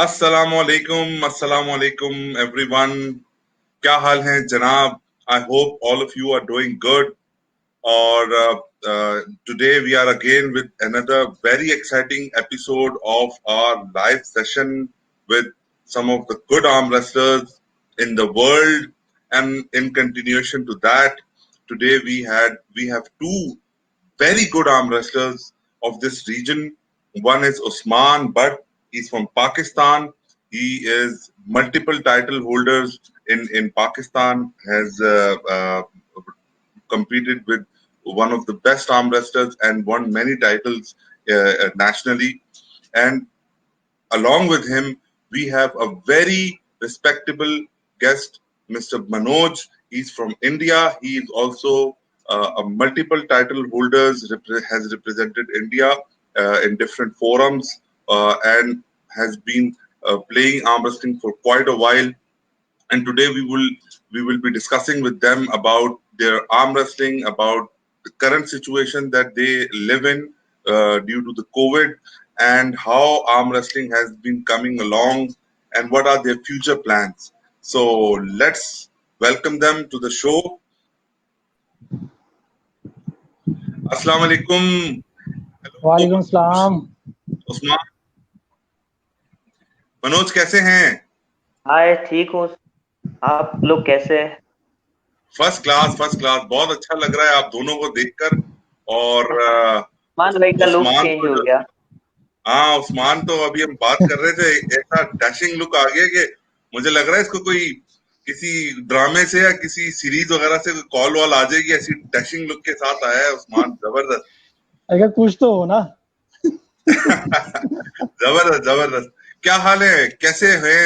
अस्सलाम वालेकुम एवरीवन। क्या हाल है जनाब? I hope all of you are doing good. और today we are again with another very exciting episode of our live session with some of the good arm wrestlers in the world. And in continuation to that, today we have two very good arm wrestlers of this region. One is Usman Butt. He's from Pakistan. He is multiple title holders in Pakistan. Has competed with one of the best arm wrestlers and won many titles nationally. And along with him, we have a very respectable guest, Mr. Manoj. He's from India. He is also a multiple title holders, has represented India in different forums, and has been playing arm wrestling for quite a while. And today we will be discussing with them about their arm wrestling, about the current situation that they live in due to the COVID, and how arm wrestling has been coming along, and what are their future plans. So let's welcome them to the show. Assalamu alaikum. वालेकुम सलाम। उस्मान, मनोज कैसे हैं? हाय, ठीक हूँ। आप लोग कैसे हैं? फर्स्ट क्लास बहुत अच्छा लग रहा है आप दोनों को देखकर। और उस्मान भाई का लुक उस्मान चेंज तो हो गया। हाँ, उस्मान तो अभी हम बात कर रहे थे, ऐसा डैशिंग लुक आ गया कि मुझे लग रहा है इसको कोई किसी ड्रामे से या किसी सीरीज वगैरह से कोई कॉल वॉल आ जाएगी, ऐसी डैशिंग लुक के साथ आया है उस्मान। जबरदस्त। अगर कुछ तो हो ना। जबरदस्त जबरदस्त। क्या हाल है, कैसे हैं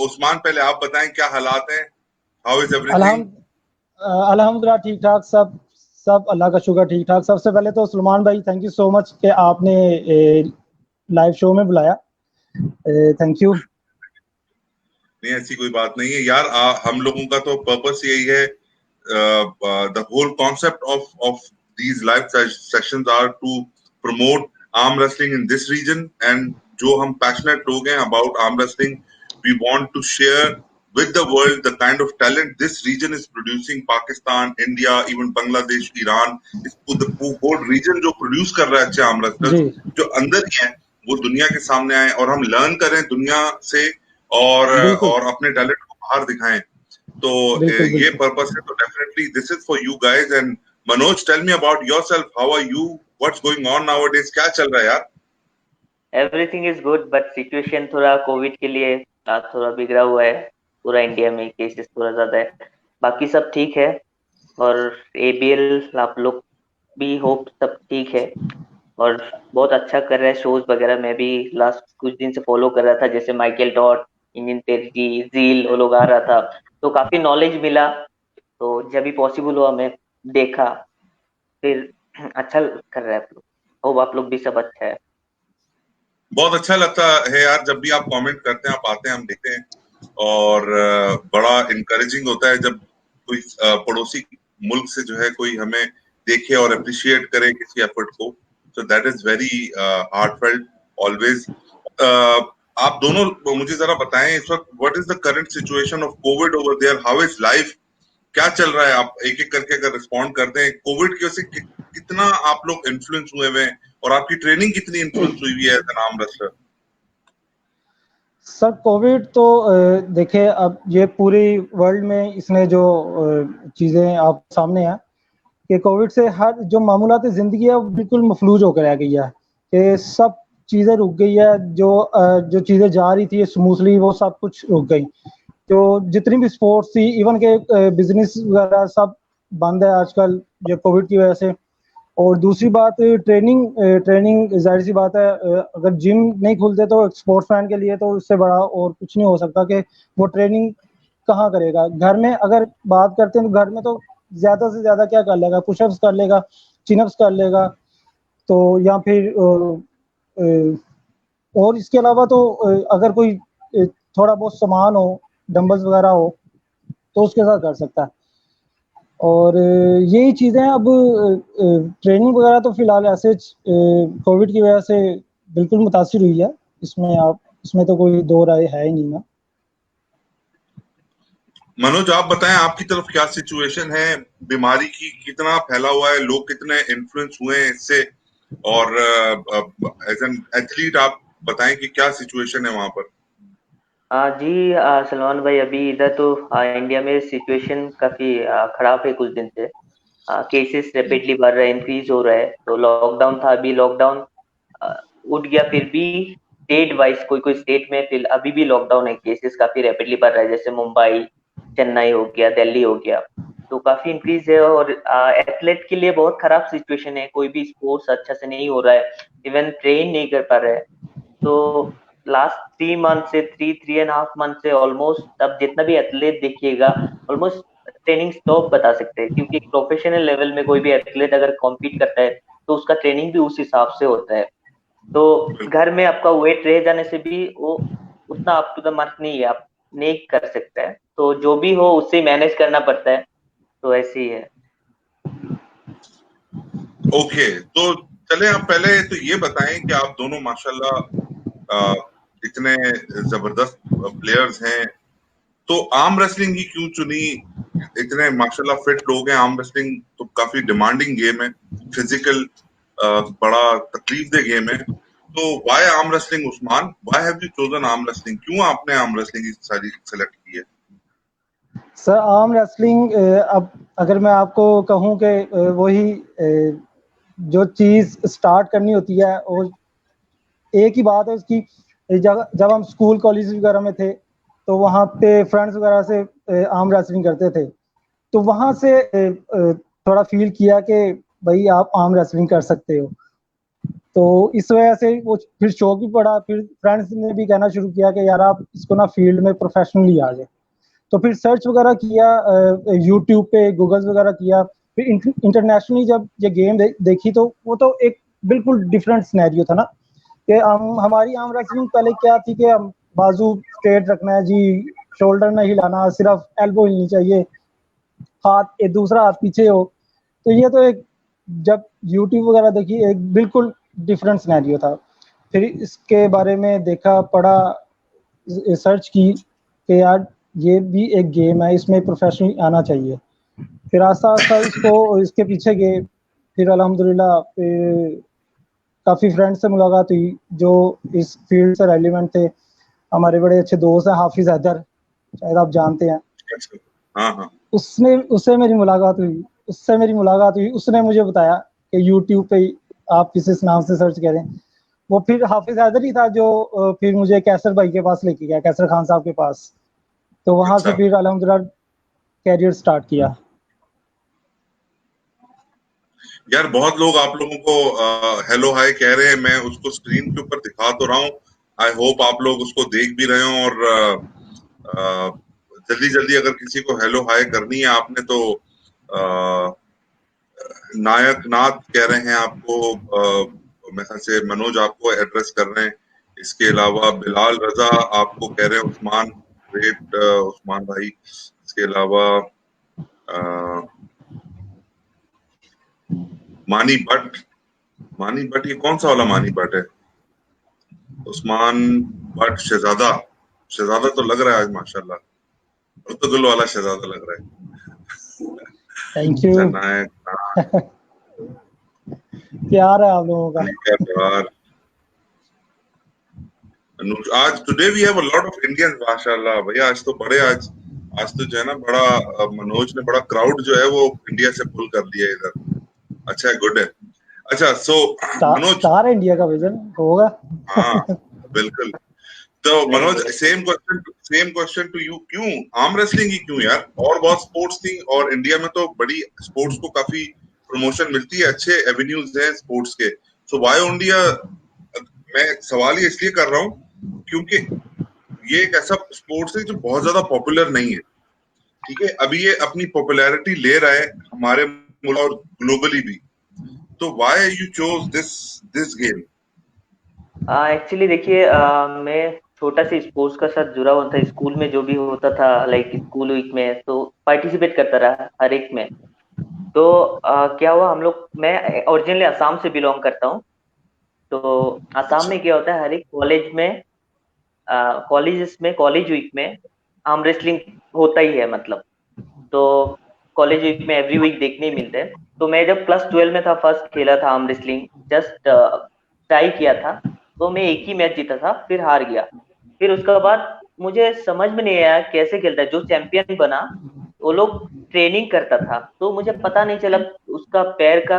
उस्मान? पहले आप बताएं क्या हालात हैं, हाउ इज एवरीथिंग? अल्हम्दुलिल्लाह ठीक ठाक, सब अल्लाह का शुक्र ठीक ठाक। सबसे पहले तो सलमान भाई थैंक यू सो मच कि आपने लाइव शो में बुलाया। Thank you. नहीं, ऐसी कोई बात नहीं है यार। हम लोगों का तो पर्पस यही है, the whole concept of these live sessions are to promote arm wrestling in this region. And जो हम पैशनेट लोग हैं about arm wrestling, we want to share with the world the kind of talent this region is producing. Pakistan, India, even Bangladesh, Iran, the whole region जो produce कर रहा है अच्छे arm wrestlers, जो अंदर ही हैं, वो दुनिया के सामने आए और हम लर्न करें दुनिया से और अपने टैलेंट को बाहर दिखाएं। तो ये पर्पस है। तो definitely this is for you guys. And Manoj, tell me about yourself, how are you, what's going on nowadays, क्या चल रहा है यार? Everything is good, but situation थोड़ा कोविड के लिए थोड़ा बिगड़ा हुआ है। पूरा इंडिया में केसेस थोड़ा ज्यादा है, बाकी सब ठीक है। और एबीएल आप लोग भी होप सब ठीक है और बहुत अच्छा कर रहा है। शोज वगैरह मैं भी लास्ट कुछ दिन से फॉलो कर रहा था, जैसे माइकल डॉट, इंडियन तेरजी, जील, वो लोग आ रहा था, तो काफी नॉलेज मिला। तो जब भी पॉसिबल हुआ मैं देखा, फिर अच्छा कर रहा है आप लोग। होप आप लोग भी सब अच्छा है। बहुत अच्छा लगता है यार, जब भी आप कमेंट करते हैं, आप आते हैं, हम देखते हैं, और बड़ा इनकरेजिंग होता है जब कोई पड़ोसी मुल्क से जो है कोई हमें देखे और अप्रिशिएट करे किसी एफर्ट को। So that is very heartfelt always. आप दोनों मुझे जरा बताएं इस वक्त what is the current situation of COVID over there, how is life, क्या चल रहा है? आप एक एक करके अगर रिस्पॉन्ड करते हैं, कोविड की वजह से कितना आप लोग इन्फ्लुएंस हुए हुए हैं और आपकी ट्रेनिंग कितनी इन्फ्लुएंस हुई है as an arm wrestler? Sir COVID तो देखिए, अब ये पूरी वर्ल्ड में इसने जो चीज़ें आप सामने हैं कि कोविड से हर जो मामूलाती ज़िंदगी है वो बिल्कुल मफलूज होकर रह गई है, कि सब चीज़ें रुक गई है। जो चीज़ें जा रही थी स्मूथली, वो सब कुछ रुक गई। तो जितनी भी स्पोर्ट्स थी, इवन के बिजनेस वगैरह सब बंद है आजकल ये कोविड की वजह से। और दूसरी बात ट्रेनिंग जाहिर सी बात है, अगर जिम नहीं खुलते तो स्पोर्ट्स मैन के लिए तो उससे बड़ा और कुछ नहीं हो सकता कि वो ट्रेनिंग कहाँ करेगा। घर में अगर बात करते हैं तो घर में तो ज़्यादा से ज़्यादा क्या कर लेगा, पुशअप्स कर लेगा, चिनअप्स कर लेगा, तो या फिर और इसके अलावा तो अगर कोई थोड़ा बहुत सामान हो, डंबल्स वगैरह हो, तो उसके साथ कर सकता है। और यही चीज़ें अब ट्रेनिंग वगैरह तो फिलहाल ऐसे कोविड की वजह से बिल्कुल मुतासिर हुई है, इसमें आप उसमें तो कोई दो राय है ही नहीं ना। मनोज, आप बताएं आपकी तरफ क्या सिचुएशन है, बीमारी की कितना फैला हुआ है, लोग कितने इन्फ्लुएंस हुए हैं इससे, और एज एन एथलीट आप बताएं कि क्या सिचुएशन है वहां पर। जी सलमान भाई, अभी इधर तो इंडिया में सिचुएशन काफी खराब है कुछ दिन से। केसेस रैपिडली बढ़ रहे हैं, इंक्रीज हो रहा है। तो लॉकडाउन था, अभी लॉकडाउन उठ गया, फिर भी स्टेट वाइज कोई कोई स्टेट में फिर अभी भी लॉकडाउन है। केसेस काफी रैपिडली बढ़ रहा है, जैसे मुंबई, चेन्नई हो गया, दिल्ली हो गया। तो काफी इंक्रीज है, और एथलेट के लिए बहुत खराब सिचुएशन है। कोई भी स्पोर्ट्स अच्छा से नहीं हो रहा है, इवन ट्रेन नहीं कर पा रहा है। तो लास्ट 3 मंथ से, 3.5 मंथ से ऑलमोस्ट अब जितना भी एथलीट देखिएगा, ऑलमोस्ट ट्रेनिंग स्टॉप बता सकते हैं। क्योंकि प्रोफेशनल लेवल में कोई भी एथलीट अगर कॉम्पीट करता है तो उसका ट्रेनिंग भी उस हिसाब से होता है। तो घर में आपका वेट रह जाने से भी वो उतना अप टू द मार्क नहीं है, आप नहीं कर सकते हैं। तो जो भी हो उससे मैनेज करना पड़ता है। तो ऐसे ही है। ओके, तो चले आप पहले तो ये बताएं कि आप दोनों माशाल्लाह इतने जबरदस्त प्लेयर्स हैं, तो आर्म रेसलिंग ही क्यों चुनी? इतने माशाल्लाह फिट लोग हैं, आर्म रेसलिंग तो काफी डिमांडिंग गेम है, फिजिकल, बड़ा तकलीफ दे गेम है। तो why arm wrestling Usman, why have you chosen arm wrestling? क्यों आपने आर्म रेसलिंग सारी सेलेक्ट की है? सर आर्म रेसलिंग, अब अगर मैं आपको कहूँ कि वही जो चीज़ स्टार्ट करनी होती है, और एक ही बात है उसकी। जब हम स्कूल कॉलेज वगैरह में थे तो वहाँ पे फ्रेंड्स वगैरह से आर्म रेसलिंग करते थे, तो वहाँ से थोड़ा फील किया कि भाई आप आर्म रेसलिंग कर सकते हो। तो इस वजह से वो फिर शौक भी पड़ा, फिर फ्रेंड्स ने भी कहना शुरू किया कि यार आप इसको ना फील्ड में प्रोफेशनली आ जाए। तो फिर सर्च वगैरह किया, यूट्यूब पे गूगल्स वगैरह किया। फिर इंटरनेशनली जब ये गेम देखी तो वो तो एक बिल्कुल डिफरेंट सिनेरियो था ना, कि हमारी आर्म रेसलिंग पहले क्या थी कि हम बाजू स्ट्रेट रखना है जी, शोल्डर नहीं हिलाना, सिर्फ एल्बो हिलनी चाहिए, हाथ एक दूसरा हाथ पीछे हो। तो ये तो एक, जब यूट्यूब वगैरह देखी, एक बिल्कुल डिफरेंट सिनेरियो था। फिर इसके बारे में देखा, पढ़ा, सर्च की कि यार ये भी एक गेम है, इसमें प्रोफेशनली आना चाहिए। फिर आस्ता आस्ता इसको इसके पीछे गए। फिर अल्हम्दुलिल्लाह काफ़ी फ्रेंड्स से मुलाकात हुई जो इस फील्ड से रेलिवेंट थे। हमारे बड़े अच्छे दोस्त हैं हाफिज हैदर, शायद आप जानते हैं। अच्छा, हाँ हाँ। उससे मेरी मुलाकात हुई। उसने मुझे बताया कि यूट्यूब पे आप किस नाम से सर्च करें। वो फिर हाफिज हैदर ही था जो फिर मुझे कैसर भाई के पास लेके गया, कैसर खान साहब के पास। तो वहां से अच्छा फिर अल्हम्दुलिल्लाह कैरियर स्टार्ट किया। यार, बहुत लोग आप लोगों को हेलो हाय कह रहे हैं, मैं उसको स्क्रीन के ऊपर दिखा तो रहा हूँ। आई होप आप लोग उसको देख भी रहे हो, और जल्दी जल्दी अगर किसी को हेलो हाय करनी है आपने तो नायक नाथ कह रहे हैं आपको, मेरे ख्याल से मनोज आपको एड्रेस कर रहे हैं। इसके अलावा बिलाल रजा आपको कह रहे हैं, उस्मान ग्रेट, उस्मान भाई। इसके अलावा मानी भट्ट, मानी भट्ट, ये कौन सा वाला मानी भट्ट है? उस्मान भट्ट शहजादा, शहजादा तो लग रहा है आज माशाल्लाह, पुर्तगल वाला शहजादा लग रहा है। Thank you. नायक प्यार है आप लोगों का। नाथ, आज today we have a lot of Indians माशाल्लाह भैया। आज तो बड़े, आज तो जो है ना, बड़ा मनोज ने बड़ा क्राउड जो है वो इंडिया से पुल कर लिया इधर। अच्छा है, गुड है। अच्छा, सो मनोज, स्टार इंडिया का विजन होगा। हाँ बिल्कुल। तो नहीं मनोज, नहीं, सेम क्वेश्चन टू यू, क्यों आर्म रेसलिंग ही क्यों यार? और बहुत स्पोर्ट्स थी, और इंडिया में तो बड़ी स्पोर्ट्स को काफी प्रमोशन मिलती है, अच्छे एवेन्यूज हैं स्पोर्ट्स के। सो व्हाई ओनली मैं सवाल ये इसलिए कर रहा हूँ क्योंकि ये एक ऐसा स्पोर्ट्स है जो बहुत ज्यादा पॉपुलर नहीं है, ठीक है? अभी ये अपनी पॉपुलैरिटी ले रहा है हमारे मुल्क और ग्लोबली भी। तो why you chose this game? Actually देखिए, मैं छोटा से स्पोर्ट्स का साथ जुड़ा हुआ था। स्कूल में जो भी होता था, लाइक स्कूल वीक में, तो पार्टिसिपेट करता रहा हर एक में। तो क्या हुआ, हम लोग, मैं ओरिजिनली असम से बिलोंग करता हूँ। तो असम अच्छा में क्या होता है, हर एक कॉलेज में कॉलेजेस में कॉलेज वीक में आर्म रेसलिंग होता ही है, मतलब तो कॉलेज वीक में एवरी वीक देखने ही मिलते हैं। तो मैं जब प्लस 12 में था फर्स्ट खेला था आर्म रेसलिंग, जस्ट ट्राई किया था, तो मैं एक ही मैच जीता था, फिर हार गया। फिर उसके बाद मुझे समझ में नहीं आया कैसे खेलता है। जो चैंपियन बना वो लोग ट्रेनिंग करता था, तो मुझे पता नहीं चला उसका पैर का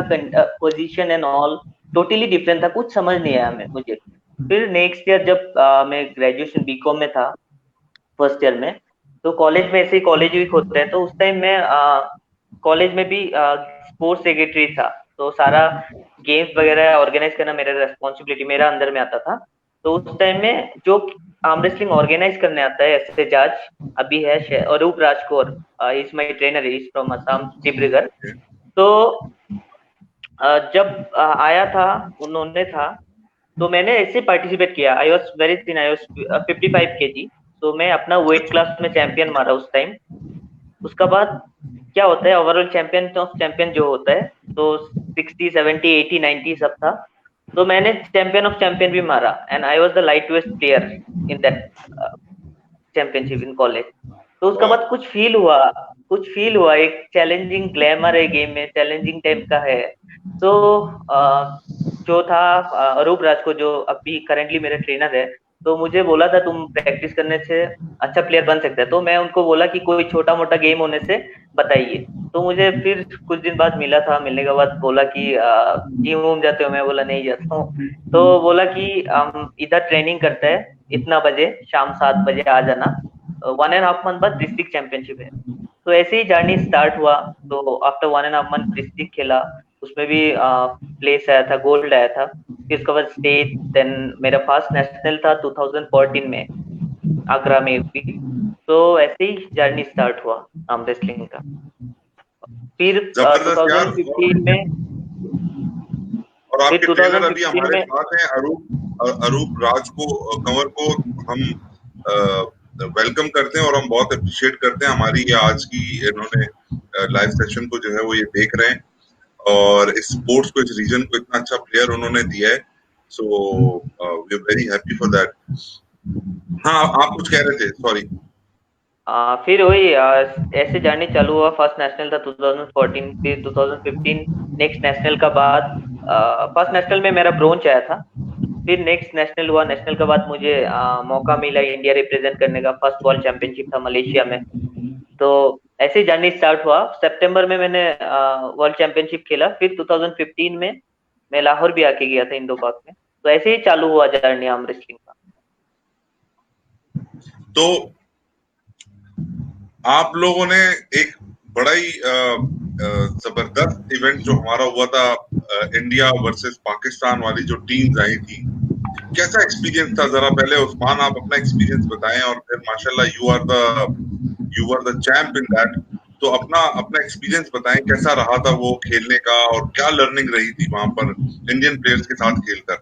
position and all totally different था, कुछ समझ नहीं आया मुझे। फिर नेक्स्ट ईयर जब मैं ग्रेजुएशन बीकॉम में था फर्स्ट ईयर में, तो कॉलेज में ऐसे ही कॉलेज वीक होते हैं, तो उस टाइम मैं कॉलेज में भी स्पोर्ट्स सेक्रेटरी था, तो सारा गेम्स वगैरह ऑर्गेनाइज करना मेरा रेस्पॉन्सिबिलिटी मेरा अंदर में आता था। तो उस टाइम में जो आर्म रेसलिंग ऑर्गेनाइज करने आता है ऐसे जज अभी है Arup Rajkor, is my trainer, is from Assam Dibrugarh. तो जब आया था उन्होंने था, तो मैंने ऐसे पार्टिसिपेट किया। I was very thin, I was 55 KG, तो मैं अपना वेट क्लास में चैंपियन मारा उस टाइम। उसका बाद क्या होता है, ओवरऑल चैंपियन ऑफ चैंपियन जो होता है, तो 60 70 80 90 सब था। तो मैंने चैंपियन ऑफ चैंपियन भी मारा, and I was the light weight player in that championship in college. तो उसका बाद कुछ फील हुआ एक चैलेंजिंग ग्लैमर है गेम में, चैलेंजिंग टाइप का है। तो जो था अरूप राज को, जो अभी करेंटली मेरा ट्रेनर है, तो मुझे बोला था तुम प्रैक्टिस करने से अच्छा प्लेयर बन सकता है। तो मैं उनको बोला कि कोई छोटा मोटा गेम होने से बताइए। तो मुझे फिर कुछ दिन बाद मिला था, मिलने के बाद बोला कि जिम वूम जाते हो? मैं बोला नहीं जाता हूँ। तो बोला कि हम इधर ट्रेनिंग करते हैं, इतना बजे शाम 7 बजे आ जाना, 1.5 मंथ बाद डिस्ट्रिक्ट चैंपियनशिप है। तो ऐसे ही जर्नी स्टार्ट हुआ। तो आफ्टर 1.5 मंथ डिस्ट्रिक्ट खेला, उसमें भी प्लेस आया था, गोल्ड आया था। फिर उसके बाद स्टेट, देन मेरा फर्स्ट नेशनल था 2014 में आगरा में भी। तो ऐसे ही जर्नी स्टार्ट हुआ आर्म रेसलिंग का। फिर जबरदस्त यार। 2015 में और फिर आपके ट्रेनर अभी 2015 हमारे में साथ हैं, अरूप राज को, कंवर को हम वेलकम करते हैं और हम बहुत अप्रिशिएट करते हैं। हमारी ये आज की इन्होंने लाइव सेशन को जो है वो ये देख रहे हैं, और इस स्पोर्ट्स को, इस रीजन को इतना अच्छा प्लेयर उन्होंने दिया है। So we are very happy for that. हाँ, आप कुछ कह रहे थे, सॉरी। फिर वही ऐसे जर्नी चालू हुआ। फर्स्ट नेशनल था 2014, फिर 2015 नेक्स्ट नेशनल का बाद फर्स्ट नेशनल में मेरा ब्रोंज आया था। फिर नेक्स्ट नेशनल हुआ, नेशनल के बाद मुझे मौका मिला इंडिया रिप्रेजेंट करने का। फर्स्ट वर्ल्ड चैंपियनशिप था मलेशिया में। तो ऐसे ही जर्नी स्टार्ट हुआ। सितंबर में मैंने वर्ल्ड चैंपियनशिप खेला। फिर 2015 में मैं लाहौर भी आके गया था, इंडो पाक में। तो ऐसे ही चालू हुआ जर्नी आर्म रेसलिंग का। तो आप लोगों ने एक बड़ा ही जबरदस्त इवेंट जो हमारा हुआ था, इंडिया वर्सेस पाकिस्तान वाली जो टीम्स आई थी, कैसा एक्सपीरियंस था? जरा पहले उस्मान आप अपना एक्सपीरियंस बताएं, और फिर माशाल्लाह you are the champ in that. तो अपना अपना एक्सपीरियंस बताएं, कैसा रहा था वो खेलने का, और क्या लर्निंग रही थी वहां पर इंडियन प्लेयर्स के साथ खेलकर?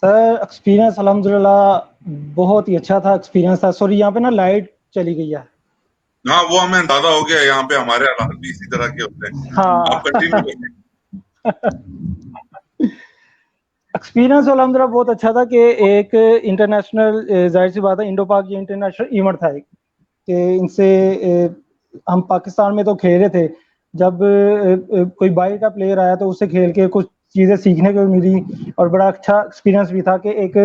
सर एक्सपीरियंस अल्हम्दुलिल्लाह बहुत ही अच्छा था, एक्सपीरियंस था। सॉरी यहाँ पे ना लाइट चली गई है। हाँ, वो हमें अंदाजा हो गया। यहाँ पे हमारे हालात भी इसी तरह के होते हैं। हाँ आप कंटिन्यू करें। एक्सपीरियंस अल्हम्दुलिल्लाह बहुत अच्छा था कि एक इंटरनेशनल, जाहिर सी बात है इंडो पाक ये इंटरनेशनल इवेंट था एक, कि इनसे हम पाकिस्तान में तो खेल रहे थे। जब कोई बाहर का प्लेयर आया तो उससे खेल के कुछ चीज़ें सीखने को मिली, और बड़ा अच्छा एक्सपीरियंस भी था कि एक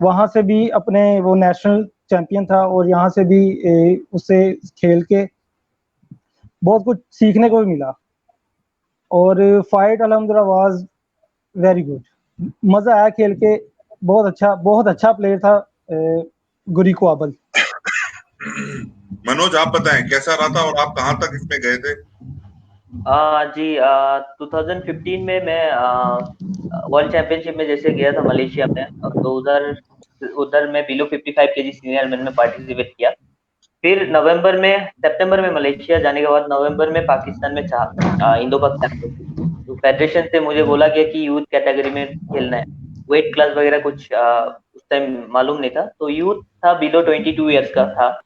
वहाँ से भी अपने वो नेशनल चैंपियन था, और यहाँ से भी उससे खेल के बहुत कुछ सीखने को भी मिला। और फाइट अल्हम्दुलिल्लाह वाज वेरी गुड, मजा आया खेल के। बहुत अच्छा प्लेयर था गुरी क्वाबल। मनोज, आप बताएं कैसा रहा था, और आप कहाँ तक इसमें गए थे? जी 2015 में मैं वर्ल्ड चैंपियनशिप में जैसे गया था मलेशिया में, तो उधर उधर मैं बिलो 55 केजी सीनियर मैन में पार्टिसिपेट किया। फिर सितंबर में मलेशिया जाने के बाद नवंबर में पाकिस्तान में इंडो पाक चैंपियनशिप। तो फेडरेशन से मुझे बोला गया कि यूथ कैटेगरी में खेलना है। वेट क्लास वगैरह कुछ उस टाइम मालूम नहीं था, तो यूथ था, बिलो 22 ईयर्स का था,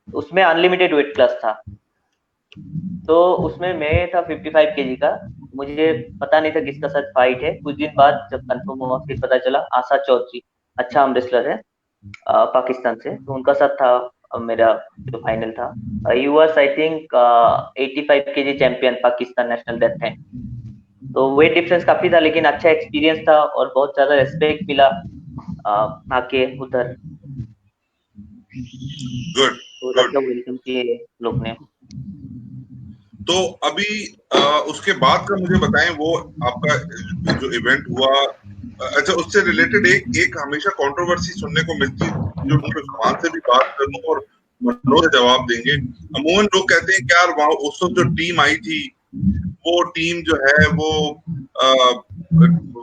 उसमें अनलिमिटेड वेट क्लास था। तो उसमें मैं था 55 केजी का। मुझे पता नहीं था किसका साथ फाइट है। कुछ दिन बाद जब कंफर्म हुआ फिर पता चला आशा चौधरी अच्छा आर्म रेसलर है पाकिस्तान से, तो उनका साथ था मेरा जो फाइनल था। He was I think 85 KG champion Pakistan national that time. तो वेट डिफरेंस काफी था, लेकिन अच्छा एक्सपीरियंस था और बहुत ज्यादा रेस्पेक्ट मिला आके उधर। गुड और अच्छा वेलकम किए लोग ने। तो अभी उसके बाद का मुझे बताएं, वो आपका जो इवेंट हुआ, अच्छा उससे रिलेटेड एक हमेशा कंट्रोवर्सी सुनने को मिलती है, जो उनके सवाल से भी बात करूं और मनोज जवाब देंगे। अमूमन लोग कहते हैं कि यार वहां उस वक्त जो टीम आई थी वो टीम जो है वो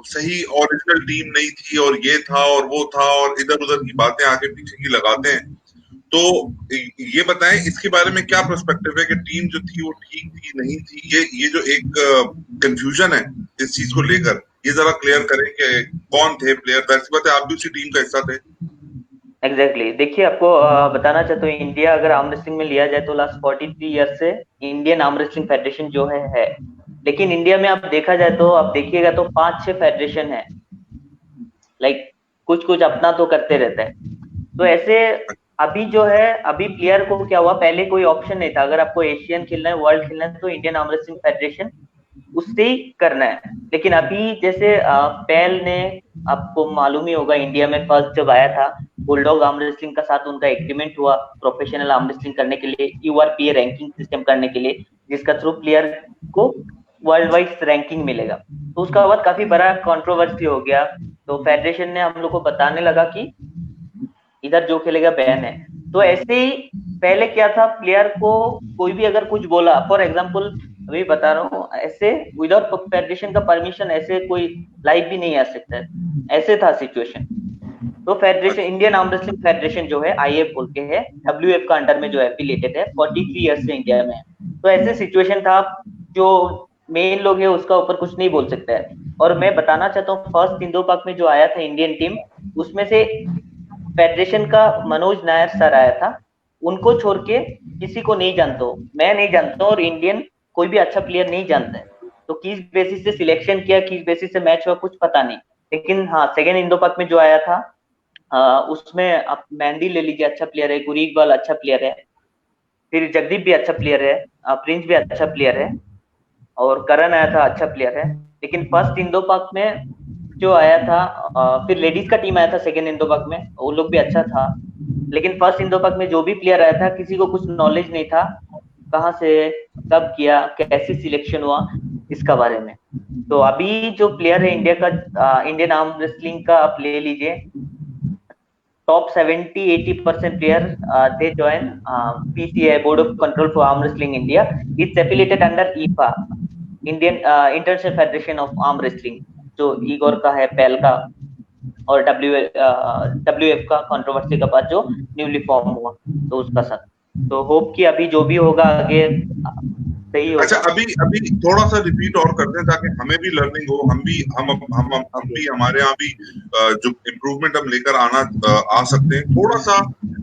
सही ओरिजिनल टीम नहीं थी, और ये था और वो था, और इधर उधर की बातें आगे पीछे की लगाते हैं। तो ये बताएं इसके बारे में क्या पर्सपेक्टिव है कि टीम जो थी वो ठीक थी नहीं थी, ये जो एक कंफ्यूजन है इस चीज को लेकर, ये जरा क्लियर करें कि कौन थे प्लेयर। वैसे बात है आप भी उसी टीम का हिस्सा थे। एग्जैक्टली देखिए, आपको बताना चाहता हूँ, इंडिया अगर आर्म रेसलिंग में लिया जाए तो लास्ट 43 ईयर से इंडियन आर्म रेसलिंग फेडरेशन जो है। लेकिन इंडिया में आप देखा जाए तो आप देखिएगा तो 5-6 फेडरेशन है, लाइक कुछ कुछ अपना तो करते रहता है। तो ऐसे अभी जो है, अभी प्लेयर को क्या हुआ, पहले कोई ऑप्शन नहीं था, अगर आपको एशियन खेलना है, वर्ल्ड खेलना है तो इंडियन आर्म रेसलिंग फेडरेशन उससे ही करना है। लेकिन अभी जैसे पैल ने, आपको मालूम ही होगा, इंडिया में फर्स्ट जब आया था बुलडॉग आर्म रेसलिंग का साथ उनका एग्रीमेंट हुआ प्रोफेशनल आर्म रेसलिंग करने के लिए, यूआरपीए रैंकिंग सिस्टम करने के लिए, जिसका थ्रू प्लेयर को वर्ल्ड वाइड रैंकिंग मिलेगा। तो उसका बाद काफी बड़ा कंट्रोवर्सी हो गया। तो फेडरेशन ने हम लोग को बताने लगा कि इधर जो खेलेगा बैन है। तो ऐसे ही पहले क्या था, प्लेयर को कोई भी अगर कुछ बोला, फॉर एग्जांपल अभी बता रहा हूँ, ऐसे विदाउट फेडरेशन का परमिशन ऐसे कोई लाइव भी नहीं आ सकता है, ऐसे था सिचुएशन। तो federation, Indian arm wrestling federation जो है आईएफ बोल के है, डब्ल्यूएफ का अंडर में जो एफिलिएटेड है, 43 ईयर्स से इंडिया में है। तो ऐसे सिचुएशन था, जो मेन लोग है उसका ऊपर कुछ नहीं बोल सकता है। और मैं बताना चाहता हूँ, फर्स्ट इंडो पाक में जो आया था इंडियन टीम, उसमें से फेडरेशन का मनोज नायर सर आया था, उनको छोड़ के किसी को नहीं जानता हूँ, मैं नहीं जानता हूँ, और इंडियन कोई भी अच्छा प्लेयर नहीं जानता है। तो किस बेसिस से सिलेक्शन किया, किस बेसिस से मैच हुआ, कुछ पता नहीं। लेकिन हाँ, सेकेंड इंडो पाक में जो आया था उसमें आप मेहंदी ले लीजिए, अच्छा प्लेयर है, गुरी इकबाल अच्छा प्लेयर है, फिर जगदीप भी अच्छा प्लेयर है, प्रिंस भी अच्छा प्लेयर है, और करण आया था अच्छा प्लेयर है। लेकिन फर्स्ट इंडो पाक में जो आया था, फिर लेडीज का टीम आया था सेकेंड इंडो पाक में, वो लोग भी अच्छा था। लेकिन फर्स्ट इंडो पाक में जो भी प्लेयर आया था, किसी को कुछ नॉलेज नहीं था कहाँ से कब किया, कैसे सिलेक्शन हुआ, इसका बारे में। तो अभी जो प्लेयर है इंडिया का, इंडियन आर्म रेसलिंग का आप ले लीजिए, top 70-80% player they join PCI, Board of Control for Arm Wrestling India. It's affiliated under IFA, Indian International Federation of Arm Wrestling, जो ईगोर का है, पैल का, और WF का कंट्रोवर्सी के बाद जो न्यूली फॉर्म हुआ, तो उसका साथ। तो होप कि अभी जो भी होगा आगे सही होगा। अच्छा, अभी थोड़ा सा रिपीट और कर दें ताकि हमें भी लर्निंग हो, हम भी हमारे यहाँ भी जो इम्प्रूवमेंट हम लेकर आ सकते हैं। थोड़ा सा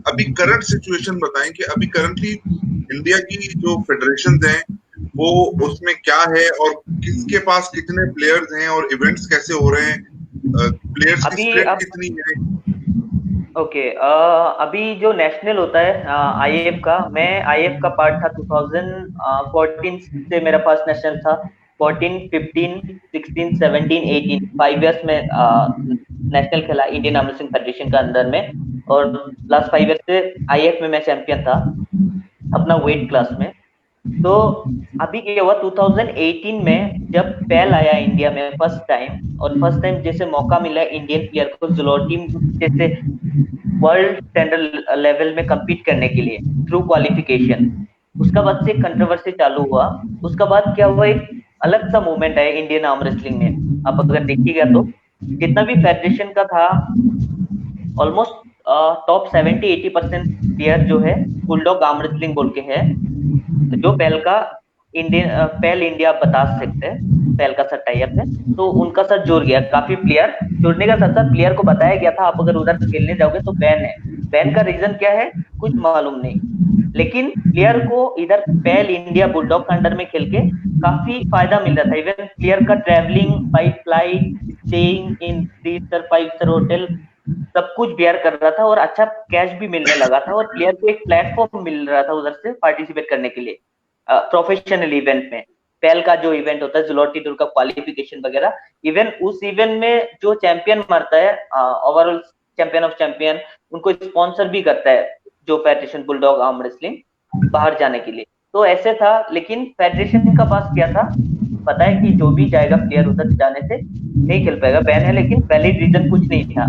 अभी करंट सिचुएशन बताएं कि अभी करंटली इंडिया की जो फेडरेशन हैं वो उसमें क्या है, और किसके पास कितने प्लेयर्स हैं, और इवेंट्स कैसे हो रहे हैं, प्लेयर्स की स्प्लिट कितनी है। ओके, अभी जो नेशनल होता है आईएफ का, मैं आईएफ का पार्ट था 2014 से, मेरा फर्स्ट नेशनल था 14, 15, 16, 17, 18, 5 इयर्स में नेशनल खेला इंडियन आर्म रेसलिंग फेडरेशन का अंदर में। और लास्ट 5 इयर्स से आईएफ में मैं चैंपियन था अपना वेट क्लास में। तो अभी क्या हुआ, 2018 में जब पैल आया इंडिया में फर्स्ट टाइम, और फर्स्ट टाइम जैसे मौका मिला इंडियन प्लेयर को जुलोर टीम जैसे वर्ल्ड स्टैंडर्ड लेवल में compete करने के लिए थ्रू क्वालिफिकेशन, उसका बाद से कंट्रोवर्सी चालू हुआ। उसका बाद क्या हुआ, एक अलग सा मूवमेंट है इंडियन आर्म रेसलिंग में। आप अगर देखिएगा तो जितना भी फेडरेशन का था, ऑलमोस्ट टॉप 70-80% प्लेयर जो है बुलडॉग आर्म रेसलिंग बोल के है, जो पैल का पैल इंडिया बता सकते हैं, पैल का साथ टाई अप है, तो उनका साथ जुड़ गया काफी प्लेयर। जुड़ने का साथ साथ प्लेयर को बताया गया था आप अगर उधर खेलने जाओगे तो बैन है। बैन का रीजन क्या है कुछ मालूम नहीं। लेकिन प्लेयर को इधर पेल इंडिया बुलडॉग के अंडर में खेल के काफी फायदा मिल रहा था। इवन प्लेयर का travelling by flight, staying in 3 star 5 star hotel, सब कुछ बेयर कर रहा था और अच्छा कैश भी मिलने लगा था और प्लेयर को एक प्लेटफॉर्म मिल रहा था उधर से पार्टिसिपेट करने के लिए प्रोफेशनल इवेंट में। पेल का जो इवेंट होता है जुलोटी टूर का क्वालिफिकेशन वगैरह, इवन उस इवेंट में जो चैंपियन मरता है, ओवरऑल चैंपियन ऑफ चैंपियन, उनको स्पॉन्सर भी करता है जो फेडरेशन बुलडॉग आर्म रेसलिंग बाहर जाने के लिए। तो ऐसे था, लेकिन फेडरेशन का पास क्या था, पता है कि जो भी जाएगा प्लेयर उधर जाने से नहीं खेल पाएगा, बैन है, लेकिन वैलिड रीजन कुछ नहीं था।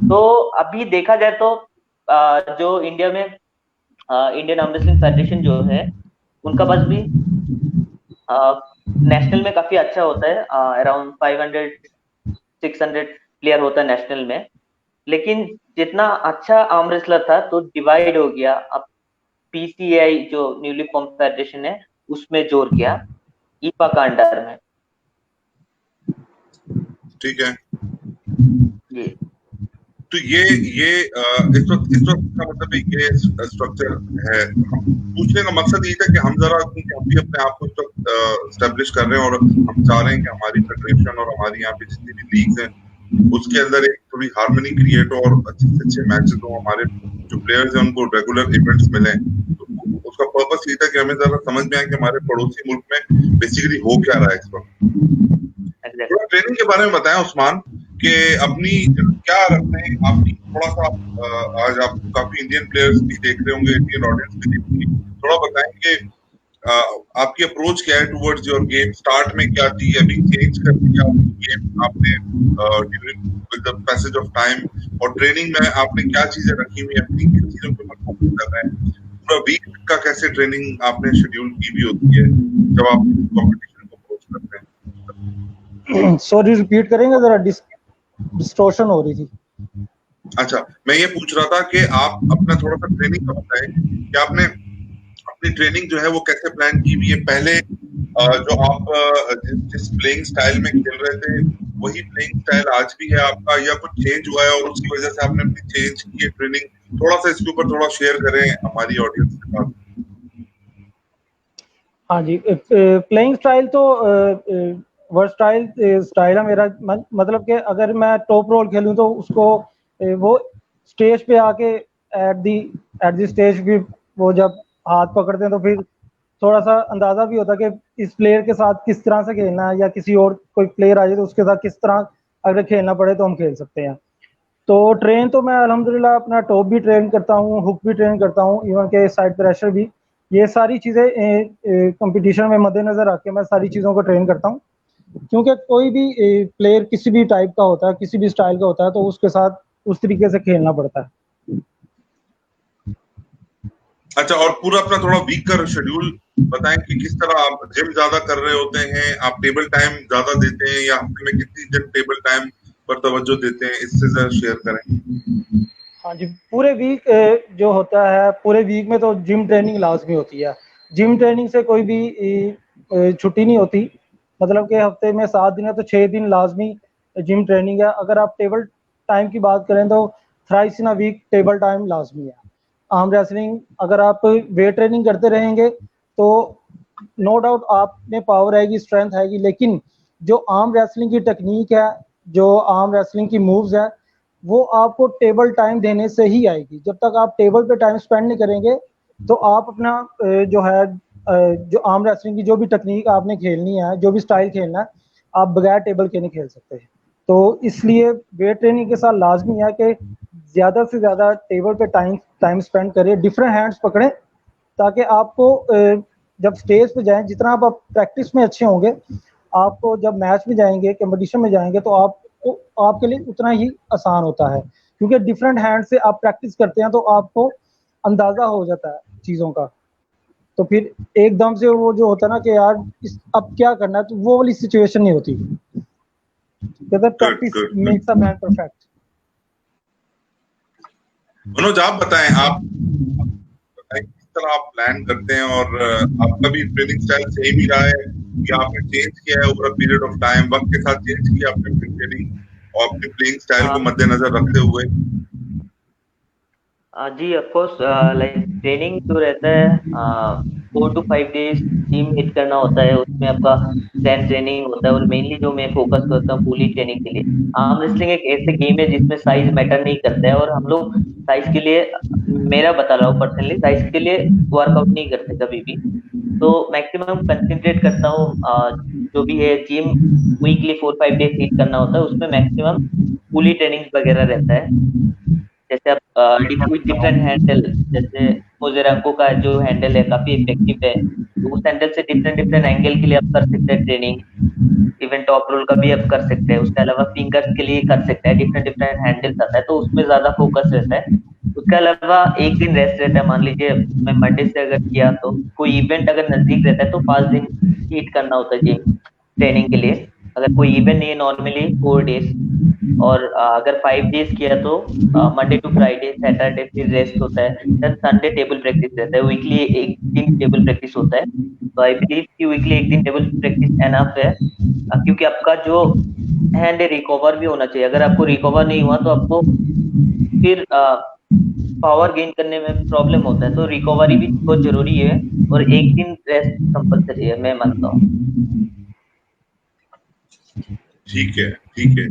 तो अभी देखा जाए तो जो इंडिया में इंडियन आर्म रेसलिंग फेडरेशन जो है, उनका पास भी नेशनल में काफी अच्छा होता है, अराउंड 500-600 प्लेयर होता है नेशनल में। लेकिन जितना अच्छा आर्म रेसलर था तो डिवाइड हो गया, अब पीसीआई जो न्यूली फॉर्म फेडरेशन है उसमें जोड़ गया ईपा का अंडर में। ठीक है, ये तो ये इस वक्त का मतलब ये स्ट्रक्चर है। पूछने का मकसद ये था कि हम जरा, क्योंकि हम भी अपने आप को इस वक्त एस्टेब्लिश कर रहे हैं और हम चाह रहे हैं कि हमारी फेडरेशन और हमारी यहाँ पे जितनी भी लीग्स हैं उसके अंदर एक थोड़ी हार्मनी क्रिएट हो और अच्छे से अच्छे मैचेस हो, हमारे जो प्लेयर्स हैं उनको रेगुलर इवेंट्स मिले। तो उसका पर्पस ये था कि हमें जरा समझ में आए कि हमारे पड़ोसी मुल्क में बेसिकली हो क्या रहा है इस वक्त। थोड़ा ट्रेनिंग के बारे में बताएं उस्मान, कि अपनी क्या रखते हैं आपकी, थोड़ा सा आज आप काफी इंडियन प्लेयर्स भी देख रहे होंगे, इंडियन ऑडियंस भी देख रही है, थोड़ा बताएं कि आपकी अप्रोच क्या है टुवर्ड्स योर गेम। स्टार्ट में क्या थी, अभी चेंज कर दिया गेम आपने during with the passage of time, और ट्रेनिंग में आपने क्या चीजें रखी हुई, अपनी किन चीजों के ऊपर फोकस कर रहे हैं, पूरा वीक का कैसे ट्रेनिंग आपने शेड्यूल की भी होती है जब आप कॉम्पिटिशन को अप्रोच करते हैं। सॉरी, रिपीट करेंगे जरा, डिस्टॉर्शन हो रही थी। अच्छा, मैं ये पूछ रहा था कि आप अपना थोड़ा सा ट्रेनिंग का बताएं कि आपने अपनी ट्रेनिंग जो है वो कैसे प्लान की हुई है। पहले जो आप जिस प्लेइंग स्टाइल में खेल रहे थे वही प्लेइंग स्टाइल आज भी है आपका, या कुछ चेंज हुआ है और उसकी वजह से आपने अपनी चेंज की है ट्रेनिंग? थोड़ा सा इसके ऊपर थोड़ा शेयर करें हमारी ऑडियंस के साथ। हाँ जी, प्लेइंग स्टाइल तो वर्सटाइल स्टाइल है मेरा। मतलब कि अगर मैं टॉप रोल खेलूं तो उसको वो स्टेज पे आके एट दी स्टेज भी वो जब हाथ पकड़ते हैं तो फिर थोड़ा सा अंदाजा भी होता है कि इस प्लेयर के साथ किस तरह से खेलना है, या किसी और कोई प्लेयर आ जाए तो उसके साथ किस तरह अगर खेलना पड़े तो हम खेल सकते हैं। तो ट्रेन तो मैं अल्हम्दुलिल्लाह अपना टॉप भी ट्रेन करता हूँ, हुक भी ट्रेन करता हूँ, इवन के साइड प्रेशर भी। ये सारी चीज़ें कंपटीशन में मद्देनजर रख के मैं सारी चीज़ों को ट्रेन करता हूँ, क्योंकि कोई भी प्लेयर किसी भी टाइप का होता है, किसी भी स्टाइल का होता है, तो उसके साथ उस तरीके से खेलना पड़ता है। अच्छा, और पूरा अपना थोड़ा वीक का शेड्यूल बताएं कि किस तरह आप जिम ज्यादा कर रहे होते हैं, आप टेबल टाइम ज्यादा देते हैं, या हफ्ते में कितनी दिन टेबल टाइम पर तवज्जो देते हैं, इससे जरा शेयर करें। हाँ जी, पूरे वीक जो होता है, पूरे वीक में तो जिम ट्रेनिंग लाजमी होती है। जिम ट्रेनिंग से कोई भी छुट्टी नहीं होती। मतलब कि हफ्ते में 7 दिन है तो 6 दिन लाजमी जिम ट्रेनिंग है। अगर आप टेबल टाइम की बात करें तो thrice in a week table time लाजमी है। आर्म रेसलिंग अगर आप वेट ट्रेनिंग करते रहेंगे तो नो डाउट आप में पावर आएगी, स्ट्रेंथ आएगी, लेकिन जो आर्म रेसलिंग की टेक्निक है, जो आर्म रेसलिंग की मूव्स है, वो आपको टेबल टाइम देने से ही आएगी। जब तक आप टेबल पे टाइम स्पेंड नहीं करेंगे तो आप अपना जो है जो आर्म रेसलिंग की जो भी टेक्निक आपने खेलनी है, जो भी स्टाइल खेलना है, आप बगैर टेबल के नहीं खेल सकते। तो इसलिए वेट ट्रेनिंग के साथ लाजमी है कि ज़्यादा से ज़्यादा टेबल पे टाइम स्पेंड करें, डिफरेंट हैंड्स पकड़ें, ताकि आपको जब स्टेज पे जाएं, जितना आप प्रैक्टिस में अच्छे होंगे, आपको जब मैच में जाएंगे, कंपटीशन में जाएंगे, तो आपके लिए उतना ही आसान होता है, क्योंकि डिफरेंट हैंड से आप प्रैक्टिस करते हैं तो आपको अंदाजा हो जाता है चीज़ों का। तो फिर एकदम से वो जो होता है ना कि यार अब क्या करना है, तो वो वाली सिचुएशन नहीं होती। Practice makes a man perfect. Manoj, आप बताएं, आप किस तरह आप प्लान करते हैं, और आपका भी ट्रेनिंग स्टाइल सेम ही रहा है या आपने चेंज किया है over a period of time, वक्त के साथ चेंज किया आपने अपनी ट्रेनिंग और अपनी प्लेइंग स्टाइल को मद्देनजर रखते हुए? जी ऑफ कोर्स, लाइक ट्रेनिंग जो रहता है 4 to 5 days जिम हिट करना होता है, उसमें आपका स्ट्रेंथ ट्रेनिंग होता है, और मेनली जो मैं फोकस करता हूँ पूरी ट्रेनिंग के लिए, आर्म रेसलिंग एक ऐसे गेम है जिसमें साइज मैटर नहीं करता है, और हम लोग साइज के लिए, मेरा बता रहा हूँ पर्सनली, साइज के लिए वर्कआउट नहीं करते कभी भी। तो मैक्सिमम कंसंट्रेट करता हूँ जो भी है जिम, वीकली 4-5 डेज हिट करना होता है, उसमें मैक्सिमम पूरी ट्रेनिंग वगैरह रहता है। जैसे आप डिफरेंट हैंडल, जैसे मोजेराको का जो हैंडल है काफी इफेक्टिव है, तो उस हैंडल से डिफरेंट डिफरेंट एंगल के लिए आप कर सकते हैं ट्रेनिंग। इवन टॉप रोल का भी आप कर सकते हैं, उसके अलावा फिंगर्स के लिए कर सकते हैं, डिफरेंट डिफरेंट हैंडल्स आता है तो उसमें ज्यादा फोकस रहता है। उसके अलावा एक दिन रेस्ट रहता है, मान लीजिए मैं मंडे से अगर किया, तो कोई इवेंट अगर नजदीक रहता है तो 5 दिन हीट करना होता है जिम ट्रेनिंग के लिए। अगर कोई इवेंट नहीं है, नॉर्मली 4 डेज। और अगर 5 डेज किया तो मंडे टू फ्राइडे, सैटरडे फिर रेस्ट होता है, देन संडे टेबल प्रैक्टिस रहता है, वीकली एक दिन टेबल प्रैक्टिस होता है। तो आई बिलीव कि वीकली एक दिन टेबल प्रैक्टिस एनफ है, क्योंकि आपका जो हैंड रिकवर भी होना चाहिए। अगर आपको रिकवर नहीं हुआ तो आपको फिर पावर गेन करने में प्रॉब्लम होता है, तो रिकवरी भी बहुत जरूरी है, और एक दिन रेस्ट कंपलसरी है, मैं मानता हूँ। ठीक है, ठीक है।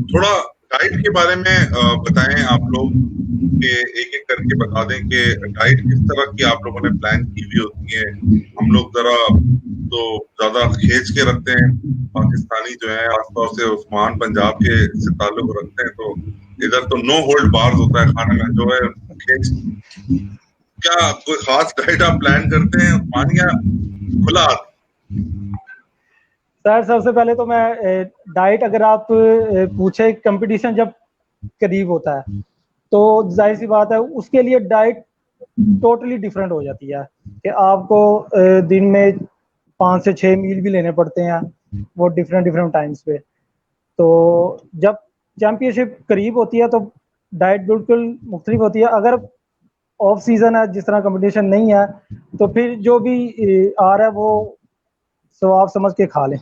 थोड़ा डाइट के बारे में बताएं आप लोग, कि एक एक करके बता दें कि डाइट किस तरह की आप लोगों ने प्लान की हुई होती है। हम लोग जरा तो ज्यादा खींच के रखते हैं, पाकिस्तानी जो है आसतौर से उस्मान पंजाब के से ताल्लुक रखते हैं, तो इधर तो नो होल्ड बार्स होता है खाने में, जो है खींच। क्या कोई खास डाइट आप प्लान करते हैं उस्मान, या खुला? सर सबसे पहले तो मैं डाइट, अगर आप पूछे कंपटीशन जब करीब होता है तो जाहिर सी बात है उसके लिए डाइट टोटली डिफरेंट हो जाती है, कि आपको दिन में 5 से 6 मील भी लेने पड़ते हैं, वो डिफरेंट डिफरेंट टाइम्स पे। तो जब चैंपियनशिप करीब होती है तो डाइट बिल्कुल मुख्तलिफ होती है। अगर ऑफ सीजन है, जिस तरह कंपटीशन नहीं है, तो फिर जो भी आ रहा है वो स्वाब समझ के खा लें।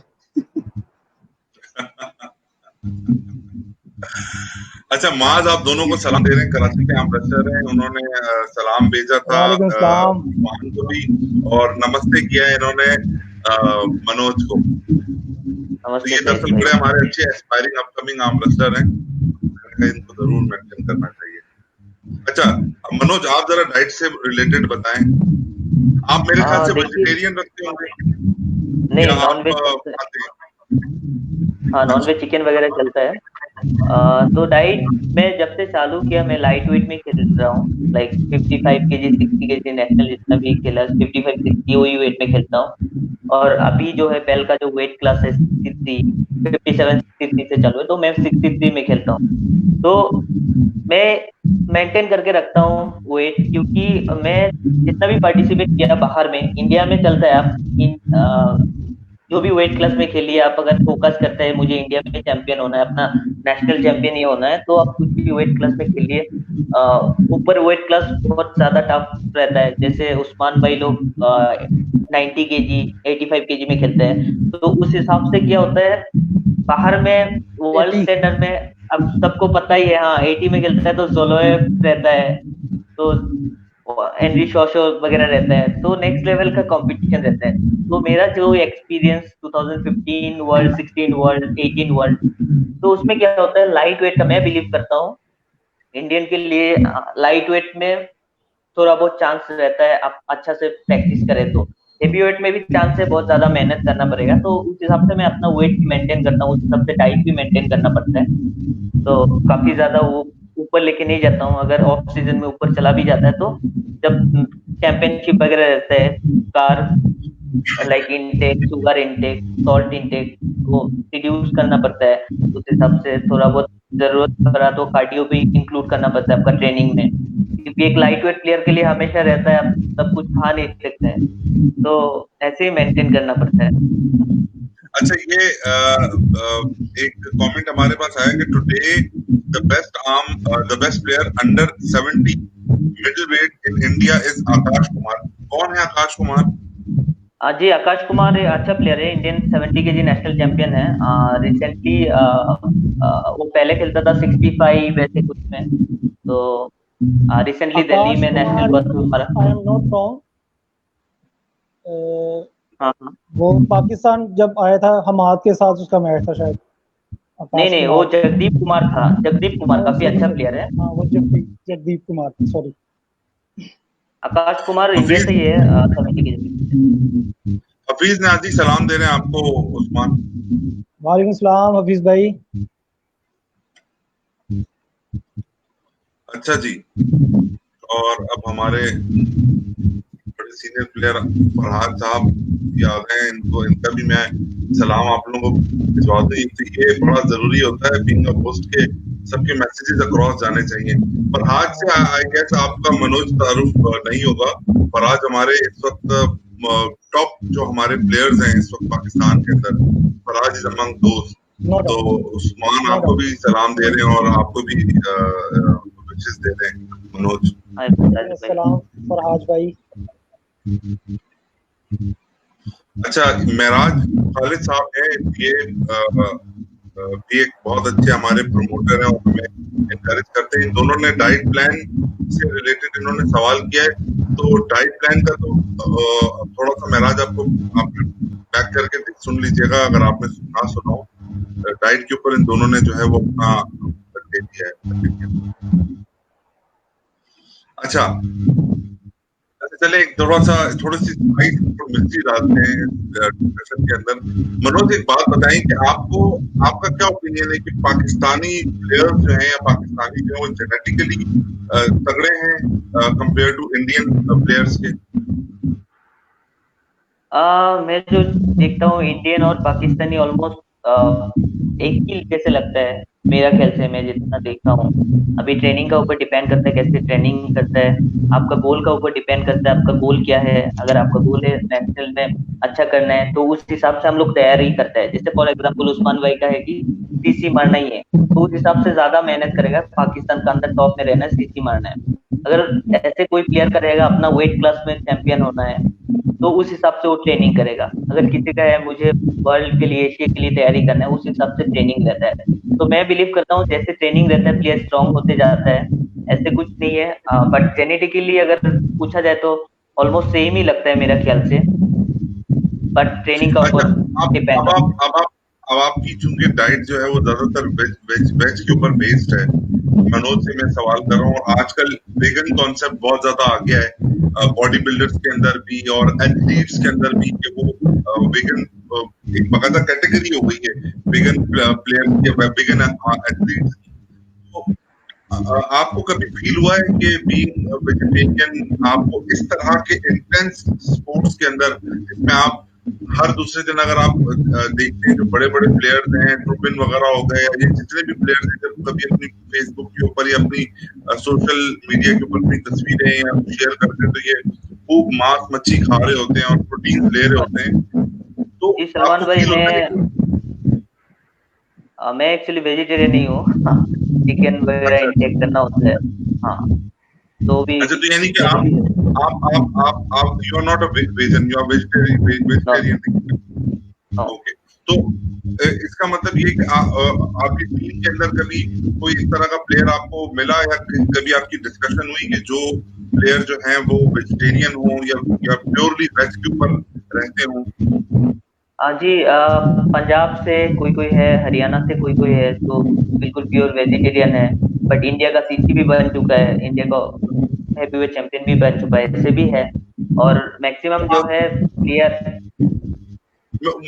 अच्छा माज, आप दोनों को सलाम दे रहे हैं, कराची के आम रेस्टर हैं, उन्होंने सलाम भेजा था वालेकुम सलाम। उस्मान को भी, और नमस्ते किया है इन्होंने मनोज को। तो ये दरअसल बड़े हमारे अच्छे एस्पायरिंग अपकमिंग आर्म रेस्लर हैं, इनको जरूर मेंशन करना चाहिए। अच्छा मनोज, आप जरा डाइट से रिलेटेड बताएं। आप मेरे ख्याल से वेजिटेरियन रखते होंगे? नहीं, नॉनवेज। हाँ, नॉनवेज चिकन वगैरह चलता है। तो डाइट मैं जब से चालू किया, मैं लाइट वेट में खेल रहा हूँ, लाइक 55 kg 60 kg नेशनल जितना भी खेला, 55-60 वही वेट में खेलता हूँ। और अभी जो है बेल का जो वेट क्लास है 57-63 से चालू है, तो मैं 63 में खेलता हूँ। तो मैं मेंटेन करके रखता हूँ वेट, क्योंकि मैं जितना भी पार्टिसिपेट किया बाहर में, इंडिया में चलता है, आप जो भी वेट क्लास में खेलिए, आप अगर फोकस करते हैं मुझे इंडिया में चैंपियन होना है, अपना नेशनल चैंपियन ही होना है, तो आप कुछ भी वेट क्लास में खेलिए। ऊपर वेट क्लास बहुत ज्यादा टफ रहता है, जैसे उस्मान भाई लोग 90 kg 85 kg में खेलते हैं, तो उस हिसाब से क्या होता है बाहर में वर्ल्ड स्टैंडर्ड में, अब सबको पता ही है, हाँ 80 में खेलता है तो जोलोएव रहता है, तो एनरी शॉशो वगैरह रहता है, तो नेक्स्ट लेवल का कंपटीशन रहता है। तो मेरा जो एक्सपीरियंस 2015 वर्ल्ड, 16 वर्ल्ड, 18 वर्ल्ड, तो उसमें क्या होता है लाइट वेट का, मैं बिलीव करता हूँ इंडियन के लिए लाइट वेट में थोड़ा बहुत चांस रहता है, आप अच्छा से प्रैक्टिस करें तो। हेवी वेट में भी चांस है, बहुत ज्यादा मेहनत करना पड़ेगा, तो उस हिसाब से मैं अपना वेट मेंटेन करता हूँ, उस हिसाब से डाइट भी मेंटेन करना पड़ता है। तो काफी ज्यादा वो ऊपर लेके नहीं जाता हूँ, अगर ऑफ सीजन में ऊपर चला भी जाता है तो जब चैंपियनशिप वगैरह रहता है, car like intake, sugar intake, salt intake वो रिड्यूस करना पड़ता है, उस हिसाब से थोड़ा बहुत जरूरत पड़ा तो कार्डियो भी इंक्लूड करना पड़ता है आपका ट्रेनिंग में, क्योंकि एक लाइट वेट प्लेयर के लिए हमेशा रहता है आप सब कुछ खा नहीं सकते हैं, तो ऐसे ही मेंटेन करना पड़ता है। अच्छा ये एक कमेंट हमारे पास आया कि today the best player under 70 middle weight in India is Akash Kumar. कौन है आकाश कुमार? जी आकाश कुमार अच्छा प्लेयर है, इंडियन 70 kg नेशनल चैंपियन है। रिसेंटली वो पहले खेलता था 65 ऐसे कुछ में, तो रिसेंटली दिल्ली आकाश में नेशनल कुमार, बस हमारा। आई एम नॉट रॉन्ग, हाँ हाँ, वो पाकिस्तान जब आया था हमाद के साथ उसका मैच था शायद। नहीं आकाश नहीं, वो कुमार, जगदीप कुमार था, जगदीप कुमार काफी सॉरी अच्छा सॉरी, प्लेयर है। हाँ वो जगदीप कुमार, सॉरी। आकाश कुमार इंडिया से हफीज ही है, समिति की जगह। हफीज नाजी सलाम दे रहे हैं आपको उस्मान। वालेकुम सलाम हफीज भाई। अच्छा जी, और अब हमारे बड़े सीनियर प्लेयर फरहाद साहब आ गए हैं, इनको इनका भी मैं सलाम आप लोगों को भिजवा दूं। ये बड़ा जरूरी होता है बीइंग अ होस्ट के सबके मैसेजेस अक्रॉस जाने चाहिए। फरहाद से आई गेस आपका मनोज तारुफ नहीं होगा। फरहाद हमारे इस वक्त टॉप जो हमारे प्लेयर्स हैं इस वक्त पाकिस्तान के अंदर, फरहाद इज अमंग दोस्त। नो तो डाउट, उस्मान नो आपको डाउट। भी सलाम दे रहे हैं और आपको भी विशेष दे रहे हैं मनोज। हाय फैजल भाई। सलाम फरहाद भाई। अच्छा, मेराज खालिद साहब है ये भी एक बहुत अच्छे हमारे प्रमोटर हैं और हमें इनकरेज करते हैं। इन दोनों ने डाइट प्लान से रिलेटेड इन्होंने सवाल किया है, तो डाइट प्लान का तो थोड़ा सा मेराज आपको आप बैक करके सुन लीजिएगा अगर आपने ना सुना हो। डाइट के ऊपर इन दोनों ने जो है वो अपना दे दिया है। अच्छा, चले एक थोड़ी सी स्पाइस मिर्ची डालते हैं डिस्कशन के अंदर। मनोज एक बात बताएं कि आपका क्या ओपिनियन है कि पाकिस्तानी प्लेयर्स जो हैं या पाकिस्तानी जो है वो जेनेटिकली तगड़े हैं कंपेयर टू इंडियन प्लेयर्स के? मैं जो देखता हूँ इंडियन और पाकिस्तानी ऑलमोस्ट एक ही जैसे लगता है मेरा ख्याल से, मैं जितना देखता हूँ। अभी ट्रेनिंग का ऊपर डिपेंड करता है कैसे ट्रेनिंग करता है, आपका गोल का ऊपर डिपेंड करता है आपका गोल क्या है। अगर आपका गोल है नेशनल में अच्छा करना है तो उस हिसाब से हम लोग तैयारी करते हैं। जैसे फॉर एग्जाम्पल उस्मान भाई का है कि सीसी मारना ही है, तो उस हिसाब से ज्यादा मेहनत करेगा। पाकिस्तान का अंदर टॉप में रहना है, सीसी मारना है। अगर ऐसे कोई प्लेयर करेगा अपना वेट क्लास में चैंपियन होना है तो उस हिसाब से वो ट्रेनिंग करेगा। अगर किसी का है मुझे वर्ल्ड के लिए एशिया के लिए तैयारी करना है, उस हिसाब से ट्रेनिंग रहता है। तो मैं बिलीव करता हूँ जैसे ट्रेनिंग रहता है प्लेयर स्ट्रांग होते जाता है, ऐसे कुछ नहीं है। बट जेनेटिकली अगर पूछा जाए तो ऑलमोस्ट सेम ही लगता है मेरा ख्याल से, बट ट्रेनिंग का अच्छा, ऊपर आप डिपेंड अब होता आप अब आप अब आपकी चूंकि डाइट जो है वो ज्यादातर वेज के ऊपर बेस्ड है, मनोज से मैं सवाल कर रहा हूँ। और आजकल वेगन कॉन्सेप्ट बहुत ज्यादा आ गया है बॉडी बिल्डर्स के अंदर भी और एथलीट्स के अंदर भी, कि वो वेगन एक बाकायदा कैटेगरी हो गई है वेगन प्लेयर्स या वेगन एथलीट्स। तो आपको कभी फील हुआ है कि बीइंग वेजिटेरियन आपको इस तरह के इंटेंस स्पोर्ट्स के अंदर, जिसमें आप हर दूसरे दिन अगर आप देखते हैं जो बड़े बड़े प्लेयर्स हैं ड्रुपिन वगैरह हो गए या ये जितने भी प्लेयर्स हैं, जब कभी अपनी फेसबुक के ऊपर या अपनी सोशल मीडिया के ऊपर अपनी तस्वीरें या शेयर करते हैं तो ये खूब मांस मच्छी खा रहे होते हैं और प्रोटीन ले रहे होते हैं, तो है। जी सलमान आपको भाई, फील होता है कि मैं एक्चुअली वेजिटेरियन नहीं हूँ। चिकन वगैरह अच्छा इंटेक करना होता है। हाँ, तो भी अच्छा, तो यानी कि जैसे आप you are not a vegan, you are vegetarian vegetarian. Okay, तो इसका मतलब ये कि आपकी टीम के अंदर कभी कोई इस तरह का प्लेयर आपको मिला या कभी आपकी डिस्कशन हुई कि जो प्लेयर जो हैं वो वेजिटेरियन हो या प्योरली वेज के ऊपर रहते हों? जी, पंजाब से कोई कोई है, हरियाणा से कोई कोई है, तो बिल्कुल प्योर वेजिटेरियन है। बट इंडिया का सीसी भी बन चुका है, इंडिया का हैवीवेट चैंपियन भी बन चुका है, ऐसे भी है। और मैक्सिमम जो है प्लेयर।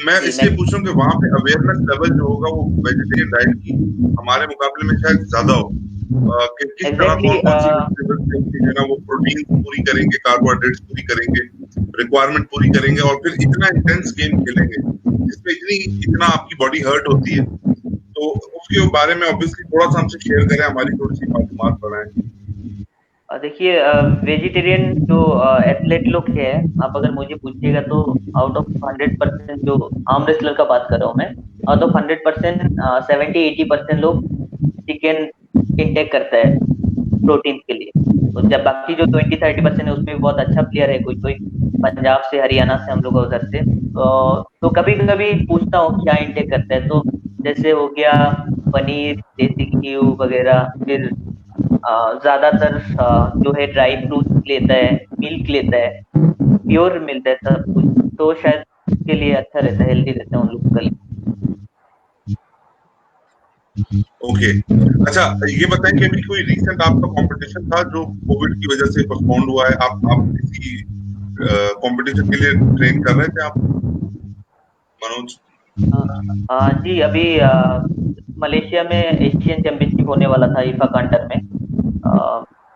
मैं जी इसलिए पूछ रहा हूँ कि वहां पे अवेयरनेस लेवल जो होगा वो वेजिटेरियन डाइट की हमारे मुकाबले में शायद ज्यादा हो, कि किस तरह एग्जैक्टली कौन कौन सी वेजिटेबल्स जो है ना वो प्रोटीन पूरी करेंगे, कार्बोहाइड्रेट्स पूरी करेंगे, रिक्वायरमेंट पूरी करेंगे और फिर इतना इंटेंस गेम खेलेंगे जिसमें इतना आपकी बॉडी हर्ट होती है। तो उसके बारे में ऑब्वियसली थोड़ा सा हमसे शेयर करें, हमारी थोड़ी सी मालूमात बढ़ाएं। देखिए, वेजिटेरियन जो एथलेट लोग हैं, आप अगर मुझे पूछिएगा तो आउट ऑफ 100% जो आर्म रेसलर का बात कर रहा हूँ मैं, आउट ऑफ 100% 70-80% लोग चिकन इंटेक करता है प्रोटीन के लिए। तो जब बाकी जो 20-30% है उसमें भी बहुत अच्छा प्लेयर है, कोई कोई पंजाब से हरियाणा से हम लोग उधर से। तो कभी कभी पूछता हूँ क्या इंटेक करता है, तो जैसे हो गया पनीर, देसी घी वगैरह, फिर ज्यादातर जो है ड्राई फ्रूट्स लेता है, मिल्क लेता है, प्योर मिलता है सब कुछ, तो शायद उसके लिए अच्छा रहता है, हेल्दी रहता है उन लोग के लिए। ओके। अच्छा, ये बताएं कि अभी कोई रीसेंट आपका कंपटीशन था जो कोविड की वजह से पोस्टपोन्ड हुआ है? आप किसी कंपटीशन के लिए ट्रेन कर रहे थे आप, मनोज? जी अभी मलेशिया में एशियन चैंपियनशिप होने वाला था ईफा कांटर में,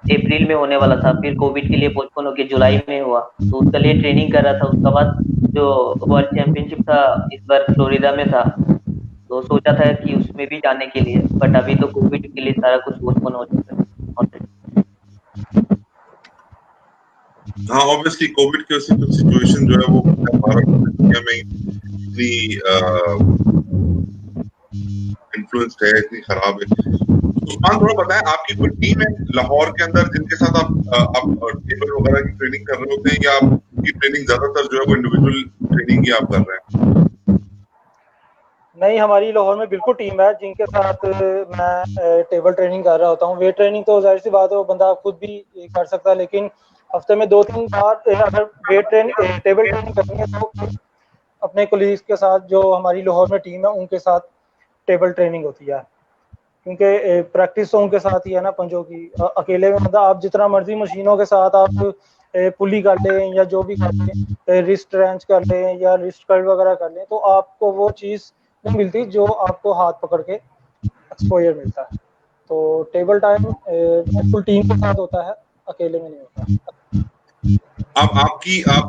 अप्रैल में होने वाला था, फिर कोविड के लिए पोस्टपोन होकर जुलाई में हुआ, तो उसके लिए ट्रेनिंग कर रहा था। उसके बाद जो वर्ल्ड चैंपियनशिप था इस बार फ्लोरिडा में था, तो सोचा था कि उसमें भी जाने के लिए, बट अभी तो कोविड के लिए सारा कुछ पोस्टपोन हो चुका है already। हाँ, ऑब्वियसली कोविड की वजह से तो सिचुएशन जो है वो भारत दुनिया में इतनी इन्फ्लुएंस्ड है, इतनी खराब है। उस्मान, थोड़ा बताएं, आपकी कोई टीम है लाहौर के अंदर जिनके साथ आप टेबल वगैरह की ट्रेनिंग कर रहे होते हैं, या आपकी ट्रेनिंग ज्यादातर जो है वो इंडिविजुअल ट्रेनिंग ही आप कर रहे हैं? नहीं, हमारी लाहौर में बिल्कुल टीम है जिनके साथ मैं टेबल ट्रेनिंग कर रहा होता हूँ। वेट ट्रेनिंग तो जाहिर सी बात है वो बंदा खुद भी कर सकता है, लेकिन हफ्ते में 2-3 बार अगर वेट ट्रेनिंग टेबल ट्रेनिंग करनी है तो अपने कोलीग्स के साथ, जो हमारी लाहौर में टीम है उनके साथ टेबल ट्रेनिंग होती है, क्योंकि प्रैक्टिस तो उनके साथ ही है ना पंजों की। अकेले में मतलब आप जितना मर्जी मशीनों के साथ आप पुली कर लें या जो भी कर लें, रिस्ट रेंच कर लें या रिस्ट कर्ल वगैरह कर लें, तो आपको वो चीज़ नहीं मिलती जो आपको हाथ पकड़ के एक्सपोजर मिलता है। तो टेबल टाइम फुल टीम के साथ होता है, अकेले में नहीं होता। आप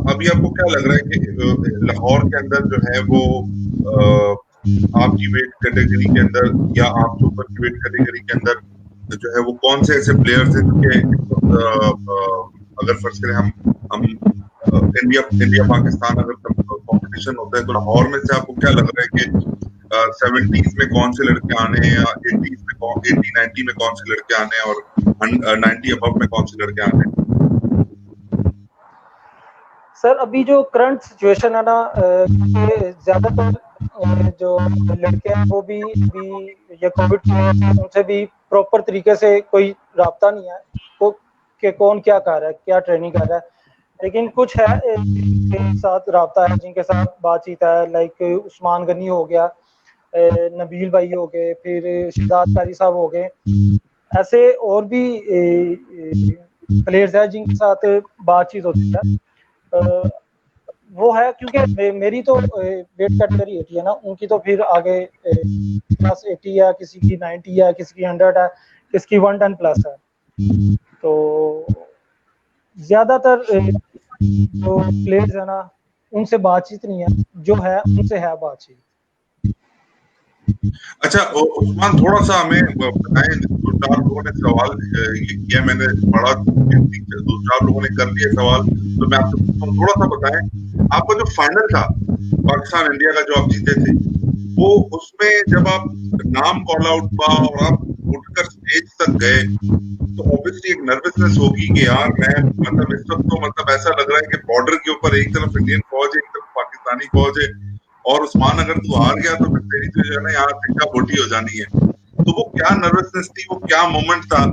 अभी आपको क्या लग रहा है कि लाहौर के अंदर जो है वो आपकी वेट कैटेगरी के अंदर या आप सुपर की वेट कैटेगरी के अंदर जो है वो कौन से ऐसे प्लेयर्स हैं जिनके अगर फर्ज करें हम इंडिया पाकिस्तान अगर कंपटीशन होता है तो लाहौर में से आपको क्या लग रहा है कि 70s में कौन से लड़के आने हैं, या 80s में 80-90 में कौन से लड़के आने हैं, और 90 अबव में कौन से लड़के आने हैं? सर अभी जो करंट सिचुएशन है ना, ज्यादातर जो लड़के हैं वो भी ये कोविड की वजह से उनसे भी प्रॉपर तरीके से कोई राब्ता नहीं है वो कि कौन क्या कर रहा है, क्या ट्रेनिंग कर रहा है। लेकिन कुछ है जिनके साथ राब्ता है, जिनके साथ बातचीत है, लाइक उस्मान गनी हो गया, नबील भाई हो गए, फिर शिदात कारी साहब हो गए। ऐसे और भी प्लेयर्स हैं जिनके साथ बातचीत होती है। वो है क्योंकि मेरी तो वेट कैटेगरी 80 है ना, उनकी तो फिर आगे प्लस 80 है, किसी की 90 है, किसी की 100 है, किसी की 110 प्लस है। तो ज्यादातर जो प्लेयर्स है ना उनसे बातचीत नहीं है, जो है उनसे है बातचीत। अच्छा उस्मान, थोड़ा सा हमें बताएं, 2-4 लोगों ने सवाल किया, मैंने पढ़ा, 2-4 लोगों ने कर दिए सवाल, तो मैं आपसे पूछता हूँ, थोड़ा सा बताएं आपका जो फाइनल था पाकिस्तान इंडिया का जो आप जीते थे, वो उसमें जब आप नाम कॉल आउट हुआ और आप उठकर स्टेज तक गए, तो ऑब्वियसली एक नर्वसनेस होगी कि यार मैं मतलब इस वक्त तो मतलब ऐसा लग रहा है कि बॉर्डर के ऊपर एक तरफ इंडियन फौज है, एक तरफ पाकिस्तानी फौज है, और उस्मान अगर तू हार गया तो फिर तेरी तो जो है ना यहाँ सिक्का बोटी हो जानी है। तो वो क्या नर्वसनेस थी, वो क्या मोमेंट था,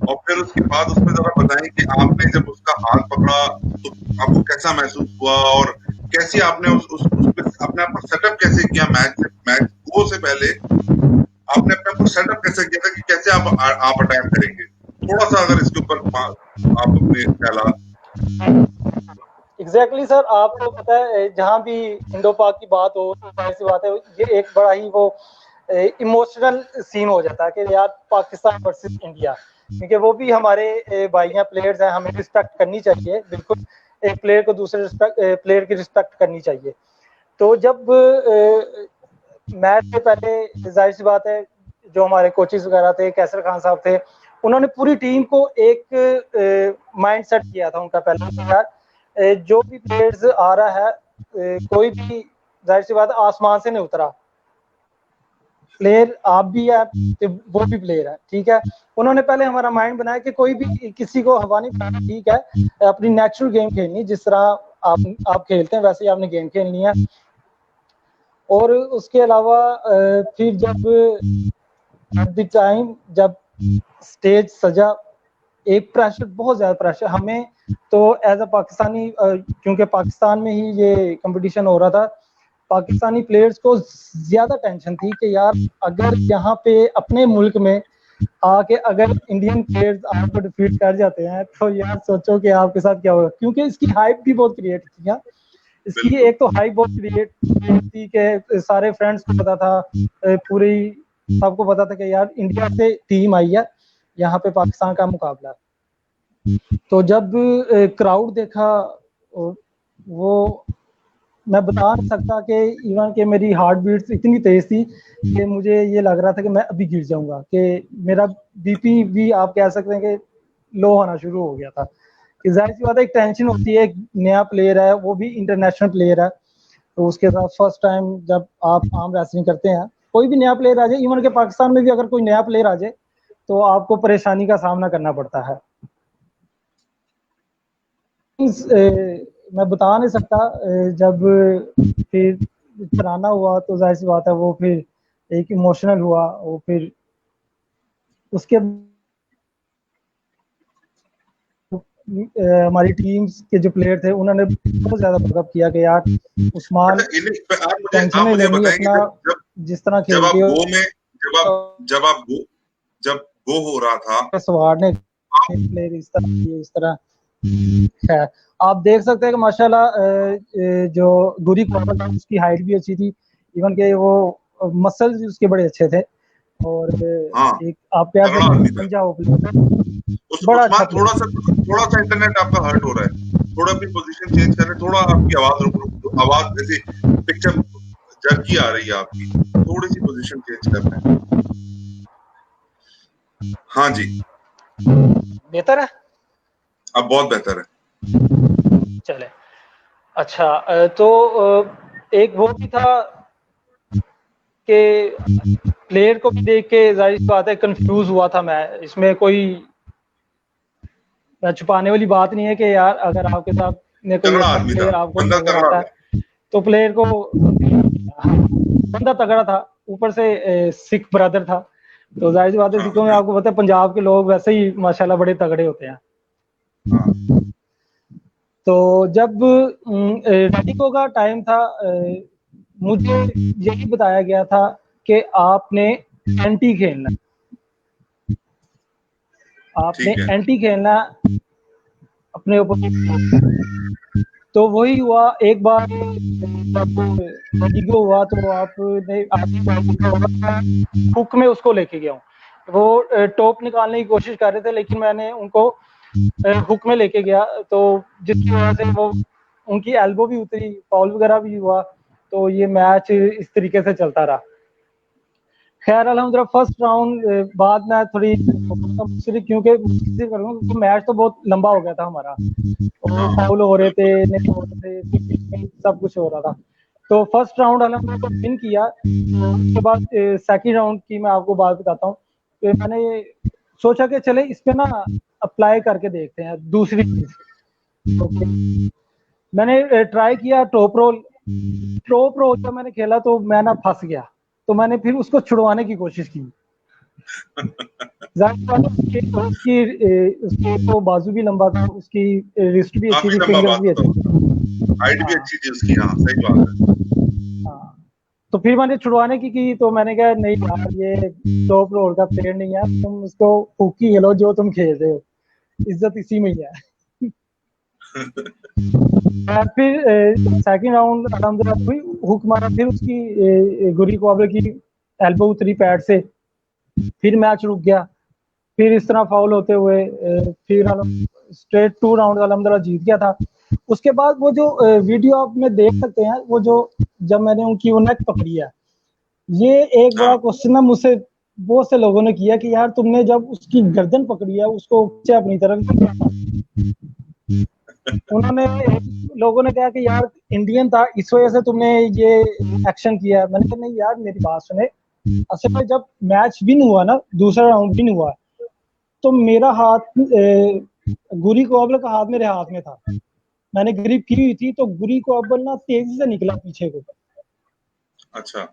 और फिर उसके बाद उसमें जरा बताएं कि आपने जब उसका हाथ पकड़ा तो आपको कैसा महसूस हुआ, और कैसे आपने अपने आप को सेटअप कैसे किया मैच वो से पहले आपने अपने आप को सेटअप कैसे किया था कि कैसे आप अटैक करेंगे? थोड़ा सा अगर इसके ऊपर आप अपने ख्याल। एग्जैक्टली सर, आपको पता है जहाँ भी इंडो पाक की बात हो, जाहिर सी बात है ये एक बड़ा ही वो इमोशनल सीन हो जाता है कि यार पाकिस्तान वर्सेस इंडिया, क्योंकि वो भी हमारे भाई हैं, प्लेयर्स हैं, हमें रिस्पेक्ट करनी चाहिए। बिल्कुल एक प्लेयर को दूसरे प्लेयर की रिस्पेक्ट करनी चाहिए। तो जब मैच से पहले जाहिर सी बात है जो हमारे कोचेस वगैरह थे, कैसर खान साहब थे, उन्होंने पूरी टीम को एक माइंड सेट किया था उनका पहले, यार जो भी प्लेयर्स आ रहा है, कोई भी जाहिर सी बात आसमान से नहीं उतरा, प्लेयर आप भी है तो वो भी प्लेयर है, ठीक है। उन्होंने पहले हमारा माइंड बनाया कि कोई भी किसी को हवा नहीं बनाना, ठीक है, अपनी नेचुरल गेम खेलनी, जिस तरह आप खेलते हैं वैसे ही आपने गेम खेलनी है। और उसके अलावा फिर जब एट द टाइम जब स्टेज सजा, एक प्रेशर, बहुत ज्यादा प्रेशर हमें तो एज अ पाकिस्तानी, क्योंकि पाकिस्तान में ही ये कंपटीशन हो रहा था, पाकिस्तानी प्लेयर्स को ज्यादा टेंशन थी कि यार अगर यहाँ पे अपने मुल्क में आके अगर इंडियन प्लेयर्स आपको डिफीट कर जाते हैं तो यार सोचो कि आपके साथ क्या होगा, क्योंकि इसकी हाइप भी बहुत क्रिएट थी यार। इसकी एक तो हाइप बहुत क्रिएट थी कि सारे फ्रेंड्स को पता था, पूरी सबको पता था कि यार इंडिया से टीम आई है, यहाँ पे पाकिस्तान का मुकाबला। तो जब क्राउड देखा, वो मैं बता नहीं सकता कि इवन कि मेरी हार्ट बीट्स इतनी तेज थी कि मुझे ये लग रहा था कि मैं अभी गिर जाऊंगा, कि मेरा बीपी भी आप कह सकते हैं कि लो होना शुरू हो गया था। कि जाहिर सी बात है, एक टेंशन होती है, एक नया प्लेयर है, वो भी इंटरनेशनल प्लेयर है, तो उसके साथ फर्स्ट टाइम जब आप आर्म रेसलिंग करते हैं, कोई भी नया प्लेयर आ जाए, इवन के पाकिस्तान में भी अगर कोई नया प्लेयर आ जाए तो आपको परेशानी का सामना करना पड़ता है। मैं बता नहीं सकता, जब फिर तराना हुआ तो जाहिर सी बात है वो फिर एक इमोशनल हुआ, वो फिर उसके हमारी टीम्स के जो प्लेयर थे उन्होंने बहुत ज्यादा बैकअप किया कि यार उस्मान टेंशन आप नहीं मुझे लेनी, बताएं कि अपना जिस तरह जब आप खेलते हो। गो में जब गो हो रहा था, सवार ने प्लेयर इस तरह है, आप देख सकते हैं कि माशाल्लाह जो गुरी कॉर्नर था उसकी हाइट भी अच्छी थी, इवन के वो मसल्स उसके बड़े अच्छे थे, और हाँ, एक आप कह सकते हैं पंजाब बड़ा अच्छा थोड़ा सा इंटरनेट आपका हर्ट हो रहा है, थोड़ा अपनी पोजीशन चेंज करें, थोड़ा आपकी आवाज आवाज ऐसी पिक्चर जर्की आ रही है आपकी, थोड़ी सी पोजीशन चेंज करना है। हाँ जी, बेहतर है, अब बहुत बेहतर है। चले। अच्छा, तो एक वो भी था कि प्लेयर को भी देख के जाहिर सी बात है कंफ्यूज हुआ था मैं, इसमें कोई छुपाने वाली बात नहीं है कि यार अगर आपके साथ ने कोई तगड़ा अच्छा आदमी था, प्लेयर आपको बंदा नजर तगड़ा आता था। है तो प्लेयर को, बंदा तगड़ा था, ऊपर से सिख ब्रदर था, तो जाहिर सी बात है सिखों में आपको पता है पंजाब के लोग वैसे ही माशाल्लाह बड़े तगड़े होते हैं। तो जब रैडिको का टाइम था, मुझे यही बताया गया था कि आपने एंटी खेलना, आपने एंटी खेलना अपने ऊपर। तो वही हुआ एक बार जब रैडिको हुआ तो आपने हुक में उसको लेके गया हूँ, वो टॉप निकालने की कोशिश कर रहे थे लेकिन मैंने उनको हुक में लेके गया, तो जिसकी वजह से वो उनकी एल्बो भी उतरी, फाउल वगैरह भी हुआ, तो ये मैच इस तरीके से चलता रहा। खैर अल्हम्दुलिल्लाह फर्स्ट राउंड बाद में थोड़ी क्योंकि मैच तो बहुत लंबा हो गया था हमारा, और फाउल हो रहे थे, नहीं हो रहे थे, सब कुछ हो रहा था। तो फर्स्ट राउंड अल्हम्दुलिल्लाह विन किया। उसके बाद सेकंड राउंड की मैं आपको बात बताता हूँ, तो मैंने सोचा कि चले इस पे ना अप्लाई करके देखते हैं दूसरी चीज। तो मैंने ट्राई किया टॉप रोल जब मैंने खेला तो मैं ना फंस गया, तो मैंने फिर उसको छुड़वाने की कोशिश की। उसकी तो बाजू भी लंबा था, उसकी रिस्ट भी अच्छी थी, फिंगर्स भी अच्छी थी, हाइट भी अच्छी थी उसकी। हाँ सही बात है। हाँ, तो फिर मैंने छुड़वाने की तो मैंने कहा नहीं यार ये टॉप रोल का प्लेयर नहीं है, तुम उसको हुकी खेलो जो तुम खेल रहे हो, इज्जत इसी में ही है। फिर सेकंड राउंड अल्हम्दुलिल्लाह हुई, हुक मारा, फिर उसकी गुरी कोबल की एल्बो उतरी पैड से, फिर मैच रुक गया, फिर इस तरह फाउल होते हुए फिर स्ट्रेट 2 राउंड अल्हम्दुलिल्लाह जीत गया था। उसके बाद वो जो वीडियो आप में देख सकते हैं, वो जो जब मैंने उनकी वो नेक पकड़ी है, ये एक बड़ा क्वेश्चन ना मुझसे बहुत से लोगों ने किया कि यार तुमने जब उसकी गर्दन पकड़ी है उसको अपनी तरफ उन्होंने लोगों ने कहा कि यार इंडियन था इस वजह से तुमने ये एक्शन किया। मैंने कहा नहीं यार मेरी बात सुने, असल में जब मैच विन हुआ ना, दूसरा राउंड विन हुआ, तो मेरा हाथ गुरी कोबल का हाथ मेरे हाथ में था, मैंने ग्रिप की हुई थी, तो गुरी कोबल ना तेजी से निकला पीछे को। अच्छा,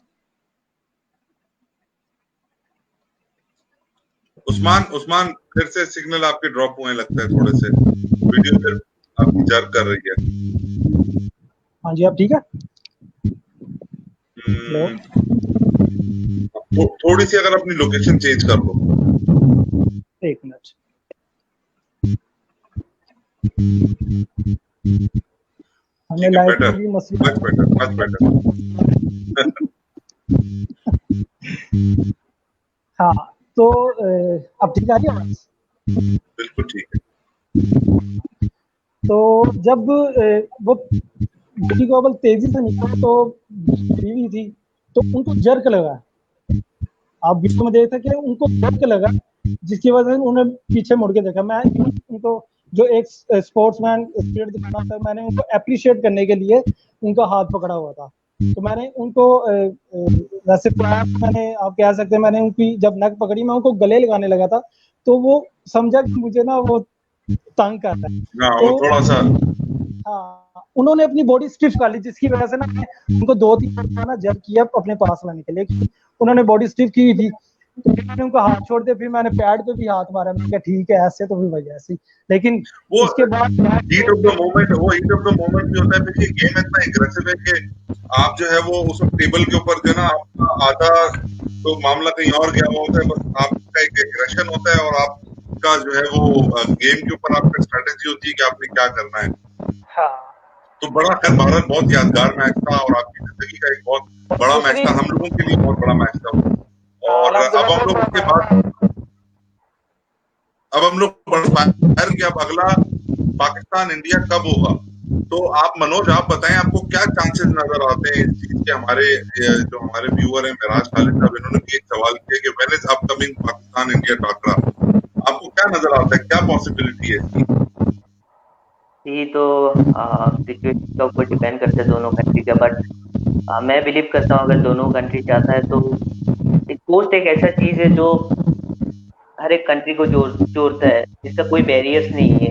उस्मान उस्मान फिर से सिग्नल आपके ड्रॉप हुए लगता है थोड़े से, वीडियो फिर आपकी जर्क कर रही है। हाँ जी, अब ठीक है। हेलो, थोड़ी सी अगर अपनी लोकेशन चेंज कर लो। एक मिनट। हमें लाइट में भी मसला, मच बेटर। हाँ तो अब ठीक आ रही है आवाज? बिल्कुल ठीक है। तो जब वो बिली गोबल तेजी से निकला तो बीवी थी, तो उनको जर्क लगा। आप वीडियो में देख सकते हैं, उनको जर्क लगा, जिसकी वजह से उन्हें पीछे मुड़ के देखा। मैं उनको जो एक स्पोर्ट्समैन स्पिरिट दिखाना था, मैंने उनको अप्रिशिएट करने के लिए उनका हाथ पकड़ा हुआ था। तो मैंने उनको वैसे मैंने, आप कह सकते हैं, मैंने उनकी जब नक पकड़ी, मैं उनको गले लगाने लगा था, तो वो समझा कि मुझे ना वो तंग कर रहा है। तो वो थोड़ा सा, हाँ, उन्होंने अपनी बॉडी स्टिफ कर ली, जिसकी वजह से ना मैं उनको 2-3 बार ना जब किया अपने पास लाने के लिए, उन्होंने बॉडी स्टिफ की थी। तो मैंने उनको हाथ छोड़ दिया, फिर मैंने पैड पे भी हाथ मारा। मैंने कहा ठीक है, ऐसे तो भी वजह ऐसी, लेकिन वो उसके बाद हीट ऑफ द मोमेंट भी होता है। देखिए गेम इतना एग्रेसिव है कि आप जो है वो उस टेबल के ऊपर जो है ना, आपका आधा तो मामला कहीं और गया हुआ होता है, बस आपका एक एग्रेशन होता है और आपका जो है वो गेम के ऊपर आपका स्ट्रेटेजी होती है कि आपने क्या करना है। हाँ, तो बड़ा खैर भारत बहुत यादगार मैच था और आपकी जिंदगी का एक बहुत बड़ा मैच था, हम लोगों के लिए बहुत बड़ा मैच था। और अब हम लोग उसके बाद बढ़ कि अब अगला पाकिस्तान इंडिया कब होगा। तो आप मनोज, आप बताएं, आपको क्या चांसेस नजर आते हैं इस चीज के? जो हमारे व्यूअर हैं मिराज खालिद साहब, इन्होंने भी एक सवाल किया कि when is upcoming Pakistan India टाकरा, आपको क्या नजर आता है, क्या पॉसिबिलिटी है इसकी? ये तो सिचुएशन के ऊपर डिपेंड करता है दोनों कंट्री का, बट मैं बिलीव करता हूँ अगर दोनों कंट्री चाहता है तो पोस्ट एक ऐसा चीज है जो हर एक कंट्री को जोड़ता है, जिसका कोई बैरियर्स नहीं है।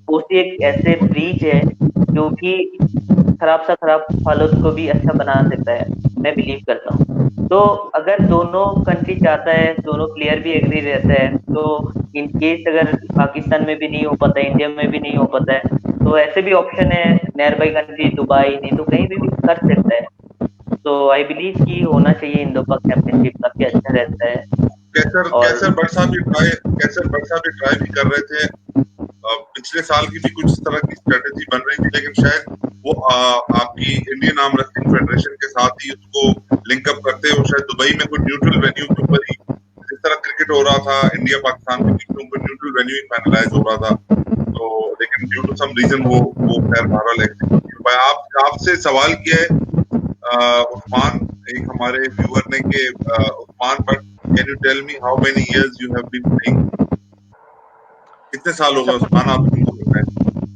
पोस्ट एक ऐसे ब्रिज है जो कि खराब सा खराब हालत को भी अच्छा बना सकता है, मैं बिलीव करता हूँ। तो अगर दोनों कंट्री चाहता है, दोनों प्लेयर भी एग्री रहता है, तो इन केस अगर पाकिस्तान में भी नहीं हो पाता है, इंडिया में भी नहीं हो पाता है, तो ऐसे भी ऑप्शन है नियर बाई कंट्री, दुबई नहीं तो कहीं भी कर सकता है। तो आई बिलीव कि होना चाहिए इंडो पाक चैंपियनशिप, काफी अच्छा रहता है। कैसर भट्ट साहब भी ट्राई भी कर रहे थे। पिछले साल की भी कुछ इस तरह की स्ट्रेटेजी बन रही थी, लेकिन शायद वो आपकी इंडियन आर्म रेसलिंग फेडरेशन के साथ ही उसको लिंकअप करते, वो शायद दुबई में कोई न्यूट्रल वेन्यू के ऊपर ही, जिस तरह क्रिकेट हो रहा था इंडिया पाकिस्तान के बीच में, कोई न्यूट्रल वेन्यू ही फाइनलाइज हो रहा था। तो लेकिन ड्यू टू सम रीजन वो खैर बहरहाल एग्जीक्यूट नहीं हो पाया। आपसे सवाल किया है उस्मान, एक हमारे व्यूअर ने, कि Usman Butt can you tell me how many years you have been playing? कितने साल हो गए उस्मान आपको बताएं?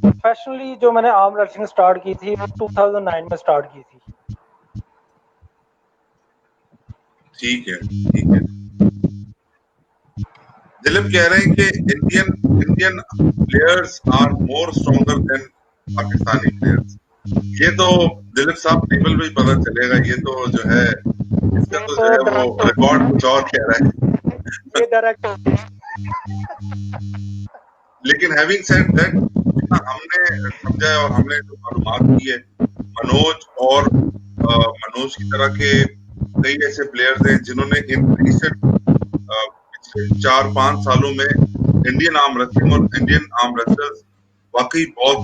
प्रोफेशनली जो मैंने आर्म रेसलिंग स्टार्ट की थी, 2009 में स्टार्ट की थी। ठीक है। दिलीप कह रहे हैं कि Indian players are more stronger than Pakistani players. ये तो दिलीप साहब टेबल पे ही पता चलेगा, ये तो जो है इसका तो जो है वो रिकॉर्ड कुछ और कह रहा है। ये डायरेक्ट लेकिन हैविंग सेड दैट, जितना हमने समझा है और हमने जो मालूमात की है, मनोज की तरह के कई ऐसे प्लेयर्स हैं जिन्होंने इन रिसेंट पिछले 4-5 सालों में इंडियन आर्म रेसलिंग और इंडियन आर्म रेसलर्स वाकई बहुत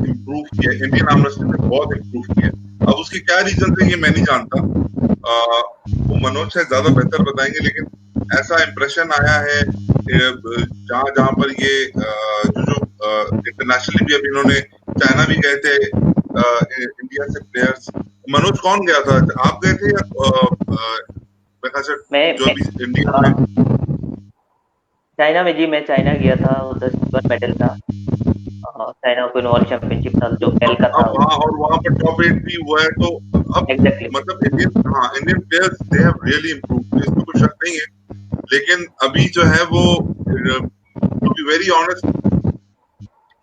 इम्प्रूव किया। इंडियन आर्म रेसलिंग ने बहुत इम्प्रूव किया। अब उसकी क्या रीजन है ये मैं नहीं जानता, वो मनोज शायद ज्यादा बेहतर बताएंगे, लेकिन ऐसा इम्प्रेशन आया है जहां पर ये जो इंटरनेशनली भी, अभी इन्होंने चाइना भी गए थे इंडिया से प्लेयर्स। मनोज कौन गया था, आप गए थे या जो अभी इंडिया में? चाइना में जी, मैं चाइना गया था, उधर सिल्वर मेडल था, चाइना ओपन वर्ल्ड चैंपियनशिप था जो पेल का था। और वहां पर टॉप 8 भी हुआ है। तो अब मतलब Indian players they have really improved, इसमें कोई शक नहीं है। लेकिन अभी जो है वो, टू बी वेरी ऑनेस्ट,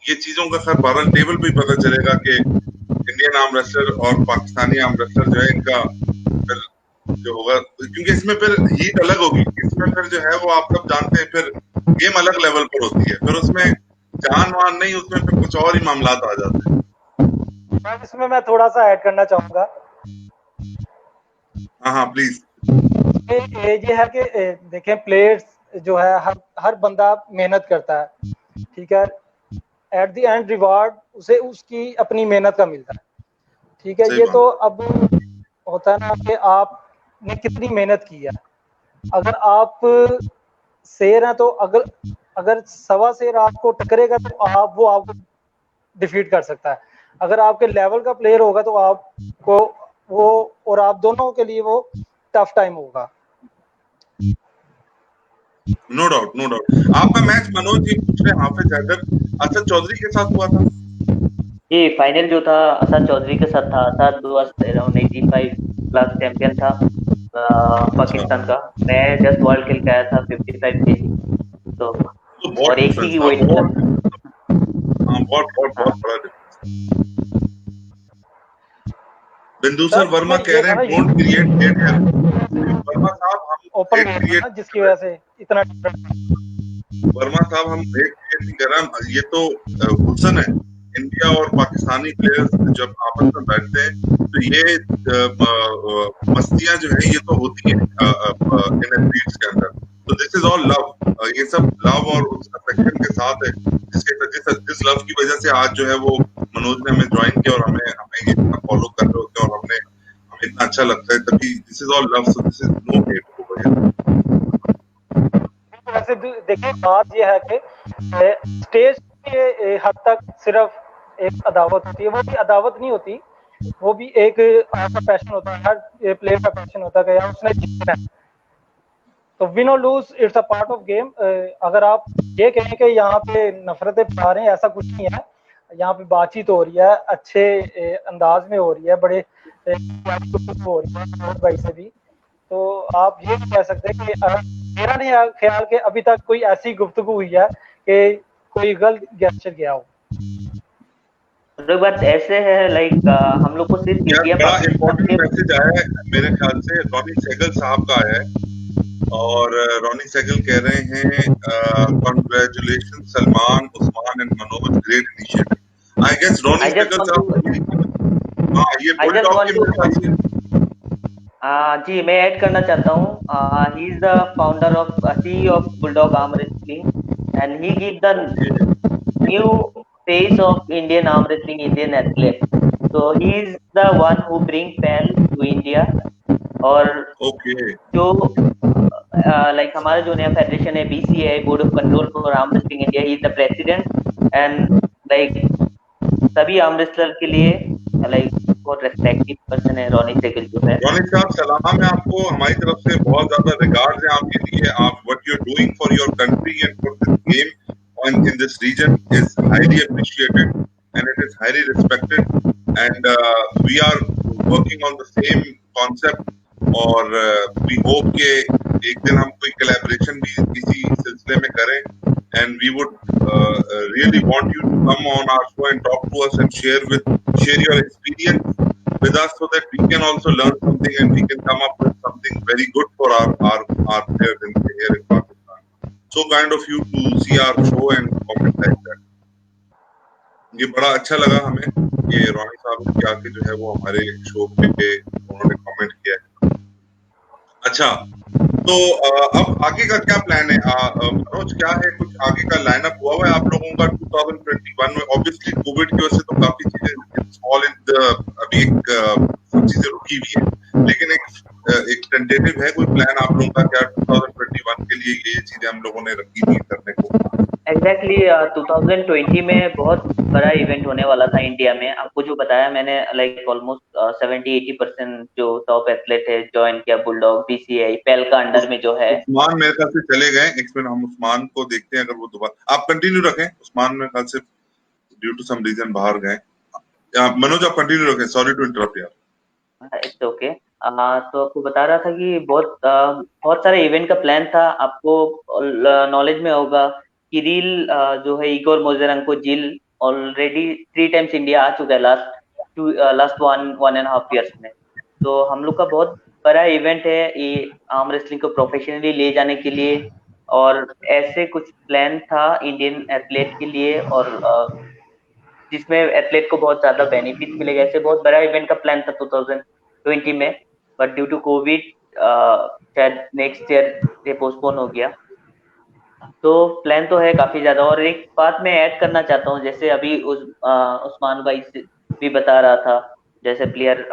ये चीजों का खैर बहरहाल टेबल पे ही पता चलेगा कि इंडियन आर्म रेसलर और पाकिस्तानी आर्म रेसलर जो है, इनका जो होगा, क्योंकि इसमें फिर हीट अलग होगी, इसमें फिर जो है वो आप सब जानते हैं, फिर गेम अलग लेवल पर होती है, फिर उसमें जान वान नहीं, उसमें फिर कुछ और ही मामला आ जाते हैं। इसमें मैं थोड़ा सा ऐड करना चाहूंगा। हाँ हाँ प्लीज। ये है कि देखें, प्लेयर्स जो है हर बंदा मेहनत करता है, ठीक है, एट द एंड रिवार्ड उसे उसकी अपनी मेहनत का मिलता है, ठीक है। ये तो अब होता है ना कि आपने कितनी मेहनत की है। अगर आप शेर हैं तो अगर सवा शेर आपको टकरेगा तो आपको डिफीट कर सकता है। अगर आपके लेवल का प्लेयर होगा तो आपको वो, और आप दोनों के लिए वो टफ टाइम होगा। No doubt no doubt. आपका मैच मनोज जी पूछ रहे हाफिज हैदर असद चौधरी के साथ हुआ था? ये फाइनल जो था असद चौधरी के साथ था। Asad was around 85 plus champion था पाकिस्तान का। मैं जस्ट वर्ल्ड खेल के आया था 55 केजी, तो बहुत और एक ही वेट था। बहुत बड़ा डिफरेंस। बिंदुसर वर्मा कह रहे हैं डोंट क्रिएट हेट है। वर्मा साहब हम ओपन क्रिएट, जिसकी वजह से इतना वर्मा साहब हम हेट क्रिएट नहीं कर रहे हैं, ये तो हुस्न है। इंडिया और पाकिस्तानी प्लेयर्स जब आपस में बैठते हैं तो ये मस्तियां जो है ये तो होती हैं इन एथलीट्स के अंदर। तो दिस इज ऑल लव, ये सब लव और उस अफेक्शन के साथ है, जिस लव की वजह से आज जो है वो मनोज ने हमें ज्वाइन किया और हमें इतना फॉलो कर रहे होते हैं और हमें इतना अच्छा लगता है, तभी this is all love, so this is no hate. वैसे देखिए, बात यह है कि स्टेज के हद तक सिर्फ एक अदावत होती है, वो भी अदावत नहीं होती, वो भी एक आपका पैशन होता है, हर प्लेयर का पैशन होता है कि यार उसने जीतना है। तो विन और lose it's a part of game. अगर आप ये कहें कि यहाँ पे नफरतें फैला रहे हैं, ऐसा कुछ नहीं है। यहाँ पे बातचीत हो रही है, अच्छे अंदाज में हो रही है, बड़े हो रही है भाई से भी। तो आप ये कह सकते हैं कि मेरा नहीं ख्याल कि अभी तक कोई ऐसी गुफ्तगू हुई है कि कोई गलत गेस्चर गया हो। तो बात ऐसे है, लाइक हम लोग को सिर्फ इंडिया बड़ा इम्पोर्टेंट मैसेज आया है मेरे ख्याल से, रॉनी सहगल साहब का आया है, और रॉनी सहगल कह रहे हैं congratulation Salman, Usman and Manoj, great initiative. I guess Ronnie Sahgal sahab, हाँ ये बुल डॉग के मेरे ख्याल से जी मैं ऐड करना चाहता हूँ। He is the founder of CEO of bulldog arm wrestling and he give the new face of Indian arm wrestling, Indian athlete. So he is the one who bring PAL to India। और जो like हमारा जो नया federation है BCI, board of control for arm wrestling India, he is the president and like सभी arm wrestler के लिए like बहुत रेस्पेक्टेड पर्सन है रॉनी सहगल जो है। रॉनी साहब सलाम है आपको, हमारी तरफ से बहुत ज्यादा रिगार्ड्स हैं आपके लिए। आप what you are doing for your country and for this game and in this region is highly appreciated and it is highly respected and we are working on the same concept, और we hope के एक दिन हम कोई collaboration भी इसी सिलसिले में करें, and we would really want you to come on our show and talk to us and share your experience with us, so that we can also learn something and we can come up with something very good for our players here in Pakistan. So kind of you to see our show and comment like that. ये बड़ा अच्छा लगा हमें, ये Ronnie साहब की आके जो है वो हमारे शो पे उन्होंने कमेंट किया है। अच्छा, तो अब आगे का क्या प्लान है मनोज, क्या है कुछ आगे का लाइनअप हुआ है आप लोगों का 2021 में? ऑब्वियसली कोविड की वजह से तो काफी चीजें अभी सब चीजें रुकी हुई है, लेकिन एक टेंटेटिव है कोई प्लान आप लोगों का क्या 2021 के लिए ये चीजें हम लोगों ने रखी थी करने को? एग्जैक्टली 2020 में बहुत बड़ा इवेंट होने वाला था इंडिया में। आपको जो बताया मैंने, लाइक ऑलमोस्ट 70-80% जो टॉप एथलीट है ज्वाइन किया बुलडॉग BCI PAL का अंडर में जो है। उस्मान मेरे ख्याल से चले गए, एक मिनट हम उस्मान को देखते हैं, अगर वो दोबारा आप कंटिन्यू रखें। उस्मान मेरे ख्याल से ड्यू टू सम रीजन बाहर गए। मनोज आप कंटिन्यू रखें, सॉरी टू इंटरप्ट यार। It's okay. तो आपको बता रहा था कि बहुत सारे इवेंट का प्लान था। आपको नॉलेज में होगा कि रील जो है इगोर मोजेरेंको जिल ऑलरेडी 3 टाइम्स इंडिया आ चुका है लास्ट 1.5 years में। तो हम लोग का बहुत बड़ा इवेंट है ये आर्म रेसलिंग को प्रोफेशनली ले जाने के लिए, और ऐसे कुछ प्लान था इंडियन एथलीट के लिए, और जिसमें एथलीट को बहुत ज्यादा बेनिफिट मिलेगा। ऐसे बहुत बड़ा इवेंट का प्लान था 2020 में, बट ड्यू टू कोविड शायद नेक्स्ट ईयर ये पोस्टपोन हो गया। तो प्लान तो है काफी ज्यादा। और एक बात मैं ऐड करना चाहता हूँ, जैसे अभी उस्मान भाई भी बता रहा था, जैसे प्लेयर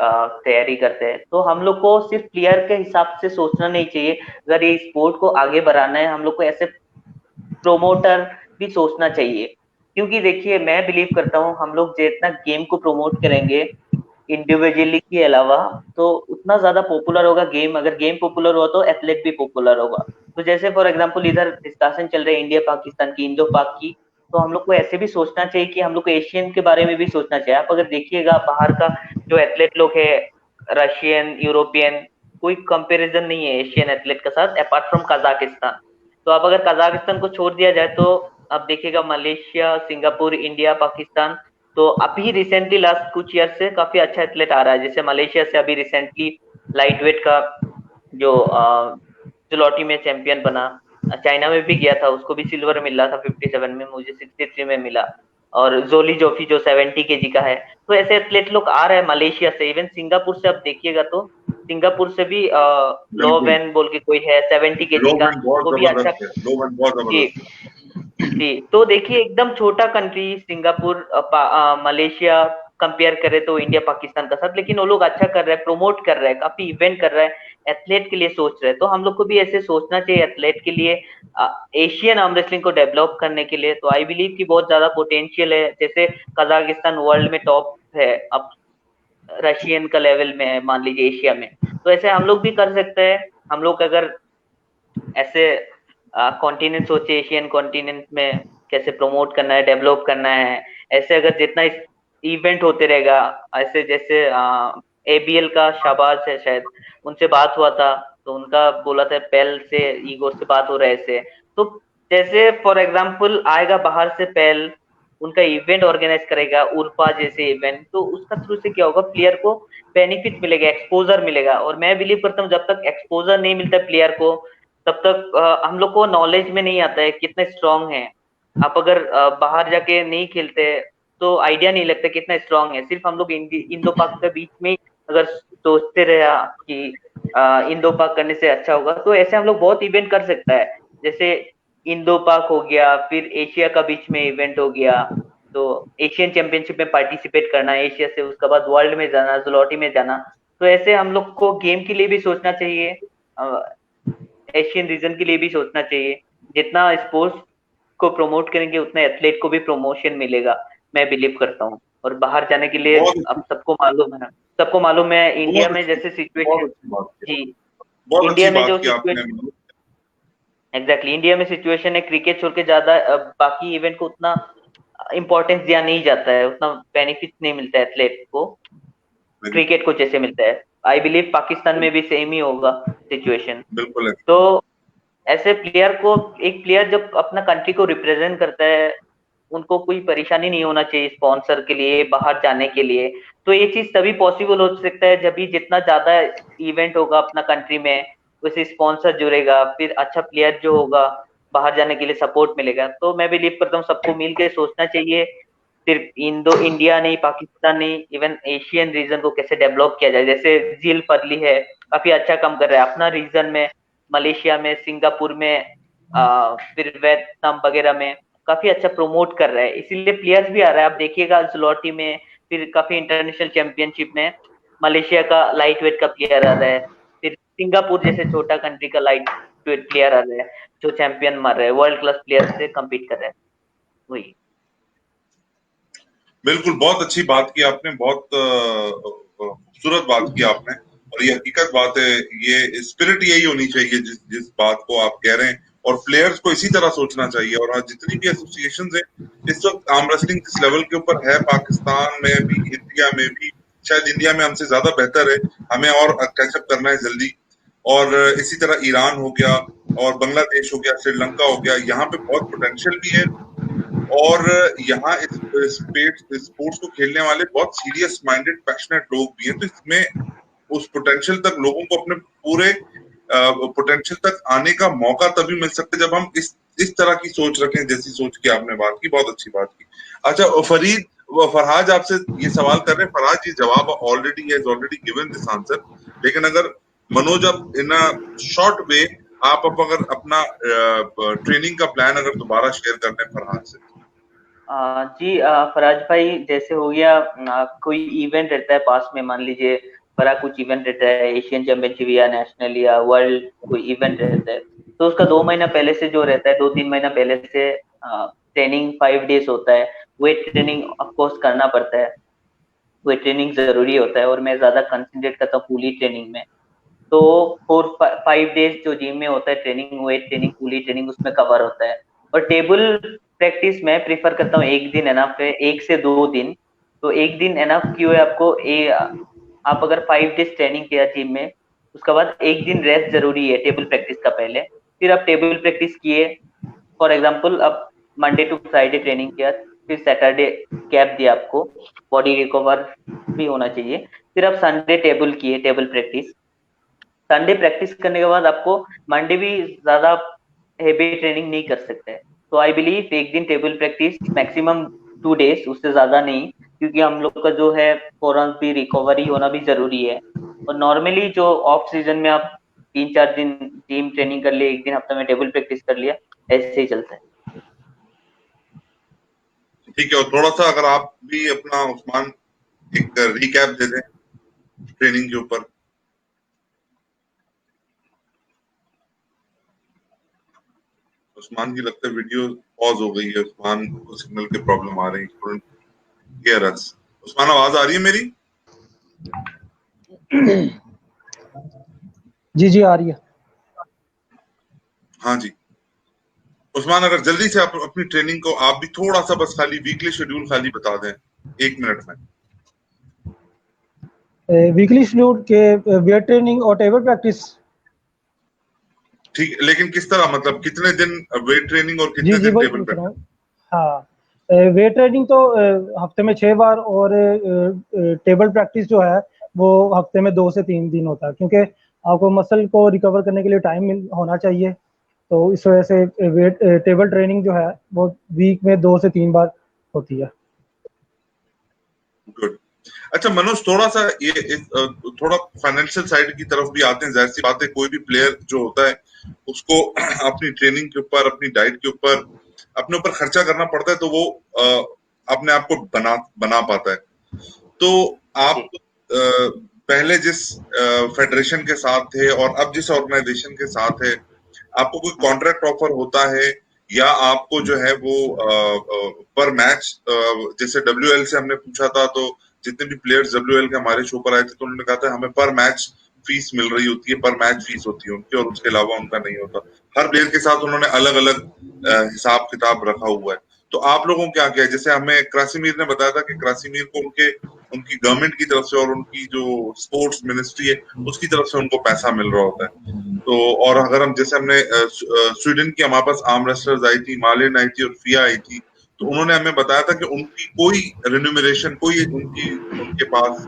तैयारी करते हैं, तो हम लोग को सिर्फ प्लेयर के हिसाब से सोचना नहीं चाहिए। अगर ये स्पोर्ट को आगे बढ़ाना है, हम लोग को ऐसे प्रोमोटर भी सोचना चाहिए। क्योंकि देखिए, मैं बिलीव करता हूँ हम लोग जितना गेम को प्रमोट करेंगे इंडिविजुअली के अलावा, तो उतना ज्यादा पॉपुलर होगा गेम। अगर गेम पॉपुलर हुआ तो एथलेट भी पॉपुलर होगा। तो जैसे फॉर एग्जांपल इधर डिस्कशन चल रही है इंडिया पाकिस्तान की, इंडो पाक की, तो हम लोग को ऐसे भी सोचना चाहिए कि हम लोग को एशियन के बारे में भी सोचना चाहिए। आप अगर देखिएगा बाहर का जो एथलेट लोग है, रशियन, यूरोपियन, कोई कंपैरिजन नहीं है एशियन एथलेट के साथ अपार्ट फ्रॉम कजाकिस्तान। तो अब अगर कजाकिस्तान को छोड़ दिया जाए तो अब देखिएगा मलेशिया, सिंगापुर, इंडिया, पाकिस्तान। तो अभी रिसेंटली लास्ट कुछ ईयर से काफी अच्छा एथलेट आ रहा है। जैसे मलेशिया से अभी रिसेंटली लाइट वेट का जो जुलॉटी में चैंपियन बना, चाइना में भी गया था, उसको भी सिल्वर मिला था 57 में, मुझे 63 में मिला। और जोली जोफी जो 70 केजी का है। तो ऐसे एथलेट लोग आ रहे हैं मलेशिया से, इवन सिंगापुर से। आप देखिएगा तो सिंगापुर से भी लो बिल्कुल। वैन बोल के कोई है 70 केजी का, लोवेंट बहुत वो भी अच्छा। जबरदस्त है, लोवेंट बहुत जी जबरदस्त है। जी। तो देखिए एकदम छोटा कंट्री सिंगापुर, मलेशिया कंपेयर करे तो इंडिया पाकिस्तान का साथ, लेकिन वो लोग अच्छा कर रहे हैं, प्रमोट कर रहे हैं, काफी इवेंट कर रहे हैं, एथलेट के लिए सोच रहे हैं। तो हम लोग को भी ऐसे सोचना चाहिए एथलेट के लिए, एशियन आर्म रेसलिंग को डेवलप करने के लिए। तो आई बिलीव कि बहुत ज्यादा पोटेंशियल है। जैसे कजाकिस्तान वर्ल्ड में टॉप है, अब रशियन का लेवल में है मान लीजिए एशिया में। तो ऐसे हम लोग भी कर सकते हैं। हम लोग अगर ऐसे कॉन्टिनेंट सोचे, एशियन कॉन्टिनेंट में कैसे प्रमोट करना है, डेवलप करना है, ऐसे अगर जितना इवेंट होते रहेगा, ऐसे जैसे एबीएल का शाबाज है शायद, उनसे बात हुआ था, तो उनका बोला था पेल से, ईगोर से बात हो रहा है ऐसे। तो जैसे फॉर एग्जांपल आएगा बाहर से पेल, उनका इवेंट ऑर्गेनाइज करेगा, उर्फा जैसे इवेंट, तो उसका थ्रू से क्या होगा, प्लेयर को बेनिफिट मिलेगा, एक्सपोजर मिलेगा। और मैं बिलीव करता हूँ जब तक एक्सपोजर नहीं मिलता प्लेयर को, तब तक हम लोग को नॉलेज में नहीं आता है कितना स्ट्रांग है। आप अगर बाहर जाके नहीं खेलते तो आइडिया नहीं लगता कितना स्ट्रांग है। सिर्फ हम लोग इंडो पाक के बीच में अगर सोचते रहे कि इंडो पाक करने से अच्छा होगा, तो ऐसे हम लोग बहुत इवेंट कर सकता है। जैसे इंडो पाक हो गया, फिर एशिया का बीच में इवेंट हो गया, तो एशियन चैंपियनशिप में पार्टिसिपेट करना एशिया से, उसके बाद वर्ल्ड में जाना, जुलॉटी में जाना। तो ऐसे हम लोग को गेम के लिए भी सोचना चाहिए, एशियन रीजन के लिए भी सोचना चाहिए। जितना स्पोर्ट्स को प्रमोट करेंगे उतना एथलीट को भी प्रमोशन मिलेगा, मैं बिलीव करता हूँ। और बाहर जाने के लिए बहुत अब सबको मालूम है इंडिया बहुत में अच्छी जैसे बहुत सिचुएशन। अच्छी बात की, जी। बहुत अच्छी इंडिया में बात जो की आपने। सिचुएशन, एग्जैक्टली इंडिया में सिचुएशन है, क्रिकेट छोड़ के ज्यादा बाकी इवेंट को उतना इंपॉर्टेंस दिया नहीं जाता है, उतना बेनिफिट नहीं मिलता है एथलीट को क्रिकेट को जैसे मिलता है। आई बिलीव पाकिस्तान में भी सेम ही होगा सिचुएशन। बिल्कुल। तो ऐसे प्लेयर को, एक प्लेयर जब अपना कंट्री को रिप्रेजेंट करता है, उनको कोई परेशानी नहीं होना चाहिए स्पॉन्सर के लिए, बाहर जाने के लिए। तो ये चीज तभी पॉसिबल हो सकता है जब भी जितना ज्यादा इवेंट होगा अपना कंट्री में, वैसे स्पॉन्सर जुड़ेगा, फिर अच्छा प्लेयर जो होगा बाहर जाने के लिए सपोर्ट मिलेगा। तो मैं बिलीव करता हूँ सबको मिल के सोचना चाहिए, सिर्फ इंडिया नहीं, पाकिस्तान नहीं, इवन एशियन रीजन को कैसे डेवलप किया जाए। जैसे झील फरली है, काफी अच्छा काम कर रहा है अपना रीजन में, मलेशिया में, सिंगापुर में, फिर वियतनाम वगैरह में काफी अच्छा प्रमोट कर रहा है, इसीलिए प्लेयर्स भी आ रहा है। आप देखिएगा जुलॉटी में, फिर काफी इंटरनेशनल चैंपियनशिप में मलेशिया का लाइट वेट का प्लेयर आ रहा है, फिर सिंगापुर जैसे छोटा कंट्री का लाइट वेट प्लेयर आ रहा है जो चैंपियन मार रहा है, वर्ल्ड क्लास प्लेयर से कम्पीट कर रहा है। वही। बिल्कुल, बहुत अच्छी बात की आपने, बहुत खूबसूरत बात की आपने, और ये हकीकत बात है। ये स्पिरिट यही होनी चाहिए जिस जिस बात को आप कह रहे हैं, और प्लेयर्स को इसी तरह सोचना चाहिए। और आज जितनी भी एसोसिएशन है इस वक्त, आर्म रेसलिंग जिस लेवल के ऊपर है, पाकिस्तान में भी, इंडिया में भी, शायद इंडिया में हमसे ज्यादा बेहतर है, हमें और कैचअप करना है जल्दी। और इसी तरह ईरान हो गया, और बांग्लादेश हो गया, श्रीलंका हो गया, यहाँ पे बहुत पोटेंशियल भी है। और यहाँ स्पोर्ट्स को खेलने वाले बहुत सीरियस माइंडेड पैशनेट लोग भी हैं, तो इसमें उस पोटेंशियल तक, लोगों को अपने पूरे पोटेंशियल तक आने का मौका तभी मिल सकता है जब हम इस तरह की सोच रखें, जैसी सोच की आपने बात की, बहुत अच्छी बात की। अच्छा फरीद, फरहाज आपसे ये सवाल कर रहे हैं, फरहाज ये जवाब already has already given this answer, लेकिन अगर मनोज अब इन अ शॉर्ट वे आप अब अगर अपना ट्रेनिंग का प्लान अगर दोबारा शेयर करते हैं फरहाज से। जी फराज भाई, जैसे हो गया कोई इवेंट रहता है पास में, मान लीजिए बड़ा कुछ इवेंट रहता है, एशियन चैंपियनशिप या नेशनल या वर्ल्ड कोई इवेंट रहता है, तो उसका 2 महीना पहले से जो रहता है, 2-3 महीना पहले से ट्रेनिंग 5 डेज होता है, वेट ट्रेनिंग ऑफकोर्स करना पड़ता है, वेट ट्रेनिंग जरूरी होता है और मैं ज्यादा कंसंट्रेट करता हूँ पूली ट्रेनिंग में। तो 4-5 डेज जो जिम में होता है ट्रेनिंग, वेट ट्रेनिंग, पूली ट्रेनिंग, उसमें कवर होता है। और टेबल प्रैक्टिस मैं प्रीफर करता हूँ, एक दिन एनफ है, 1 से 2 दिन। तो एक दिन एनफ क्यों है आपको, आप अगर 5 डेज ट्रेनिंग किया जिम में, उसके बाद एक दिन रेस्ट जरूरी है टेबल प्रैक्टिस का पहले। फिर आप टेबल प्रैक्टिस किए, फॉर एग्जाम्पल आप मंडे टू फ्राइडे ट्रेनिंग किया, फिर सैटरडे गैप दिया, आपको बॉडी रिकवर भी होना चाहिए। फिर आप संडे टेबल किए, टेबल प्रैक्टिस। संडे प्रैक्टिस करने के बाद आपको मंडे भी ज्यादा हेवी ट्रेनिंग नहीं कर सकते। तो आई बिलीव एक दिन टेबल प्रैक्टिस, मैक्सिमम 2 डेज, उससे ज्यादा नहीं, क्योंकि हम लोग का जो है फौरन भी रिकवरी होना भी जरूरी है। और नॉर्मली जो ऑफ सीजन में आप 3-4 दिन जिम ट्रेनिंग कर लिए, एक दिन हफ्ते में टेबल प्रैक्टिस कर लिया, ऐसे ही चलता है। ठीक है, और थोड़ा सा अगर आप भी अपना उस्मान एक रिकैप दे दें ट्रेनिंग के ऊपर। उस्मान की लगता है वीडियो पॉज हो गई है, उस्मान को सिग्नल की प्रॉब्लम आ रही है। उस्मान आवाज आ रही है मेरी? जी जी आ रही है। हाँ जी उस्मान, अगर जल्दी से आप अपनी ट्रेनिंग को आप भी थोड़ा सा बस खाली वीकली शेड्यूल खाली बता दें 1 मिनट में। वीकली शेड्यूल के वेट ट्रेनिंग और टेबल प्रैक्टिस। ठीक, लेकिन किस तरह, मतलब कितने दिन वेट ट्रेनिंग और जी कितने जी दिन वही टेबल पूछ रहा हूँ। प्रैक्टिस? हाँ, वेट ट्रेनिंग तो हफ्ते में 6 बार, और टेबल प्रैक्टिस जो है वो हफ्ते में 2 से 3 दिन होता है, क्योंकि आपको मसल को रिकवर करने के लिए टाइम होना चाहिए। तो इस वजह से वेट टेबल ट्रेनिंग जो है वो वीक में 2 से 3 बार होती है। गुड। अच्छा मनोज, थोड़ा सा थोड़ा फाइनेंशियल साइड की तरफ भी आते हैं। जाहिर सी बात है, कोई भी प्लेयर जो होता है उसको अपनी ट्रेनिंग के ऊपर, अपनी डाइट के ऊपर, अपने ऊपर खर्चा करना पड़ता है, तो वो अपने आप को बना पाता है। तो आप पहले जिस फेडरेशन के साथ थे और अब जिस ऑर्गेनाइजेशन के साथ है, आपको कोई कॉन्ट्रैक्ट ऑफर होता है या आपको जो है वो पर मैच, जैसे WL से हमने पूछा था, तो जितने भी प्लेयर्स WL के हमारे शो पर आए थे तो उन्होंने कहा था हमें पर मैच फीस मिल रही होती है, पर मैच फीस होती है उनकी, और उसके अलावा उनका नहीं होता। हर प्लेयर के साथ उन्होंने अलग अलग हिसाब किताब रखा हुआ है। तो आप लोगों क्या क्या है? जैसे हमें क्रासिमीर ने बताया था कि क्रासिमीर को उनकी गवर्नमेंट की तरफ से और उनकी जो स्पोर्ट्स मिनिस्ट्री है उसकी तरफ से उनको पैसा मिल रहा होता है। तो और अगर हम, जैसे हमने स्वीडन की हमारे पास आर्म रेसलर्स आई थी, मालिन आई थी और फिया आई थी, तो उन्होंने हमें बताया था कि उनकी कोई रेन्यूमरेशन, कोई उनके पास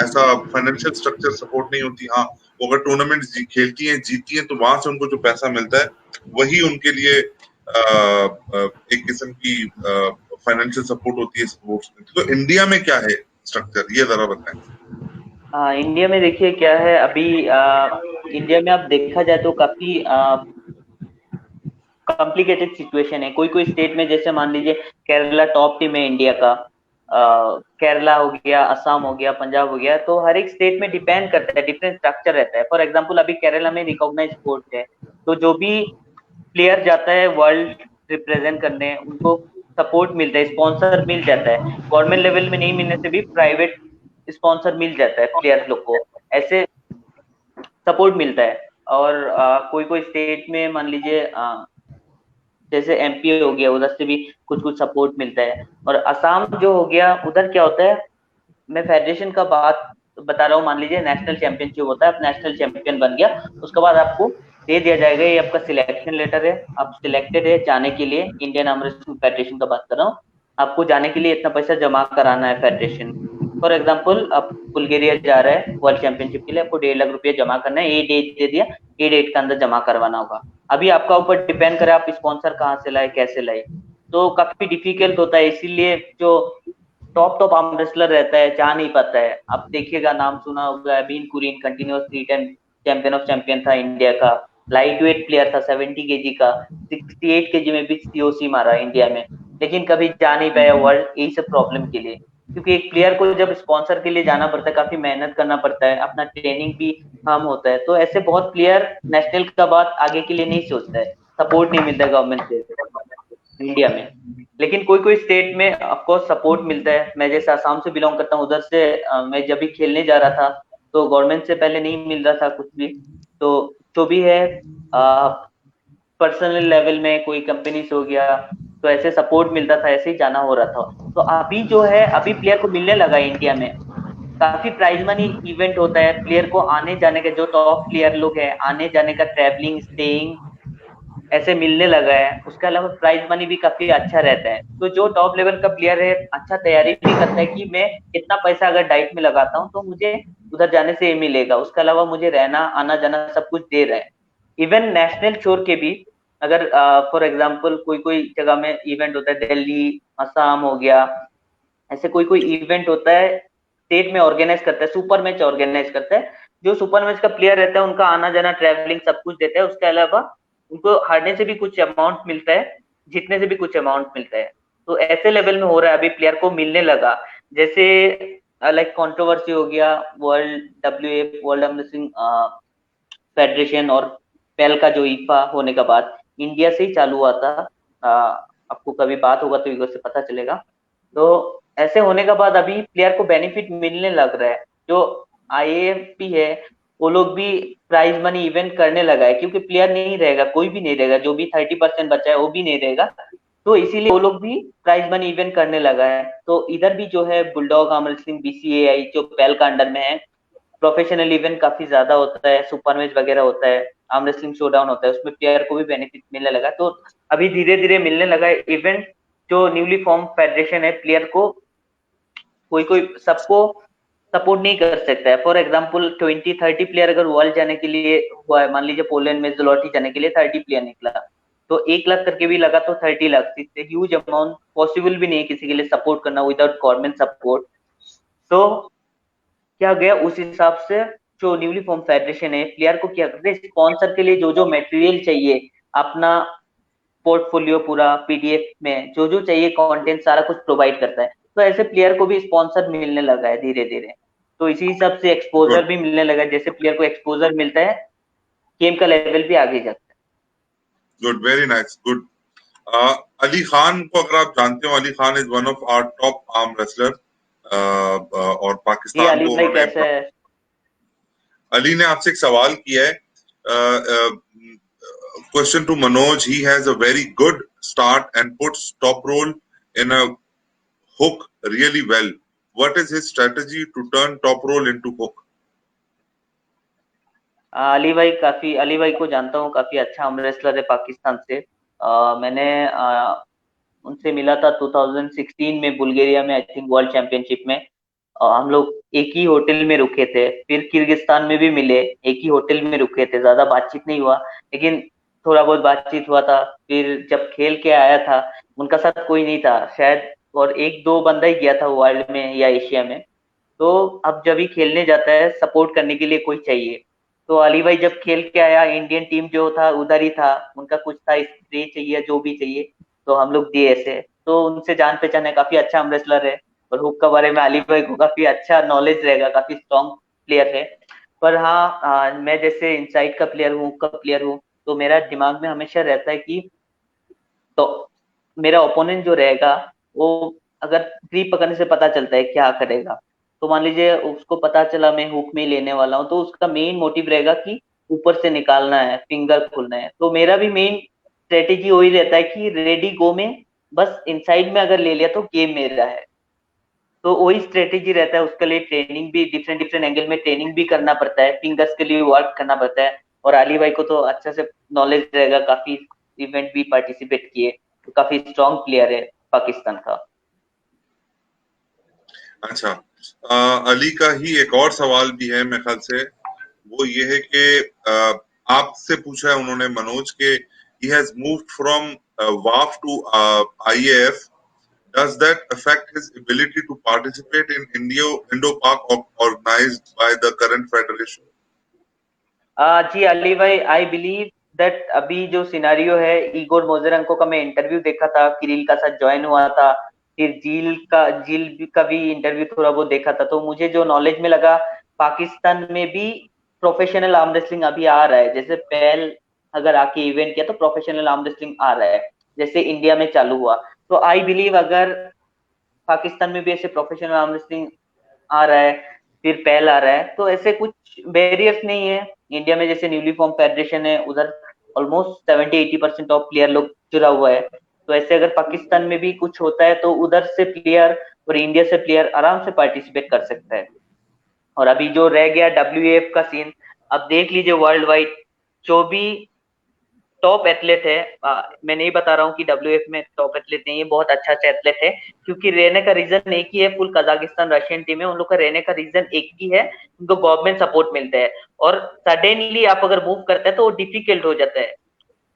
ऐसा फाइनेंशियल स्ट्रक्चर सपोर्ट नहीं होती। हाँ, वो अगर टूर्नामेंट खेलती हैं, जीतती हैं, तो वहां से उनको जो पैसा मिलता है वही उनके लिए एक किस्म की फाइनेंशियल सपोर्ट होती है स्पोर्ट्स में। तो इंडिया में क्या है स्ट्रक्चर, ये जरा बताएं। इंडिया में देखिए क्या है अभी, इंडिया में आप देखा जाए तो काफी कॉम्प्लिकेटेड सिचुएशन है। कोई कोई स्टेट में, जैसे मान लीजिए केरला टॉप टीम है इंडिया का, केरला हो गया, असम हो गया, पंजाब हो गया, तो हर एक स्टेट में डिपेंड करता है, डिफरेंट स्ट्रक्चर रहता है। फॉर एग्जांपल अभी केरला में रिकॉग्नाइज स्पोर्ट है, तो जो भी प्लेयर जाता है वर्ल्ड रिप्रेजेंट करने, उनको सपोर्ट मिलता है, स्पॉन्सर मिल जाता है, गवर्नमेंट लेवल में नहीं मिलने से भी प्राइवेट स्पॉन्सर मिल जाता है प्लेयर लोग को, ऐसे सपोर्ट मिलता है। और कोई कोई स्टेट में मान लीजिए जैसे MP हो गया, उधर से भी कुछ कुछ सपोर्ट मिलता है। और असम जो हो गया, उधर क्या होता है, मैं फेडरेशन का बात बता रहा हूँ, मान लीजिए नेशनल चैंपियनशिप होता है, आप नेशनल चैंपियन बन गया, उसके बाद आपको दे दिया जाएगा, ये आपका सिलेक्शन लेटर है, आप सिलेक्टेड है जाने के लिए, इंडियन आर्म रेसलिंग फेडरेशन का बात कर रहा हूँ, आपको जाने के लिए इतना पैसा जमा कराना है फेडरेशन। फॉर एग्जांपल आप बुल्गारिया जा रहे हैं वर्ल्ड चैंपियनशिप के लिए, आपको 1.5 लाख रुपया जमा करना है, ये डेट दे दिया, ये डेट के अंदर जमा करवाना होगा। अभी आपका ऊपर डिपेंड करे आप स्पॉन्सर कहाँ से लाए, कैसे लाए, तो काफी डिफिकल्ट होता है। इसीलिए जो टॉप आर्म रेसलर रहता है जा नहीं पाता है। आप देखिएगा, नाम सुना होगा, बीन Kurian continuous 3 time champion of champion था इंडिया का, लाइट वेट प्लेयर था 70 केजी का, 68 केजी में भी सीओसी मारा इंडिया में, लेकिन कभी जा नहीं पाया वर्ल्ड, यही सब प्रॉब्लम के लिए। क्योंकि एक प्लेयर को जब स्पॉन्सर के लिए जाना पड़ता है, काफी मेहनत करना पड़ता है, अपना ट्रेनिंग भी काम होता है, तो ऐसे बहुत प्लेयर नेशनल का बात आगे के लिए नहीं सोचता है, सपोर्ट नहीं मिलता है गवर्नमेंट से इंडिया में। लेकिन कोई कोई स्टेट में ऑफकोर्स सपोर्ट मिलता है। मैं जैसे आसाम से बिलोंग करता हूँ, उधर से मैं जब भी खेलने जा रहा था तो गवर्नमेंट से पहले नहीं मिल रहा था कुछ भी, तो जो भी है पर्सनल लेवल में कोई कंपनी से हो गया तो ऐसे सपोर्ट मिलता था, ऐसे ही जाना हो रहा था। तो अभी जो है, अभी प्लेयर को मिलने लगा है इंडिया में, काफी प्राइज मनी इवेंट होता है, प्लेयर को आने जाने का, जो टॉप प्लेयर लोग हैं आने जाने का, ट्रैवलिंग स्टेइंग ऐसे मिलने लगा है। उसके अलावा प्राइज मनी भी काफी अच्छा रहता है। तो जो टॉप लेवल का प्लेयर है अच्छा तैयारी भी करता है कि मैं इतना पैसा अगर डाइट में लगाता हूँ तो मुझे उधर जाने से ये मिलेगा, उसके अलावा मुझे रहना आना जाना सब कुछ दे रहे हैं। इवन नेशनल छोड़ के भी, अगर फॉर एग्जाम्पल कोई कोई जगह में इवेंट होता है, दिल्ली असम हो गया, ऐसे कोई कोई इवेंट होता है स्टेट में ऑर्गेनाइज करता है, सुपर मैच ऑर्गेनाइज करता है, जो सुपर मैच का प्लेयर रहता है उनका आना जाना ट्रैवलिंग सब कुछ देता है, उसके अलावा उनको हारने से भी कुछ अमाउंट मिलता है, जीतने से भी कुछ अमाउंट मिलता है। तो ऐसे लेवल में हो रहा है, अभी प्लेयर को मिलने लगा। जैसे लाइक कंट्रोवर्सी हो गया, world WF world wrestling federation और पेल का जो ईफा होने का बाद इंडिया से ही चालू हुआ था। आपको कभी बात होगा तो ईगो से पता चलेगा। तो ऐसे होने का बाद अभी प्लेयर को बेनिफिट मिलने लग रहा है। जो IAFP है वो लोग भी प्राइज मनी इवेंट करने लगा है, क्योंकि प्लेयर नहीं रहेगा, कोई भी नहीं रहेगा, जो भी 30% बचा है वो भी नहीं रहेगा, तो इसीलिए वो लोग भी प्राइज मनी इवेंट करने लगा है। तो इधर भी जो है बुलडॉग आर्म रेसलिंग BCAI जो पेल का अंडर में है, प्रोफेशनल इवेंट काफी ज्यादा होता है, सुपर मैच वगैरह होता है, आर्म रेसलिंग शोडाउन होता है, उसमें प्लेयर को भी बेनिफिट मिलने लगा। तो अभी धीरे धीरे मिलने लगा है। इवेंट जो न्यूली फॉर्म फेडरेशन है, प्लेयर को कोई कोई सबको सपोर्ट नहीं कर सकता है। फॉर एग्जाम्पल 20-30 प्लेयर अगर वर्ल्ड जाने के लिए हुआ है, मान लीजिए पोलैंड में ज़लोटी जाने के लिए 30 प्लेयर निकला, तो 1 लाख करके भी लगा तो 30 लाख, इससे ह्यूज अमाउंट पॉसिबल भी नहीं है किसी के लिए सपोर्ट करना विदाउट गवर्नमेंट सपोर्ट। तो क्या गया, उस हिसाब से जो न्यूली फॉर्म फेडरेशन है, प्लेयर को क्या करते हैं, स्पॉन्सर के लिए जो जो मटेरियल चाहिए, अपना पोर्टफोलियो पूरा PDF में जो जो चाहिए कंटेंट सारा कुछ प्रोवाइड करता है। तो ऐसे प्लेयर को भी स्पॉन्सर मिलने लगा है धीरे धीरे। तो इसी हिसाब से एक्सपोजर गुड भी मिलने लगा है, जैसे प्लेयर को एक्सपोजर मिलता है गेम का लेवल भी आगे जाता है। Good, very nice, good. Ali Khan को अगर आप जानते हो, Ali Khan is one of our top arm wrestler, और जी पाकिस्तान अली को भाई उन्होंने, कैसे है? अली ने आपसे एक सवाल किया है। Question to Manoj. He has a very good start and puts top roll in a hook really well. What is his strategy to turn top roll into hook? Ali भाई को जानता हूँ, काफी अच्छा आर्म रेसलर है पाकिस्तान से। मैंने उनसे मिला था 2016 में बुल्गारिया में, आई थिंक वर्ल्ड चैंपियनशिप में। हम लोग एक ही होटल में रुके थे, फिर किर्गिस्तान में भी मिले, एक ही होटल में रुके थे, ज्यादा बातचीत नहीं हुआ, लेकिन थोड़ा बहुत बातचीत हुआ था। फिर जब खेल के आया था, उनका साथ कोई नहीं था शायद, और एक दो बंदा ही गया था वर्ल्ड में या एशिया में। तो अब जब ही खेलने जाता है सपोर्ट करने के लिए कोई चाहिए, तो अली भाई जब खेल के आया, इंडियन टीम जो था उधर ही था, उनका कुछ था स्प्रे चाहिए जो भी चाहिए, तो हम लोग दिए ऐसे। तो उनसे जान पहचान है, काफी अच्छा रेसलर है। और हुक के बारे में अली भाई को काफी अच्छा नॉलेज रहेगा, काफी स्ट्रॉन्ग प्लेयर है। पर हाँ, मैं जैसे इनसाइड का प्लेयर हूँ, हुक का प्लेयर हूँ, तो मेरा दिमाग में हमेशा रहता है कि तो मेरा ओपोनेंट जो रहेगा वो अगर ग्रिप पकड़ने से पता चलता है क्या करेगा, तो मान लीजिए उसको पता चला मैं हुक में लेने वाला हूँ, तो उसका मेन मोटिव रहेगा कि ऊपर से निकालना है, फिंगर खोलना है। तो मेरा भी मेन स्ट्रेटेजी वही रहता है कि रेडी गो में, बस इनसाइड में अगर ले लिया तो गेम मेरा है। तो वही स्ट्रेटेजी रहता है, उसके लिए ट्रेनिंग भी डिफरेंट डिफरेंट एंगल में ट्रेनिंग भी करना पड़ता है, फिंगर्स के लिए वर्क करना पड़ता है। और अली भाई को तो अच्छा से नॉलेज रहेगा, काफी इवेंट भी पार्टिसिपेट किए, तो काफी स्ट्रॉन्ग प्लेयर है पाकिस्तान का। अच्छा, अली का ही एक और सवाल भी है मेरे ख्याल से, वो ये है कि आपसे पूछा है उन्होंने, मनोज, के he has moved from WAF to IAF. Does that affect his ability to participate in Indo-Pak organized by the current federation? जी अली भाई, आई बिलीव दैट अभी जो सिनारियो है, इगोर मोजेरेंको का मैं इंटरव्यू देखा था, किरिल का साथ ज्वाइन हुआ था, फिर जील का भी इंटरव्यू थोड़ा बहुत देखा था, तो मुझे जो नॉलेज में लगा, पाकिस्तान में भी प्रोफेशनल आर्म रेसलिंग अभी आ रहा है। जैसे पहल अगर आके इवेंट किया तो प्रोफेशनल आर्म रेसलिंग आ रहा है, जैसे इंडिया में चालू हुआ। तो आई बिलीव अगर पाकिस्तान में भी ऐसे प्रोफेशनल आर्म रेसलिंग आ रहा है, फिर पहल आ रहा है, तो ऐसे कुछ बैरियर्स नहीं है। इंडिया में जैसे न्यूली फॉर्म फेडरेशन है, उधर ऑलमोस्ट 70-80% ऑफ प्लेयर लोग जुड़ा हुआ है। तो ऐसे अगर पाकिस्तान में भी कुछ होता है तो उधर से प्लेयर और इंडिया से प्लेयर आराम से पार्टिसिपेट कर सकता है। और अभी जो रह गया WAF का सीन, अब देख लीजिए वर्ल्ड वाइड जो भी टॉप एथलेट है, मैं नहीं बता रहा हूँ कि WF में टॉप एथलेट नहीं है, बहुत अच्छा अच्छा एथलेट है, क्योंकि रहने का रीजन एक ही है। फुल कजाकिस्तान रशियन टीम है, उन लोग का रहने का रीजन एक ही है, उनको गवर्नमेंट सपोर्ट मिलता है। और सडनली आप अगर मूव करते हैं तो वो डिफिकल्ट हो जाता है।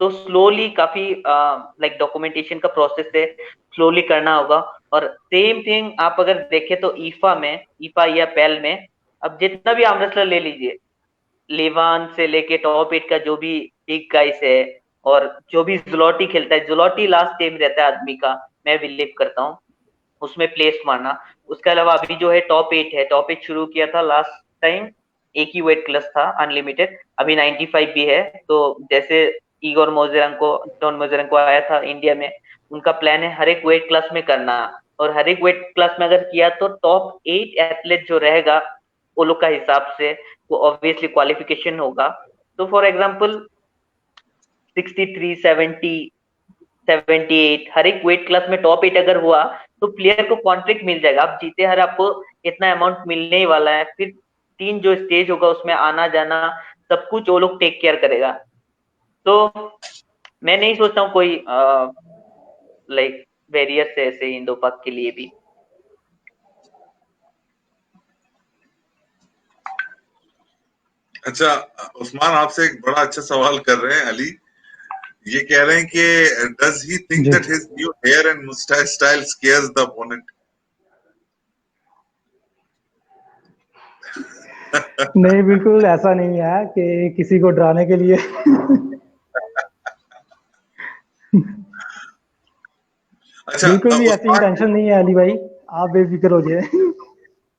तो स्लोली काफी लाइक डॉक्यूमेंटेशन का प्रोसेस है, स्लोली करना होगा। और सेम थिंग आप अगर देखें तो ईफा या पेल में अब जितना भी आर्म रेसलर ले लीजिए, लेवान से लेके टॉप 8 का जो भी बिग गाइस है, और जो भी जुलॉटी खेलता है, जुलॉटी लास्ट टाइम रहता है आदमी का, मैं बिलीव करता हूँ उसमें प्लेस मारना। उसके अलावा अभी जो है टॉप 8 है, टॉप 8 शुरू किया था लास्ट टाइम, एक ही वेट क्लास था अनलिमिटेड, अभी 95 भी है। तो जैसे इगोर मोजेरेंको, जॉन मोजेरेंको आया था इंडिया में, उनका प्लान है हर एक वेट क्लास में करना। और हर एक वेट क्लास में अगर किया तो टॉप 8 एथलेट जो रहेगा वो लोग का हिसाब से वो ऑब्वियसली क्वालिफिकेशन होगा। तो फॉर एग्जांपल 63, 70, 78 हर एक वेट क्लास में टॉप 8 अगर हुआ तो प्लेयर को कॉन्ट्रैक्ट मिल जाएगा। आप जीते हर आपको इतना अमाउंट मिलने ही वाला है। फिर 3 जो स्टेज होगा उसमें आना जाना सब कुछ वो लोग टेक केयर करेगा। तो मैं नहीं सोचता हूँ कोई लाइक बैरियर से ऐसे इंडो पाक के लिए भी। अच्छा, उस्मान आपसे एक बड़ा अच्छा सवाल कर रहे हैं अली। ये कह रहे हैं कि डज ही थिंक जी that his new hair and moustache style scares the opponent? नहीं, बिल्कुल ऐसा नहीं है कि किसी को डराने के लिए अच्छा, बिल्कुल भी ऐसी उस्मान, इंटेंशन नहीं है अली भाई, आप बेफिक्र हो जाए।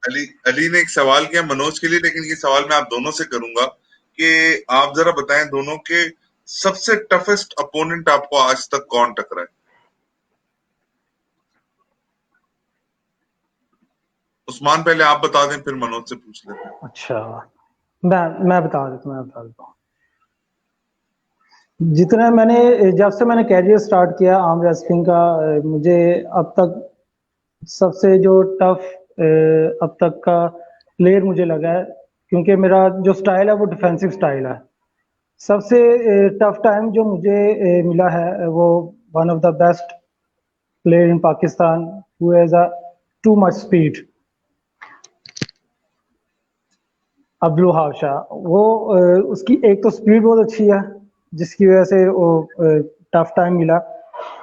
अली अली ने एक सवाल किया मनोज के लिए, लेकिन ये सवाल मैं आप दोनों से करूंगा कि आप जरा बताएं दोनों के सबसे टफेस्ट अपोनेंट आपको आज तक कौन टकरा है? उस्मान पहले आप बता दें, फिर मनोज से पूछ लेते हैं। अच्छा, मैं बता देता हूँ। जितना मैंने जब से मैंने कैरियर स्टार्ट किया आर्म रेसलिंग का, मुझे अब तक सबसे जो टफ अब तक का प्लेयर मुझे लगा है, क्योंकि मेरा जो स्टाइल है वो डिफेंसिव स्टाइल है। सबसे टफ टाइम जो मुझे मिला है वो one of the best player in Pakistan who has a too much speed, Abdul Wahab Shah. वो उसकी एक तो स्पीड बहुत अच्छी है जिसकी वजह से वो टफ टाइम मिला,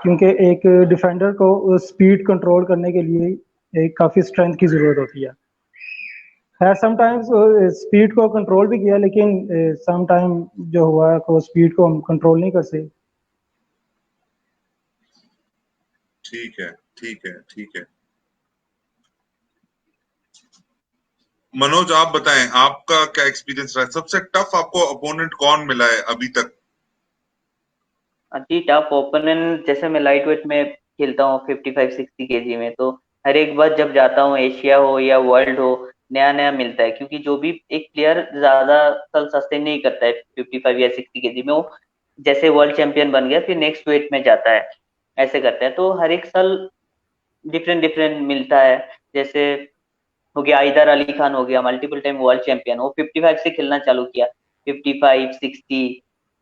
क्योंकि एक डिफेंडर को स्पीड कंट्रोल करने के लिए एक काफ़ी स्ट्रेंथ की ज़रूरत होती है। खैर समटाइम्स स्पीड को कंट्रोल भी किया, लेकिन सम टाइम जो हुआ है वो स्पीड को हम कंट्रोल नहीं कर सके। ठीक है, ठीक है, ठीक है। मनोज, आप बताएं आपका क्या एक्सपीरियंस रहा है? सबसे टफ आपको अपोनेंट कौन मिला है अभी तक? जी टफ ओपोनेंट, जैसे मैं लाइट वेट में खेलता हूँ 55-60 kg में, तो हर एक बार जब जाता हूँ एशिया हो या वर्ल्ड हो, नया नया मिलता है, क्योंकि जो भी एक प्लेयर ज्यादा साल सस्टेन नहीं करता है 55 या 60 kg में, वो जैसे वर्ल्ड चैंपियन बन गया फिर नेक्स्ट वेट में जाता है, ऐसे करता है। तो हर एक साल डिफरेंट डिफरेंट मिलता है। जैसे हो गया हैदर अली खान, हो गया मल्टीपल टाइम वर्ल्ड चैंपियन, वो 55 से खेलना चालू किया, 55, 60,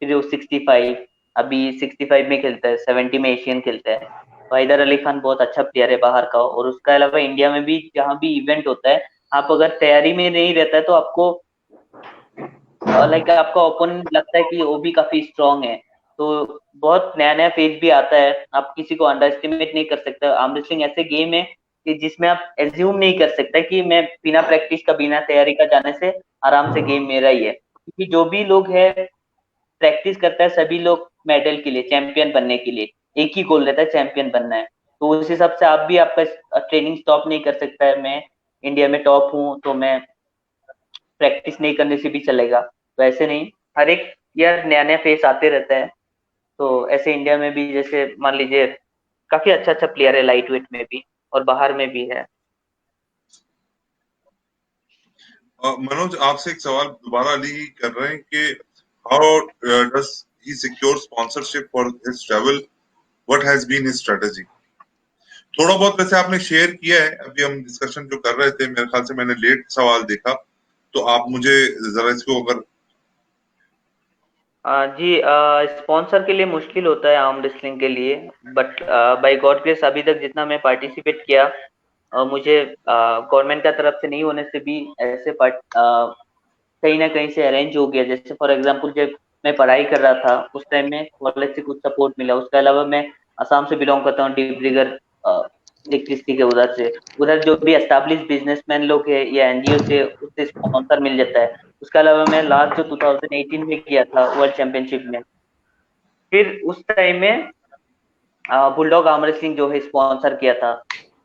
फिर वो 65, अभी 65 में खेलता है, 70 में एशियन खेलता है। हैदर अली खान बहुत अच्छा प्लेयर है बाहर का, और उसके अलावा इंडिया में भी जहाँ भी इवेंट होता है, आप अगर तैयारी में नहीं रहता है तो आपको लाइक आपका ओपोनेंट लगता है कि वो भी काफी स्ट्रांग है। तो बहुत नया नया फेज भी आता है, आप किसी को अंडर एस्टिमेट नहीं कर सकते। आर्म रेसलिंग ऐसे गेम है कि जिसमें आप एज्यूम नहीं कर सकते कि मैं बिना प्रैक्टिस का बिना तैयारी का जाने से आराम से गेम मेरा ही है, क्योंकि जो भी लोग है प्रैक्टिस करता है सभी लोग मेडल के लिए, चैंपियन बनने के लिए एक ही गोल रहता है, चैंपियन बनना है। तो उस हिसाब से आप भी आपका ट्रेनिंग स्टॉप नहीं कर सकता है। मैं इंडिया में टॉप हूँ तो मैं प्रैक्टिस नहीं करने से भी चलेगा, तो ऐसे नहीं, हर एक ईयर नया नया फेस आते रहता है। तो ऐसे इंडिया में भी जैसे मान लीजिए काफी अच्छा अच्छा प्लेयर है लाइट वेट में भी और बाहर में भी है। मनोज, आपसे एक सवाल दोबारा अली कर रहे हैं कि how does he secure sponsorship for his travel, what has been his strategy? थोड़ा बहुत वैसे आपने शेयर किया है, अभी हम डिस्कशन जो कर रहे थे मेरे ख्याल से मैंने लेट सवाल देखा, तो आप मुझे जरा इसको अगर जी, स्पॉन्सर के लिए मुश्किल होता है आर्म रेसलिंग के लिए, बट बाय गॉड ग्रेस अभी तक जितना मैं पार्टिसिपेट किया, मुझे गवर्नमेंट का तरफ से नहीं होने से भी ऐसे कहीं ना कहीं से अरेंज हो गया। जैसे फॉर एग्जांपल जब मैं पढ़ाई कर रहा था उस टाइम में कॉलेज से कुछ सपोर्ट मिला। उसके अलावा मैं असम से बिलोंग करता हूँ, डिब्रूगढ़ एक डिस्ट्रिक्ट है उधर से। उधर जो भी एस्टैब्लिश बिजनेसमैन लोग है या एनजीओ से उससे स्पॉन्सर मिल जाता है। उसके अलावा मैं लास्ट जो 2018 में किया था वर्ल्ड चैंपियनशिप में, फिर उस टाइम में बुलडॉग आर्म रेसलिंग जो है स्पॉन्सर किया था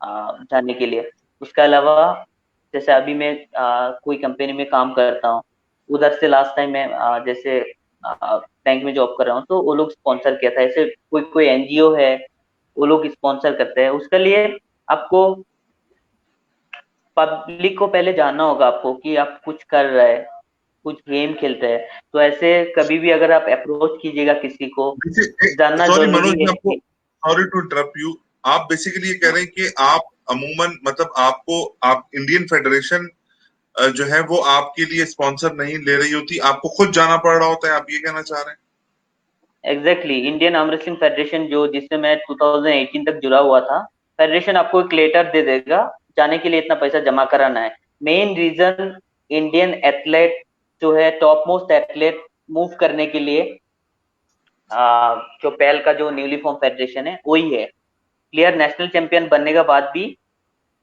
जाने के लिए। उसके अलावा जैसे अभी मैं कोई कंपनी में काम करता हूँ, उधर से लास्ट टाइम मैं जैसे बैंक में जॉब कर रहा हूँ तो वो लोग स्पॉन्सर किया था। ऐसे कोई कोई एनजीओ है वो लोग स्पॉन्सर करते हैं। उसके लिए आपको पब्लिक को पहले जानना होगा आपको कि आप कुछ कर रहे हैं, कुछ गेम खेलते हैं। तो ऐसे कभी भी अगर आप अप्रोच कीजिएगा किसी को, जानना सॉरी मनोज, जरूरी मैं है आपको कि सॉरी टू इंटरप्ट यू, आप बेसिकली ये कह रहे हैं कि आप अमूमन मतलब आपको आप इंडियन फेडरेशन जो है वो आपके लिए स्पॉन्सर नहीं ले रही होती, आपको खुद जाना पड़ रहा होता है, आप ये कहना चाह रहे हैं? Exactly Indian arm wrestling federation जो जिससे मैं 2018 तक जुड़ा हुआ था, फेडरेशन आपको एक लेटर दे देगा जाने के लिए इतना पैसा जमा कराना है। मेन रीजन इंडियन एथलेट जो है टॉप मोस्ट एथलेट मूव करने के लिए जो पहल का जो न्यूली फॉर्म फेडरेशन है वही है। प्लेयर नेशनल चैंपियन बनने के बाद भी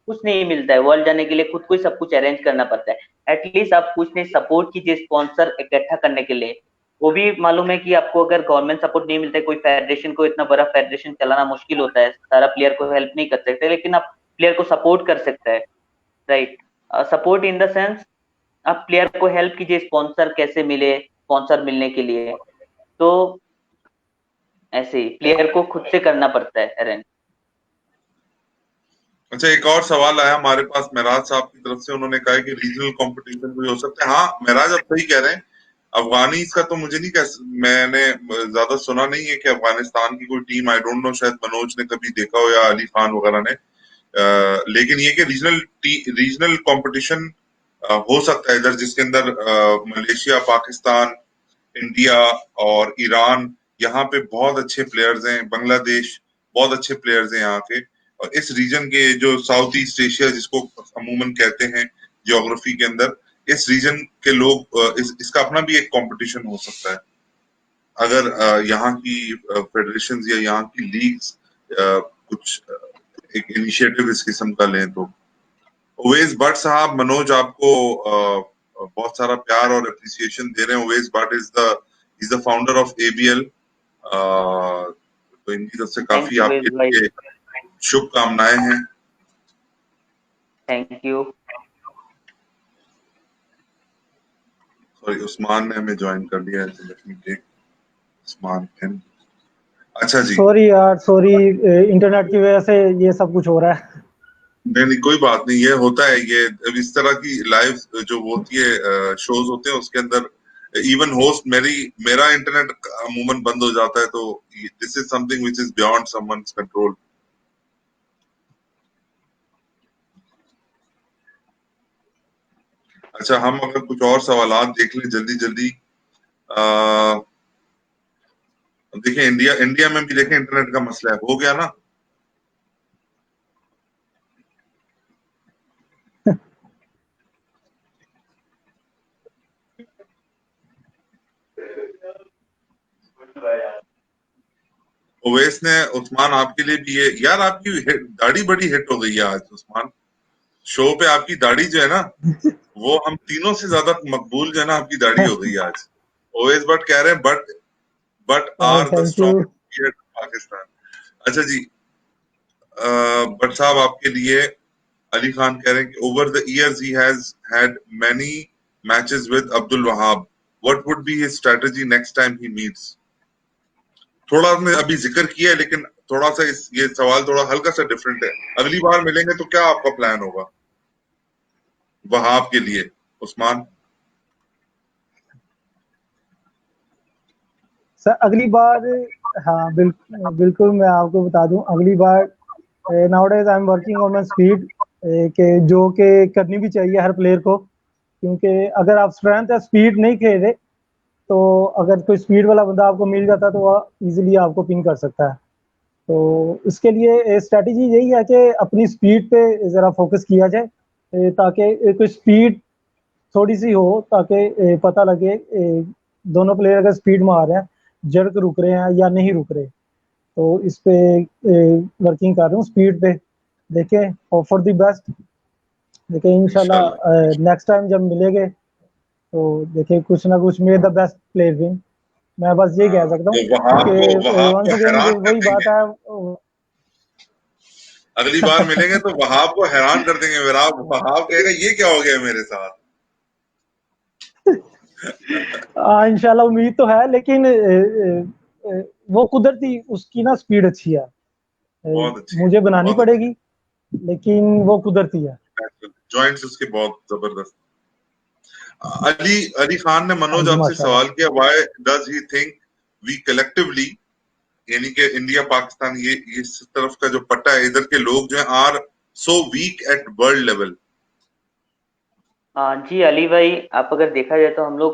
कुछ नहीं मिलता है, वर्ल्ड जाने के लिए खुद को ही सब कुछ अरेंज करना पड़ता है। एटलीस्ट आप कुछ नहीं सपोर्ट कीजिए स्पॉन्सर इकट्ठा करने के लिए। वो भी मालूम है कि आपको अगर गवर्नमेंट सपोर्ट नहीं मिलता है, कोई फेडरेशन को इतना बड़ा फेडरेशन चलाना मुश्किल होता है, सारा प्लेयर को हेल्प नहीं कर सकते, लेकिन आप प्लेयर को सपोर्ट कर सकते हैं, right. Support in the sense आप प्लेयर को हेल्प कीजिए स्पॉन्सर कैसे मिले, स्पॉन्सर मिलने के लिए। तो ऐसे ही प्लेयर को खुद से करना पड़ता है अरेंज। अच्छा, एक और सवाल आया हमारे पास महराज साहब की तरफ से, उन्होंने कहा है कि रीजनल कंपटीशन भी हो सकता है। हाँ महराज, आप सही कह रहे हैं। अफगानी का तो मुझे नहीं मैंने ज्यादा सुना नहीं है कि अफगानिस्तान की कोई टीम, आई डोंट नो, शायद मनोज ने कभी देखा हो या अली खान वगैरह ने, लेकिन ये कि रीजनल कंपटीशन हो सकता है इधर, जिसके अंदर मलेशिया, पाकिस्तान, इंडिया और ईरान, यहाँ पे बहुत अच्छे प्लेयर्स हैं, बांग्लादेश, बहुत अच्छे प्लेयर्स हैं यहाँ के। और इस रीजन के जो साउथ ईस्ट एशिया जिसको अमूमन कहते हैं ज्योग्राफी के अंदर, इस रीजन के लोग इसका अपना भी एक कंपटीशन हो सकता है अगर यहाँ की फेडरेशन या यहाँ की लीग्स कुछ एक इनिशिएटिव इस किस्म का लें तो। उवैस भट्ट साहब, मनोज आपको बहुत सारा प्यार और अप्रिसिएशन दे रहे हैं। Uwais Bhatt is the founder of ABL, तो इनकी तरफ से थैंक काफी यू आपके भाई, लिए शुभकामनाएं हैं। Thank you. सॉरी, उस्मान ने हमें ज्वाइन कर लिया है, लेट मी टेक उस्मान इन। अच्छा जी, सॉरी यार, सॉरी, इंटरनेट की वजह से ये सब कुछ हो रहा है। नहीं नहीं कोई बात नहीं, ये होता है। ये अब इस तरह की लाइव जो होती है शोज होते हैं उसके अंदर इवन होस्ट मेरा इंटरनेट अमूमन बंद हो जाता है, तो this is something which is beyond someone's control. अच्छा, हम अगर कुछ और सवालात देख लें जल्दी जल्दी। देखिए इंडिया इंडिया में भी देखें इंटरनेट का मसला है, हो गया ना। ओवैस ने उस्मान आपके लिए भी ये यार आपकी दाढ़ी बड़ी हिट हो गई है आज उस्मान। शो पे आपकी दाढ़ी जो है ना वो हम तीनों से ज्यादा मकबूल जो है ना आपकी दाढ़ी हो गई है आज। ओवैस बट कह रहे हैं but are the thank you. Strong Pakistan. अच्छा जी भट्ट साहब आपके लिए अली खान कह रहे हैं कि over the years he has had many matches with Abdul Wahab what would be his strategy next time he meets. थोड़ा हमने अभी जिक्र किया है लेकिन थोड़ा सा ये सवाल थोड़ा हल्का सा डिफरेंट है। अगली बार मिलेंगे तो क्या आपका प्लान होगा वहाब के लिए उस्मान? सर अगली बार, हाँ बिल्कुल मैं आपको बता दूं, अगली बार nowadays I am working on my speed, के जो के करनी भी चाहिए हर प्लेयर को, क्योंकि अगर आप स्ट्रेंथ या स्पीड नहीं खेल रहे तो अगर कोई स्पीड वाला बंदा आपको मिल जाता तो वह इजीली आपको पिन कर सकता है। तो इसके लिए स्ट्रैटेजी यही है कि अपनी स्पीड पे ज़रा फोकस किया जाए, ताकि कोई स्पीड थोड़ी सी हो, ताकि पता लगे दोनों प्लेयर अगर स्पीड में आ रहे हैं, जड़ रुक रहे हैं या नहीं रुक रहे। तो इस पे वर्किंग कर रहा हूँ स्पीड पे। देखें, होप फॉर द बेस्ट। देखें इंशाल्लाह नेक्स्ट टाइम जब मिलेंगे तो देखें कुछ ना कुछ मे द बेस्ट प्लेयर विन। मैं बस ये कह सकता हूँ तो वहाब कि वंस को अगेन हैरान कर वही बात देंगे। है। अगली बार मिलेंगे तो वहाब को हैरान कर देंगे। वहाब कहेगा ये क्या हो गया मेरे साथ। इंशाल्लाह उम्मीद तो है, लेकिन वो कुदरती उसकी ना स्पीड अच्छी है, बहुत अच्छी है, मुझे बनानी बहुत अच्छी पड़ेगी, लेकिन वो कुदरती है। है। जॉइंट्स उसके बहुत जबरदस्त। अली अली खान ने हाँ मनोज जी आपसे माशाल्लाह। सवाल किया why does he think we collectively यानी कि इंडिया पाकिस्तान ये इस तरफ का जो पट्टा है इधर के लोग जो है are so weak at world level. हाँ जी अली भाई, आप अगर देखा जाए तो हम लोग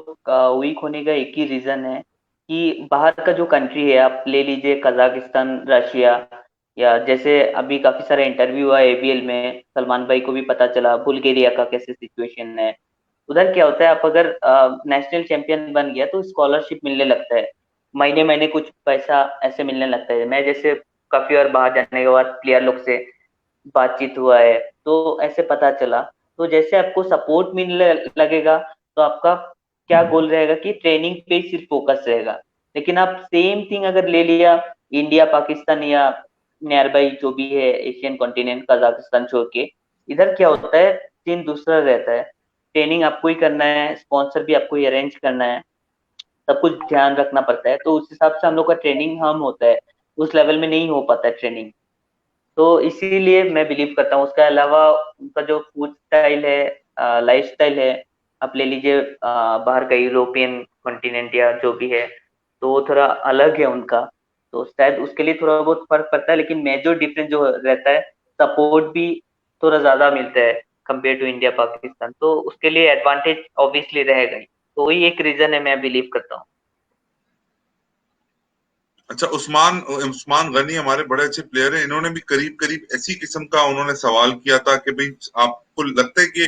वीक होने का एक ही रीजन है कि बाहर का जो कंट्री है, आप ले लीजिए कजाकिस्तान, रशिया, या जैसे अभी काफी सारा इंटरव्यू हुआ एबीएल में, सलमान भाई को भी पता चला बुल्गारिया का कैसे सिचुएशन है। उधर क्या होता है, आप अगर नेशनल चैंपियन बन गया तो स्कॉलरशिप मिलने लगता है, महीने महीने कुछ पैसा ऐसे मिलने लगता है। मैं जैसे काफी बार बाहर जाने के बाद प्लेयर लोग से बातचीत हुआ है तो ऐसे पता चला। तो जैसे आपको सपोर्ट मिलने लगेगा तो आपका क्या गोल रहेगा कि ट्रेनिंग पे सिर्फ फोकस रहेगा। लेकिन आप सेम थिंग अगर ले लिया इंडिया पाकिस्तान या नियर बाई जो भी है एशियन कॉन्टिनेंट कजाकिस्तान छोड़ के, इधर क्या होता है, सीन दूसरा रहता है। ट्रेनिंग आपको ही करना है, स्पॉन्सर भी आपको ही अरेंज करना है, सब कुछ ध्यान रखना पड़ता है। तो उस हिसाब से हम लोग का ट्रेनिंग हम होता है, उस लेवल में नहीं हो पाता है ट्रेनिंग। तो इसीलिए मैं बिलीव करता हूँ। उसके अलावा उनका जो फूड स्टाइल है, लाइफ स्टाइल है, आप ले लीजिए बाहर का यूरोपियन कॉन्टिनेंट या जो भी है, तो वो थोड़ा अलग है उनका। तो शायद उसके लिए थोड़ा बहुत फर्क पड़ता है, लेकिन मेजर डिफरेंस जो रहता है, सपोर्ट भी थोड़ा ज्यादा मिलता है कंपेयर टू इंडिया पाकिस्तान, तो उसके लिए एडवांटेज ऑब्वियसली रहेगा ही। तो वही एक रीजन है, मैं बिलीव करता हूँ। अच्छा उस्मान उस्मान गनी हमारे बड़े अच्छे प्लेयर हैं। इन्होंने भी करीब करीब ऐसी किस्म का उन्होंने सवाल किया था कि भाई आपको लगता है कि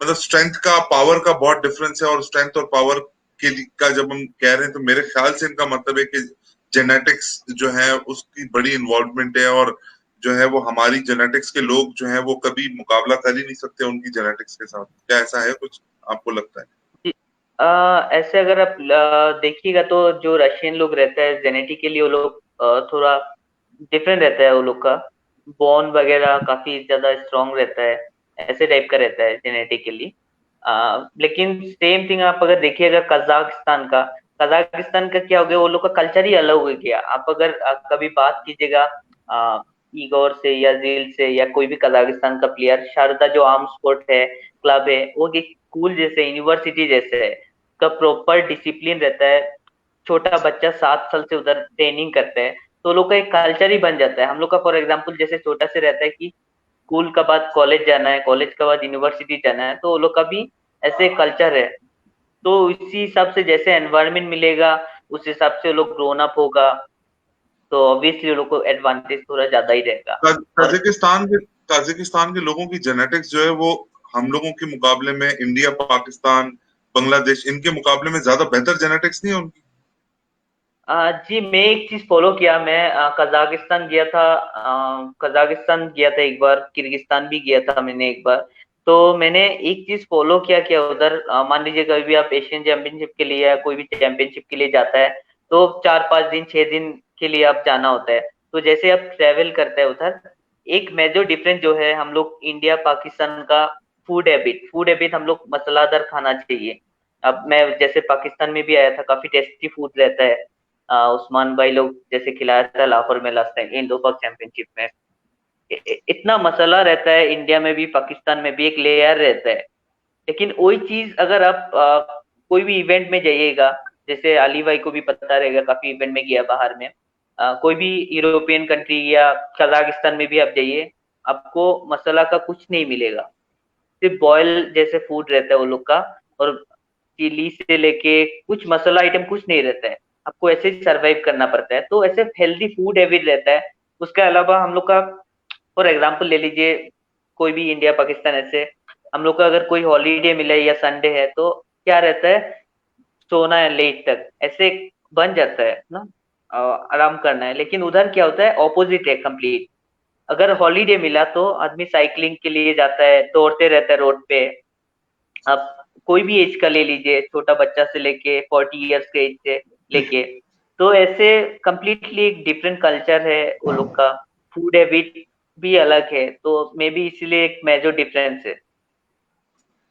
मतलब स्ट्रेंथ का पावर का बहुत डिफरेंस है और स्ट्रेंथ और पावर का जब हम कह रहे हैं तो मेरे ख्याल से इनका मतलब है कि जेनेटिक्स जो है उसकी बड़ी इन्वॉल्वमेंट है और जो है वो हमारी जेनेटिक्स के लोग जो है वो कभी मुकाबला कर ही नहीं सकते उनकी जेनेटिक्स के साथ। क्या ऐसा है कुछ आपको लगता है? ऐसे अगर आप देखिएगा तो जो रशियन लोग रहते हैं जेनेटिकली वो लोग थोड़ा डिफरेंट रहता है, वो लोग का बोन वगैरह काफी ज्यादा स्ट्रांग रहता है, ऐसे टाइप का रहता है जेनेटिकली। लेकिन सेम थिंग आप अगर देखिएगा कजाकिस्तान का क्या हो गया, वो लोग का कल्चर ही अलग हो गया। आप अगर कभी बात कीजिएगा इगोर से या जील से या कोई भी कजाकिस्तान का प्लेयर, शारदा जो आर्म स्पोर्ट है क्लब है, वो एक स्कूल जैसे यूनिवर्सिटी जैसे है, का प्रॉपर डिसिप्लिन रहता है। छोटा बच्चा 7 साल से उधर ट्रेनिंग करते हैं, तो लोग का एक कल्चर ही बन जाता है। हम लोग का फॉर एग्जाम्पल जैसे छोटा से रहता है कि स्कूल का बाद कॉलेज जाना है, कॉलेज के बाद यूनिवर्सिटी जाना है, तो वो लोग का भी ऐसे कल्चर है। तो इसी हिसाब से जैसे एनवायरनमेंट मिलेगा उस हिसाब से वो लोग ग्रोन अप होगा, तो ऑब्वियसली वो लोग को एडवांटेज थोड़ा ज्यादा ही रहेगा। और ताजिकिस्तान के लोगों की जेनेटिक्स जो है वो हम लोगों के मुकाबले में इंडिया पाकिस्तान बांग्लादेश इनके मुकाबले में ज्यादा बेहतर जेनेटिक्स नहीं है उनकी? जी, मैं एक चीज फॉलो किया। मैं कजाकिस्तान गया था, एक बार किर्गिस्तान भी गया था मैंने एक बार। तो मैंने एक चीज फॉलो किया उधर, मान लीजिए कभी भी आप एशियन चैंपियनशिप के लिए या कोई भी चैंपियनशिप के लिए जाता है तो 4-5 दिन 6 दिन के लिए आप जाना होता है। तो जैसे आप ट्रेवल करते हैं उधर, एक मेजर डिफरेंस जो है हम लोग इंडिया पाकिस्तान का, फूड हैबिट हम लोग मसालादार खाना चाहिए। अब मैं जैसे पाकिस्तान में भी आया था, काफी टेस्टी फूड रहता है। उस्मान भाई लोग जैसे खिलाया था लाहौर में लास्ट टाइम इंडो पाक चैंपियनशिप में। इतना मसाला रहता है इंडिया में भी पाकिस्तान में भी, एक लेयर रहता है। लेकिन वही चीज अगर आप कोई भी इवेंट में जाइएगा, जैसे अली भाई को भी पता रहेगा, काफी इवेंट में गया बाहर में, कोई भी यूरोपियन कंट्री या कजाकिस्तान में भी आप जाइए, आपको मसाला का कुछ नहीं मिलेगा। सिर्फ बॉयल जैसे फूड रहता है वो लोग का, और चिली से लेके कुछ मसाला आइटम कुछ नहीं रहता है। आपको ऐसे ही सरवाइव करना पड़ता है। तो ऐसे हेल्दी फूड हैबिट रहता है। उसके अलावा हम लोग का, फॉर एग्जाम्पल ले लीजिए, कोई भी इंडिया पाकिस्तान ऐसे, हम लोग का अगर कोई हॉलीडे मिला है या संडे है तो क्या रहता है, सोना है लेट तक, ऐसे बन जाता है ना, आराम करना है। लेकिन उधर क्या होता है, ऑपोजिट है कंप्लीट। अगर हॉलीडे मिला तो आदमी साइकिलिंग के लिए जाता है, दौड़ते रहता है रोड पे। आप कोई भी एज का ले लीजिए, छोटा बच्चा से लेके 40 इयर्स के एज से लेके, तो ऐसे कंप्लीटली एक डिफरेंट कल्चर है वो लोग का। फूड हैबिट भी अलग है, तो मे बी इसीलिए एक मेजर डिफरेंस है।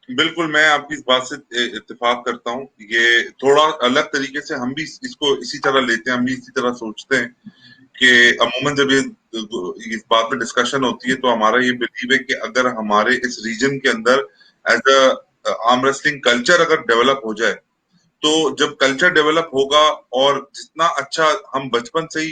बिल्कुल, मैं आपकी इस बात से इत्तेफाक करता हूँ। ये थोड़ा अलग तरीके से हम भी इसको इसी तरह लेते हैं, हम भी इसी तरह सोचते हैं कि अमूमन जब ये इस बात पे डिस्कशन होती है तो हमारा ये बिलीव है कि अगर हमारे इस रीजन के अंदर as a arm wrestling culture अगर डेवलप हो जाए, तो जब कल्चर डेवलप होगा और जितना अच्छा हम बचपन से ही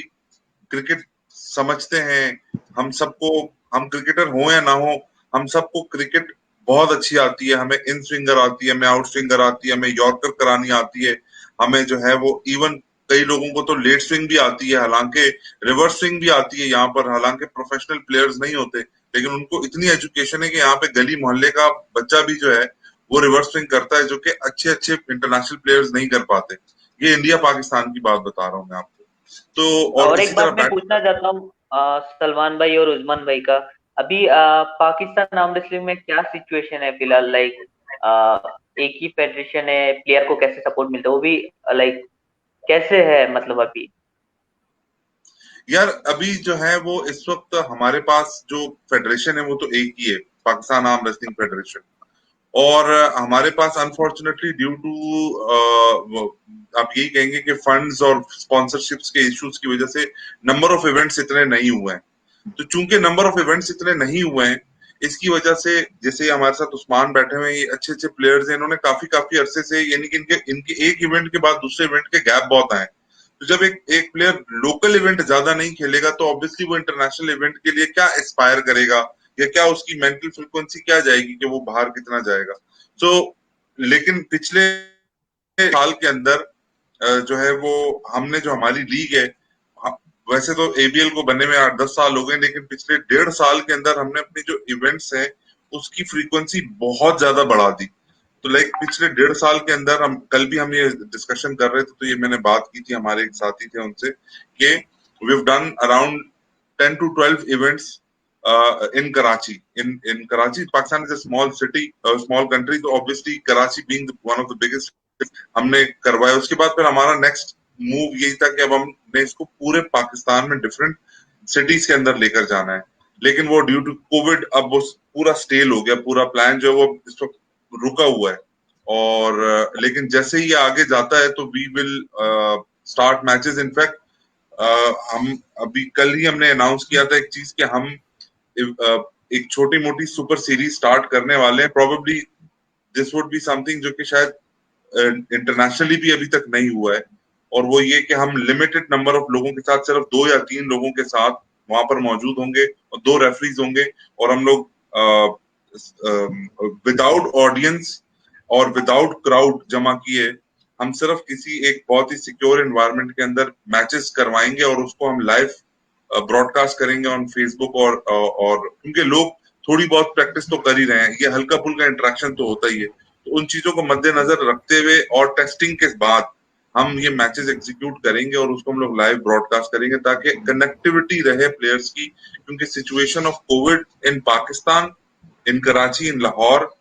क्रिकेट समझते हैं, हम सबको, हम क्रिकेटर हो या ना हो, हम सबको क्रिकेट बहुत अच्छी आती है। हमें इन स्विंगर आती है, हमें आउट स्विंगर आती है, हमें यॉर्कर करानी आती है, हमें जो है वो इवन कई लोगों को तो लेट स्विंग भी आती है, हालांकि रिवर्स स्विंग भी आती है यहाँ पर, हालांकि प्रोफेशनल प्लेयर्स नहीं होते, लेकिन उनको इतनी एजुकेशन है कि यहाँ पे गली मोहल्ले का बच्चा भी जो है वो रिवर्स स्विंग करता है, जो कि अच्छे अच्छे इंटरनेशनल प्लेयर्स नहीं कर पाते। ये इंडिया पाकिस्तान की बात बता रहा हूँ मैं आपको। तो और और इसी एक बात तरह मैं बैट, पूछना चाहता हूँ सलमान भाई और उस्मान भाई का, अभी पाकिस्तान आर्म रेसलिंग में क्या सिचुएशन है फिलहाल? लाइक एक ही फेडरेशन है, प्लेयर को कैसे सपोर्ट मिलता है वो भी, लाइक कैसे है मतलब अभी? यार अभी जो है वो इस वक्त हमारे पास जो फेडरेशन है वो तो एक ही है, पाकिस्तान आर्म रेसलिंग फेडरेशन। और हमारे पास अनफॉर्चुनेटली ड्यू टू आप यही कहेंगे कि फंड्स और स्पॉन्सरशिप्स के इश्यूज की वजह से नंबर ऑफ इवेंट्स इतने नहीं हुए हैं। तो चूंकि नंबर ऑफ इवेंट्स इतने नहीं हुए हैं, इसकी वजह से जैसे हमारे साथ उस्मान बैठे हुए हैं, ये अच्छे अच्छे प्लेयर्स हैं, इन्होंने काफी काफी अरसे से, यानी कि इनके इनके एक इवेंट के बाद दूसरे इवेंट के गैप बहुत आए। तो जब एक एक प्लेयर लोकल इवेंट ज्यादा नहीं खेलेगा तो ऑब्वियसली वो इंटरनेशनल इवेंट के लिए क्या एस्पायर करेगा, या क्या उसकी मेंटल फ्रिक्वेंसी क्या जाएगी कि वो बाहर कितना जाएगा। तो लेकिन पिछले साल के अंदर जो है वो हमने जो हमारी लीग है, वैसे तो एबीएल को बनने में 8-10 साल हो गए, लेकिन पिछले 1.5 साल के अंदर हमने अपनी जो इवेंट्स हैं उसकी फ्रीक्वेंसी बहुत ज्यादा बढ़ा दी। तो लाइक पिछले 1.5 साल के अंदर, हम कल भी हम ये डिस्कशन कर रहे थे तो ये मैंने बात की थी, हमारे एक साथी थे उनसे, कि we have done around 10 to 12 events in Karachi. In Karachi, Pakistan is a small city, a small country, तो obviously Karachi being one of the biggest, हमने करवाया। उसके बाद फिर हमारा नेक्स्ट मूव यही था कि अब हमने इसको पूरे पाकिस्तान में डिफरेंट सिटीज के अंदर लेकर जाना है। लेकिन वो ड्यू टू कोविड अब वो पूरा स्टेल हो गया, पूरा प्लान जो है वो इस वक्त रुका हुआ है। और लेकिन जैसे ही ये आगे जाता है तो we will start matches. In fact हम अभी कल ही हमने अनाउंस किया था एक चीज कि हम एक छोटी मोटी सुपर सीरीज स्टार्ट करने वाले हैं। Probably this would be something जो कि शायद इंटरनेशनली भी अभी तक नहीं हुआ है, और वो ये कि हम लिमिटेड नंबर ऑफ लोगों के साथ, सिर्फ 2 या 3 लोगों के साथ वहां पर मौजूद होंगे, और 2 रेफरीज होंगे, और हम लोग विदाउट ऑडियंस और विदाउट क्राउड जमा किए, हम सिर्फ किसी एक बहुत ही सिक्योर एनवायरनमेंट के अंदर मैचेस करवाएंगे, और उसको हम लाइव ब्रॉडकास्ट करेंगे ऑन फेसबुक। और क्योंकि लोग थोड़ी बहुत प्रैक्टिस तो कर ही रहे हैं, ये हल्का फुल्का इंटरेक्शन तो होता ही है, तो उन चीजों को मद्देनजर रखते हुए और टेस्टिंग के बाद हम ये मैचेस एग्जीक्यूट करेंगे और उसको हम लोग लाइव ब्रॉडकास्ट करेंगे ताकि कनेक्टिविटी रहे प्लेयर्स की, क्योंकि situation of COVID in Pakistan, in Karachi, in Lahore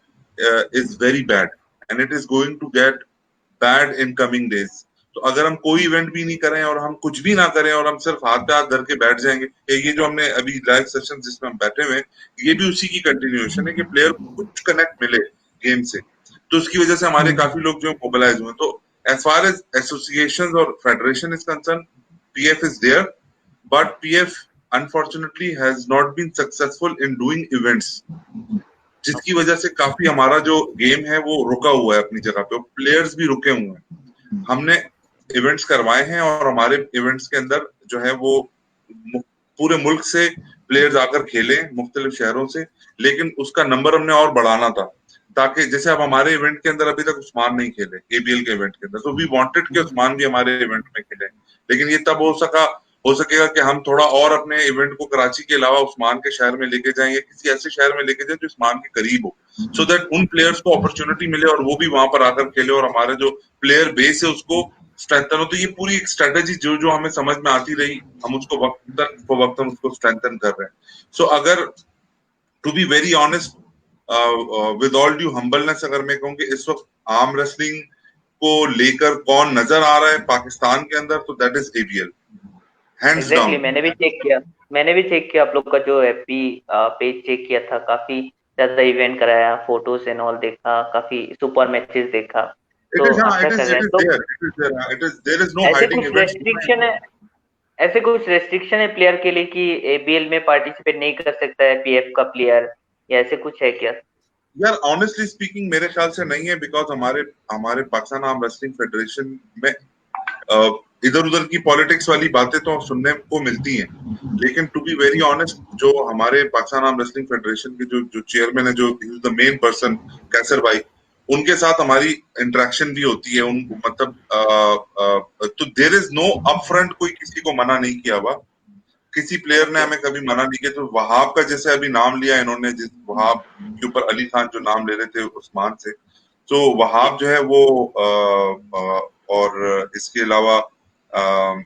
is very bad and it is going to get bad in coming days. तो अगर हम कोई इवेंट भी नहीं करें और हम कुछ भी ना करें और हम सिर्फ हाथ पे हाथ धर के बैठ जाएंगे, ये जो हमने अभी लाइव सेशन जिसमें हम बैठे हुए, ये भी उसी की कंटिन्यूएशन है कि प्लेयर को कुछ कनेक्ट मिले गेम से। तो उसकी वजह से हमारे काफी लोग जो मोबिलाइज हुए। तो as far as associations or federation is concerned, PF is there, but PF unfortunately has not been successful in doing events, जिसकी वजह से काफी हमारा जो गेम है वो रुका हुआ है अपनी जगह पे, प्लेयर्स भी रुके हुए हैं। हमने इवेंट्स करवाए हैं और हमारे इवेंट्स के अंदर जो है वो पूरे मुल्क से प्लेयर्स आकर खेले मुख्तलिफ शहरों से, लेकिन उसका नंबर हमने और बढ़ाना था ताकि जैसे अब हमारे इवेंट के अंदर अभी तक उस्मान नहीं खेले ABL के इवेंट के अंदर, तो वी वांटेड कि उस्मान भी हमारे इवेंट में खेले, लेकिन ये तब हो सकेगा कि हम थोड़ा और अपने इवेंट को कराची के अलावा उस्मान के शहर में लेके जाएं या किसी ऐसे शहर में लेके जाएं जो उस्मान के करीब हो, सो दैट उन प्लेयर्स को अपॉर्चुनिटी मिले और वो भी वहां पर आकर खेले और हमारे जो प्लेयर बेस है उसको स्ट्रेंथन हो। तो ये पूरी एक स्ट्रेटेजी जो हमें समझ में आती रही, हम उसको वक्तन उसको स्ट्रेंथन कर रहे हैं। सो अगर to be very honest, with all due humbleness, अगर मैं कहूँ कि इस वक्त आर्म रेसलिंग को लेकर कौन नजर आ रहा है पाकिस्तान के अंदर, तो that is ABL, hands down. मैंने भी चेक किया आप लोग का जो FB पेज चेक किया था, काफी ज्यादा इवेंट कराया, फोटोज एंड ऑल देखा, काफी सुपर मैचेस देखा। तो अच्छा कर रहे हैं। तो there is no hiding events. ऐसे कुछ रेस्ट्रिक्शन है प्लेयर के लिए कि ABL में पार्टिसिपेट नहीं कर सकता है PF का प्लेयर, या ऐसे कुछ है क्या? यार ऑनेस्टली स्पीकिंग मेरे ख्याल से नहीं है, बिकॉज हमारे पाकिस्तान आर्म रेसलिंग फेडरेशन में इधर उधर की पॉलिटिक्स वाली बातें तो सुनने को मिलती हैं, लेकिन टू बी वेरी ऑनेस्ट जो हमारे पाकिस्तान आर्म रेसलिंग फेडरेशन के जो चेयरमैन है, जो द मेन पर्सन कैसर भाई, उनके साथ हमारी इंटरेक्शन भी होती है। उनको मतलब तो देयर इज नो अपफ्रंट कोई किसी को मना नहीं किया हुआ, किसी प्लेयर ने हमें कभी मना नहीं किया। तो वहाब का जैसे अभी नाम लिया इन्होंने, जिस वहाब के ऊपर अली खान जो नाम ले रहे थे उस्मान से, तो वहाब जो है वो और इसके अलावा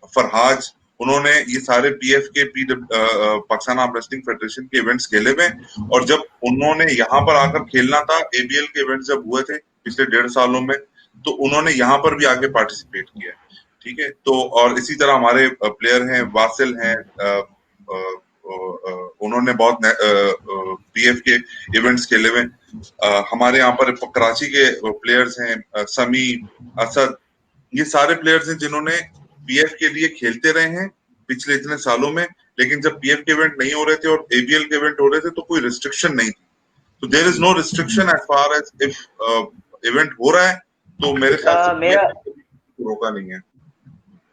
फरहाज, उन्होंने ये सारे PF के पाकिस्तान आर्म रेसलिंग फेडरेशन के इवेंट्स खेले हुए, और जब उन्होंने यहाँ पर आकर खेलना था, ABL के इवेंट्स जब हुए थे पिछले 1.5 सालों में, तो उन्होंने यहाँ पर भी आके पार्टिसिपेट किया, ठीक है। तो और इसी तरह हमारे प्लेयर हैं, वासिल हैं, उन्होंने बहुत PF के इवेंट्स खेले हुए। हमारे यहाँ पर कराची के प्लेयर्स हैं, समी, असद, ये सारे प्लेयर्स हैं जिन्होंने PF के लिए खेलते रहे हैं पिछले इतने सालों में, लेकिन जब PF के इवेंट नहीं हो रहे थे और ABL के इवेंट हो रहे थे तो कोई रिस्ट्रिक्शन नहीं थी। तो there is no restriction as far as if event हो रहा है, तो मेरे ख्याल से मेरा रोका नहीं है।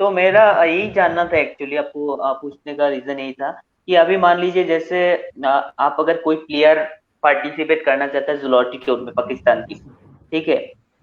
तो मेरा यही जानना था एक्चुअली, आपको पूछने का रीजन यही था कि अभी मान लीजिए जैसे आप अगर कोई प्लेयर पार्टिसिपेट करना चाहता है ज़ुलॉटी टूर में पाकिस्तान की, ठीक है,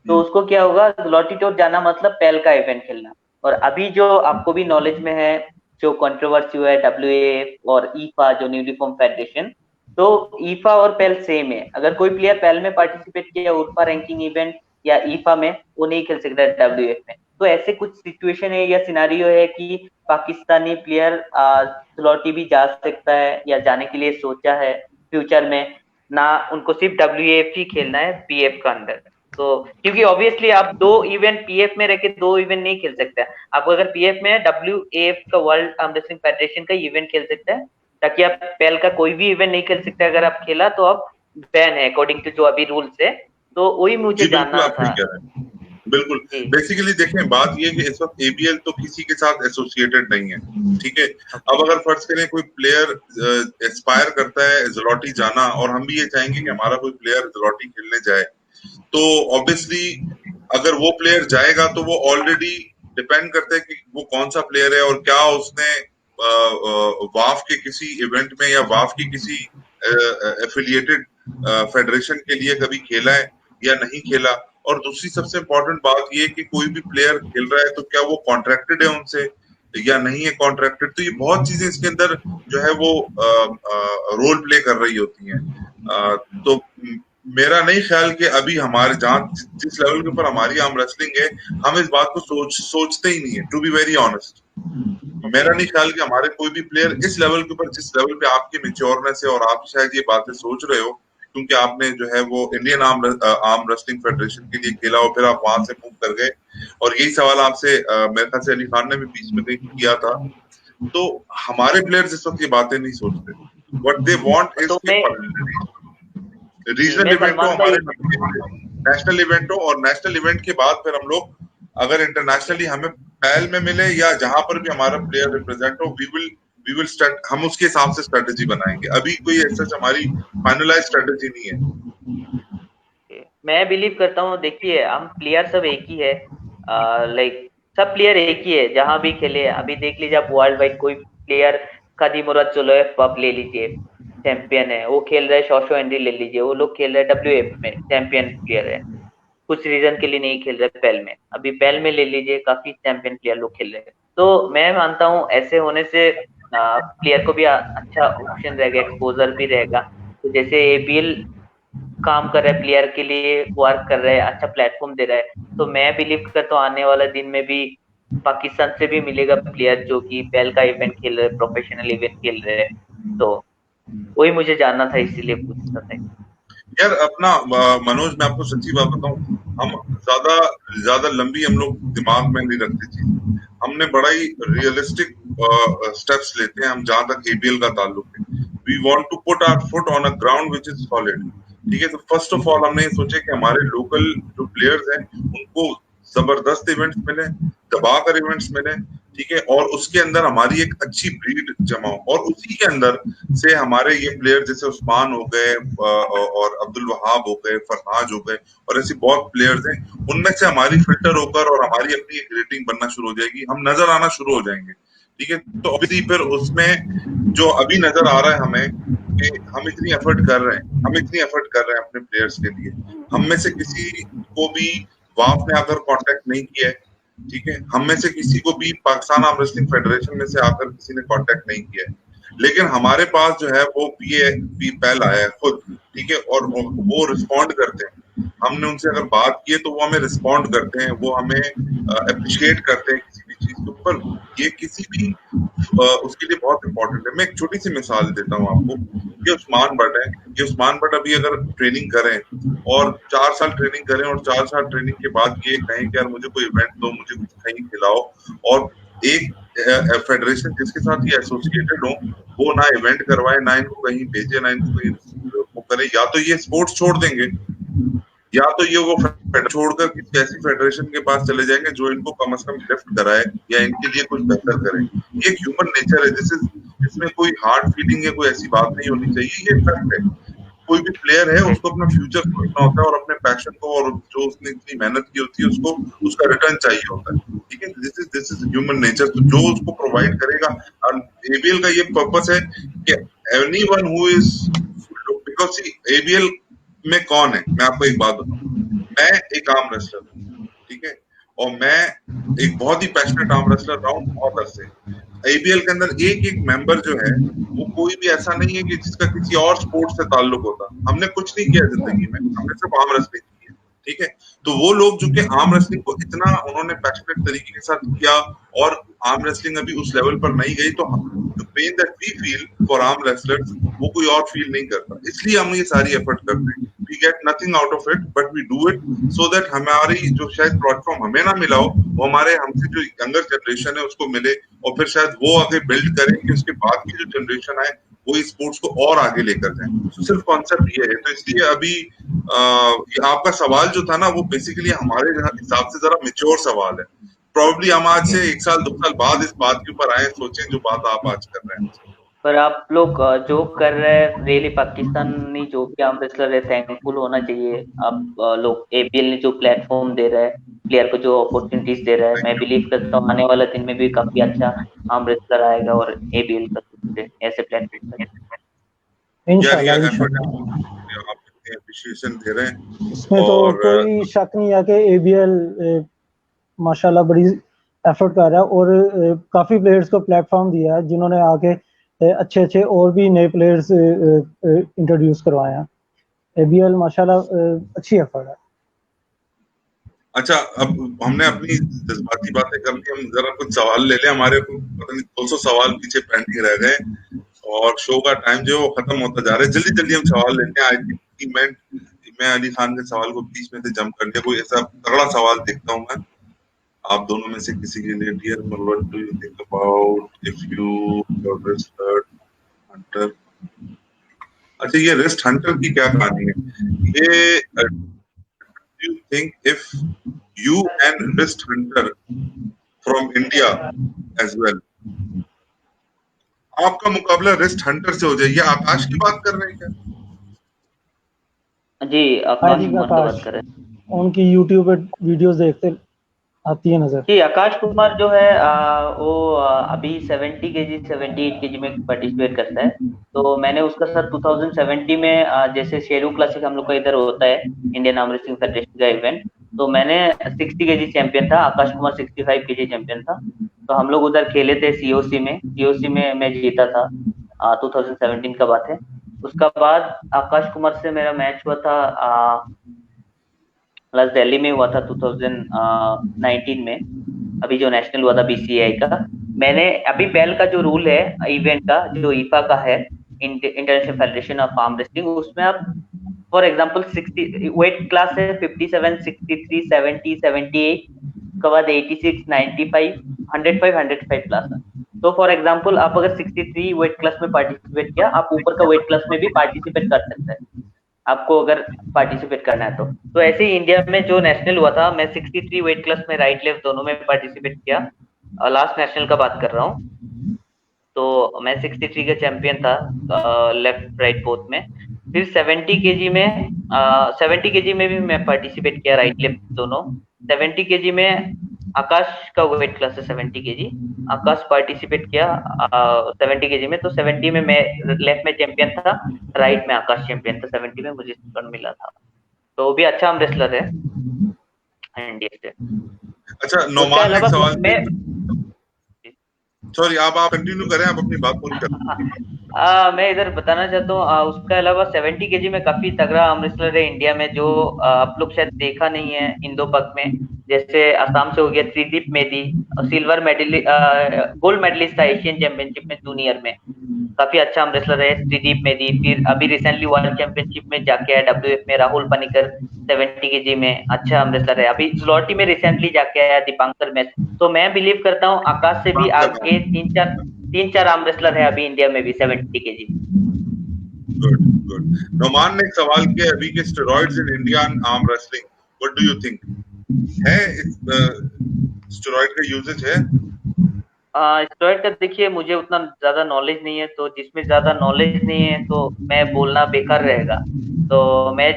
तो उसको क्या होगा, ज़ुलॉटी टूर जाना मतलब पेल का इवेंट खेलना। और अभी जो आपको भी नॉलेज में है, जो कंट्रोवर्सी हुआ है WAF और IFA जो यूनिफॉर्म फेडरेशन, तो IFA और पेल सेम है। अगर कोई प्लेयर पेल में पार्टिसिपेट किया URFA रैंकिंग इवेंट या IFA में, वो नहीं खेल सकता है WAF में। तो ऐसे कुछ सिचुएशन है या सिनारियो है कि पाकिस्तानी प्लेयर ज़ुलॉटी भी जा सकता है या जाने के लिए सोचा है फ्यूचर में, ना उनको सिर्फ WAF ही खेलना है PF का अंदर। तो क्योंकि ऑब्वियसली आप 2 इवेंट PF में रह के 2 इवेंट नहीं खेल सकते। आप अगर PF में WAF का वर्ल्ड आर्म रेसलिंग फेडरेशन का इवेंट खेल सकते हैं, ताकि आप पेल का कोई भी इवेंट नहीं खेल सकते। अगर आप खेला तो आप बैन है अकॉर्डिंग टू जो अभी रूल्स है। तो वही मुझे जानना था। बिल्कुल, बेसिकली देखें, बात ये कि इस वक्त ABL तो किसी के साथ एसोसिएटेड नहीं है, ठीक है। अब अगर फर्ज करें कोई प्लेयर एस्पायर करता है ज़ुलॉटी जाना, और हम भी ये चाहेंगे कि हमारा कोई प्लेयर ज़ुलॉटी खेलने जाए, तो ऑब्वियसली अगर वो प्लेयर जाएगा तो वो ऑलरेडी डिपेंड करता है कि वो कौन सा प्लेयर है और क्या उसने वाफ के किसी इवेंट में या वाफ की किसी एफिलिएटेड फेडरेशन के लिए कभी खेला है या नहीं खेला। और दूसरी सबसे इम्पोर्टेंट बात ये कि कोई भी प्लेयर खेल रहा है तो क्या वो कॉन्ट्रैक्टेड है उनसे या नहीं है कॉन्ट्रैक्टेड। तो ये बहुत चीजें इसके अंदर जो है वो रोल प्ले कर रही होती हैं। तो मेरा नहीं ख्याल कि अभी हमारे जहाँ जिस लेवल के ऊपर हमारी आर्म रेसलिंग है, हम इस बात को सोचते ही नहीं है, टू बी वेरी ऑनेस्ट। मेरा नहीं ख्याल कि हमारे कोई भी प्लेयर इस लेवल के ऊपर, जिस लेवल पे आपकी मेच्योरनेस है और आप शायद ये बातें सोच रहे हो क्योंकि आपने जो है वो इंडियन आर्म रेसलिंग फेडरेशन के लिए खेला और फिर आप वहां से मूव कर गए, और यही सवाल आपसे मेरे ख्याल से अली खान ने भी बीच में कहीं किया था। तो हमारे प्लेयर्स इस वक्त ये बातें नहीं सोचते। व्हाट दे वांट तो इज रीजनल मैं इवेंट हो, सलमान हमारे भाई, नेशनल इवेंट हो, और नेशनल इवेंट के बाद फिर हम लोग अगर इंटरनेशनली हमें पहल में मिले या जहां पर भी हमारा प्लेयर रिप्रेजेंट हो, वी विल स्टार्ट, हम उसके हिसाब से स्ट्रेटेजी बनाएंगे। अभी कोई ऐसा हमारी फाइनलाइज स्ट्रेटेजी नहीं है। मैं बिलीव करता हूँ, देखिए हम प्लेयर सब एक ही है, लाइक सब प्लेयर एक ही है जहां भी खेले। अभी देख लीजिए आप वर्ल्ड वाइड कोई प्लेयर, कादीमुराद चोलोएफ आप ले लीजिए, चैंपियन है, वो खेल रहे हैं। शोशो एंड्री ले लीजिए, वो लोग खेल रहे हैं डब्ल्यूएफ में, चैंपियन प्लेयर है। कुछ रीजन के लिए नहीं खेल रहे पैल में। अभी पैल में ले लीजिए, काफी चैंपियन प्लेयर लोग खेल रहे हैं। तो मैं मानता हूँ ऐसे होने से प्लेयर को भी अच्छा ऑप्शन रहेगा, एक्सपोजर भी रहेगा। तो जैसे एबीएल काम कर रहा है, प्लेयर के लिए वर्क कर रहा है, अच्छा प्लेटफॉर्म दे रहा है, तो मैं बिलीव करता हूँ आने वाला दिन में भी पाकिस्तान से भी मिलेगा प्लेयर जो कि पैल का इवेंट खेल रहे हैं, प्रोफेशनल इवेंट खेल रहे हैं। तो वही मुझे जानना था, इसीलिए पूछना था। यार अपना मनोज, मैं आपको सच्ची बात बताऊं, हम ज्यादा ज्यादा लंबी हम लोग दिमाग में नहीं रखते चीज। हमने बड़ा ही रियलिस्टिक स्टेप्स लेते हैं हम जहां तक एबीएल का ताल्लुक है। We want to put our foot on a ground which is solid. ठीक है, तो फर्स्ट ऑफ ऑल हमने ये सोचे कि हमारे लोकल जो प्लेयर्स हैं उनको जबरदस्त इवेंट्स मिले, दबाकर इवेंट्स मिले, ठीक है, और उसके अंदर हमारी एक अच्छी ब्रीड जमा हो, और उसी के अंदर से हमारे ये प्लेयर जैसे उस्मान हो गए और अब्दुल वहाब हो गए, फरहाज हो गए, और ऐसे बहुत प्लेयर्स हैं, उनमें से हमारी फिल्टर होकर और हमारी अपनी एक रेटिंग बनना शुरू हो जाएगी, हम नजर आना शुरू हो जाएंगे। ठीक है, तो अभी फिर उसमें जो अभी नजर आ रहा है हमें कि हम इतनी एफर्ट कर रहे हैं, हम इतनी एफर्ट कर रहे हैं अपने प्लेयर्स के लिए, हम में से किसी को भी वाफ ने आकर कांटेक्ट नहीं किया है। ठीक है, हम में से किसी को भी पाकिस्तान आर्म रेसलिंग फेडरेशन में से आकर किसी ने कांटेक्ट नहीं किया है, लेकिन हमारे पास जो है वो पीएल आया है खुद। ठीक है, और वो रिस्पॉन्ड करते हैं। हमने उनसे अगर बात की है तो वो हमें रिस्पॉन्ड करते हैं, वो हमें अप्रिशिएट करते हैं किसी भी चीज के ऊपर। ये किसी भी उसके लिए बहुत इंपॉर्टेंट है। मैं एक छोटी सी मिसाल देता हूँ आपको। ये उस्मान बट है, ये उस्मान बट अभी अगर ट्रेनिंग करें और 4 साल ट्रेनिंग करें और 4 साल ट्रेनिंग के बाद ये कहें कि यार मुझे कोई इवेंट दो, मुझे कुछ कहीं खिलाओ, और एक फेडरेशन जिसके साथ ये एसोसिएटेड हो वो ना इवेंट करवाए, ना इनको कहीं भेजे, ना इनको कहीं वो करे, या तो ये स्पोर्ट्स छोड़ देंगे या तो ये वो छोड़कर किसी ऐसी फेडरेशन के पास चले जाएंगे जो इनको कम से कम लिफ्ट कराए या इनके लिए कुछ बेहतर करे। ये एक ह्यूमन नेचर है, इसमें कोई हार्ड फीलिंग है, कोई ऐसी बात नहीं होनी चाहिए, ये फैक्ट है। कोई भी प्लेयर है उसको अपना फ्यूचर सोचना होता है और अपने पैशन को और जो उसने इतनी मेहनत की होती है उसको उसका रिटर्न चाहिए होता है। ठीक है, दिस इज ह्यूमन नेचर। तो जो उसको प्रोवाइड करेगा, एबीएल का ये पर्पस है कि anyone who is, because ABL में कौन है, मैं आपको एक बात बताऊं, मैं एक आर्म रेसलर हूँ, ठीक है, और मैं एक बहुत ही पैशनेट आर्म रेसलर रहा हूँ बहुत अरसे। एबीएल के अंदर एक एक मेंबर जो है वो कोई भी ऐसा नहीं है कि जिसका किसी और स्पोर्ट्स से ताल्लुक होता। हमने कुछ नहीं किया जिंदगी में, हमने सिर्फ आर्म रेसलिंग की है। ठीक है, तो वो लोग जो कि आर्म रेसलिंग को इतना उन्होंने पैशनेट तरीके के साथ किया और आर्म रेसलिंग अभी उस लेवल पर नहीं गई, तो the pain that we feel for arm wrestlers वो कोई और फील नहीं करता। इसलिए हम ये सारी एफर्ट करते हैं। We get nothing out of it but we do it so that हमारी जो शायद प्लेटफॉर्म हमें ना मिला हो वो हमारे हमसे जो यंगर जनरेशन है उसको मिले, और फिर शायद वो आगे बिल्ड करें कि उसके बाद की जो जनरेशन आए वो इस स्पोर्ट्स को और आगे लेकर जाए। तो सिर्फ कॉन्सेप्ट ये है। तो इसलिए अभी आपका सवाल जो था ना वो बेसिकली हमारे हिसाब से जरा मेच्योर सवाल है। प्रॉब्ली हम आज से 1 साल 2 साल बाद इस बात के ऊपर आए सोचें जो बात आप आज कर रहे हैं। पर आप लोग जो कर रहे हैं, रियली पाकिस्तानी जो भी आर्म रेसलर है थैंकफुल होना चाहिए। आप लोग, एबीएल ने जो प्लेटफॉर्म दे रहा है, प्लेयर को जो अपॉर्चुनिटीज दे रहा है, मैं बिलीव करता हूँ आने वाला दिन में भी काफी अच्छा आर्म रेसलर आएगा और एबीएल का ऐसे प्लेटफॉर्म पर। इंशाल्लाह आप एप्रिशिएशन दे रहे हैं इसमें तो और कोई शक नहीं है कि एबीएल माशाल्लाह बड़ी एफर्ट कर रहा है और काफी प्लेयर्स को प्लेटफॉर्म दिया है जिन्होंने आके अच्छे अच्छे और भी नए प्लेयर्स इंट्रोड्यूस करवाए हैं। एबीएल माशाल्लाह अच्छी एफर्ट है। अच्छा, अब हमने अपनी जज्बाती बातें कर ली, हम जरा कुछ सवाल ले लें। हमारे को पता नहीं 200 सवाल पीछे पेंडिंग रह गए और शो का टाइम जो है वो खत्म होता जा रहा है। जल्दी जल्दी हम सवाल लेते हैं। आई थिंक मैं अली खान के सवाल को बीच में से जंप कर दिया। कोई ऐसा तगड़ा सवाल देखता हूँ मैं आप दोनों में से किसी के लिए। Dear what do you think about if you your wrist hunter. अच्छा, ये रिस्ट हंटर की क्या कहानी है? ये you think if you and Wrist Hunter from India as well, आपका मुकाबला रिस्ट हंटर से हो जाए? ये आकाश की बात कर रहे हैं क्या? जी, आकाश जी कुमार का आकाश, बात कर रहे हैं। उनकी यूट्यूब पे वीडियोस देखते आती है नजर। जी, आकाश कुमार जो है वो अभी 70 केजी 78 केजी में पार्टिसिपेट करता है। तो मैंने उसका सर 2070 में जैसे शेरू क्लासिक हम लोग का इधर होता है, इंडियन आर्म रेसलिंग फेडरेशन का इवेंट, तो मैंने 60 केजी चैंपियन था, आकाश कुमार 65 केजी चैंपियन था। तो हम लोग उधर खेले थे सीओसी में मैं जीता था। 2017 का बात है। उसका बाद आकाश कुमार से मेरा मैच हुआ था प्लस दिल्ली में हुआ था 2019 में, अभी जो नेशनल हुआ था बीसीआई का। मैंने अभी बेल का जो रूल है इवेंट का, जो ईफा का है, international federation of arm wrestling, उसमें आप फॉर एग्जांपल 60 वेट क्लास है, 57 63 70 78, उसके बाद 86 95 105 105 क्लास है। तो फॉर एग्जांपल आप अगर 63 वेट क्लास में पार्टिसिपेट किया, आप ऊपर का वेट क्लास में भी पार्टिसिपेट कर सकते हैं, आपको अगर पार्टिसिपेट करना है तो ऐसे ही इंडिया में जो नेशनल हुआ था, मैं 63 वेट क्लास में राइट लेफ्ट दोनों में पार्टिसिपेट किया। लास्ट नेशनल का बात कर रहा हूँ। तो मैं 63 का चैंपियन था लेफ्ट राइट बोथ में। फिर 70 केजी में 70 केजी में भी मैं पार्टिसिपेट किया, राइट लेफ्ट दोनों। 70 केजी में आकाश का वेट क्लास है 70 केजी, आकाश पार्टिसिपेट किया 70 केजी में। तो 70 में मैं लेफ्ट में चैंपियन था, राइट में आकाश चैंपियन था। 70 में मुझे स्टोन मिला था। तो वो भी अच्छा आर्म रेसलर है इंडिया से। अच्छा, उसके नोमान ने एक अलावा सवाल मैं सॉरी, आप कंटिन्यू करें, आप अपनी बात पूरी करें। मैं इधर बताना चाहता हूँ, उसके अलावा 70 केजी में काफी तगड़ा आर्म रेसलर है इंडिया में, जो आप लोग शायद देखा नहीं है इंदो पक में। जैसे असम से हो गया Tridip Medhi, silver medal gold medalist था एशियन चैंपियनशिप में जूनियर में, काफी अच्छा आर्म रेसलर है त्रिदीप मेदी। फिर अभी रिसेंटली वर्ल्ड चैंपियनशिप में जाके आया डब्ल्यूएफ में राहुल पनिकर, 70 केजी में अच्छा आर्म रेसलर है। अभी जुलॉटी में रिसेंटली जाके आया दीपांकर मैच। तो मैं बिलीव करता हूँ आकाश से भी आगे तीन चार आर्म रेसलर है अभी इंडिया में भी 70 केजी में। Good good. नोमान ने एक सवाल किया, अभी के steroids in Indian arm wrestling, what do you think? है स्टेरॉइड का यूजेज है? स्टेरॉइड का देखिए, मुझे उतना ज्यादा नॉलेज नहीं है, तो जिसमें ज्यादा नॉलेज नहीं है तो मैं बोलना बेकार रहेगा। तो मैं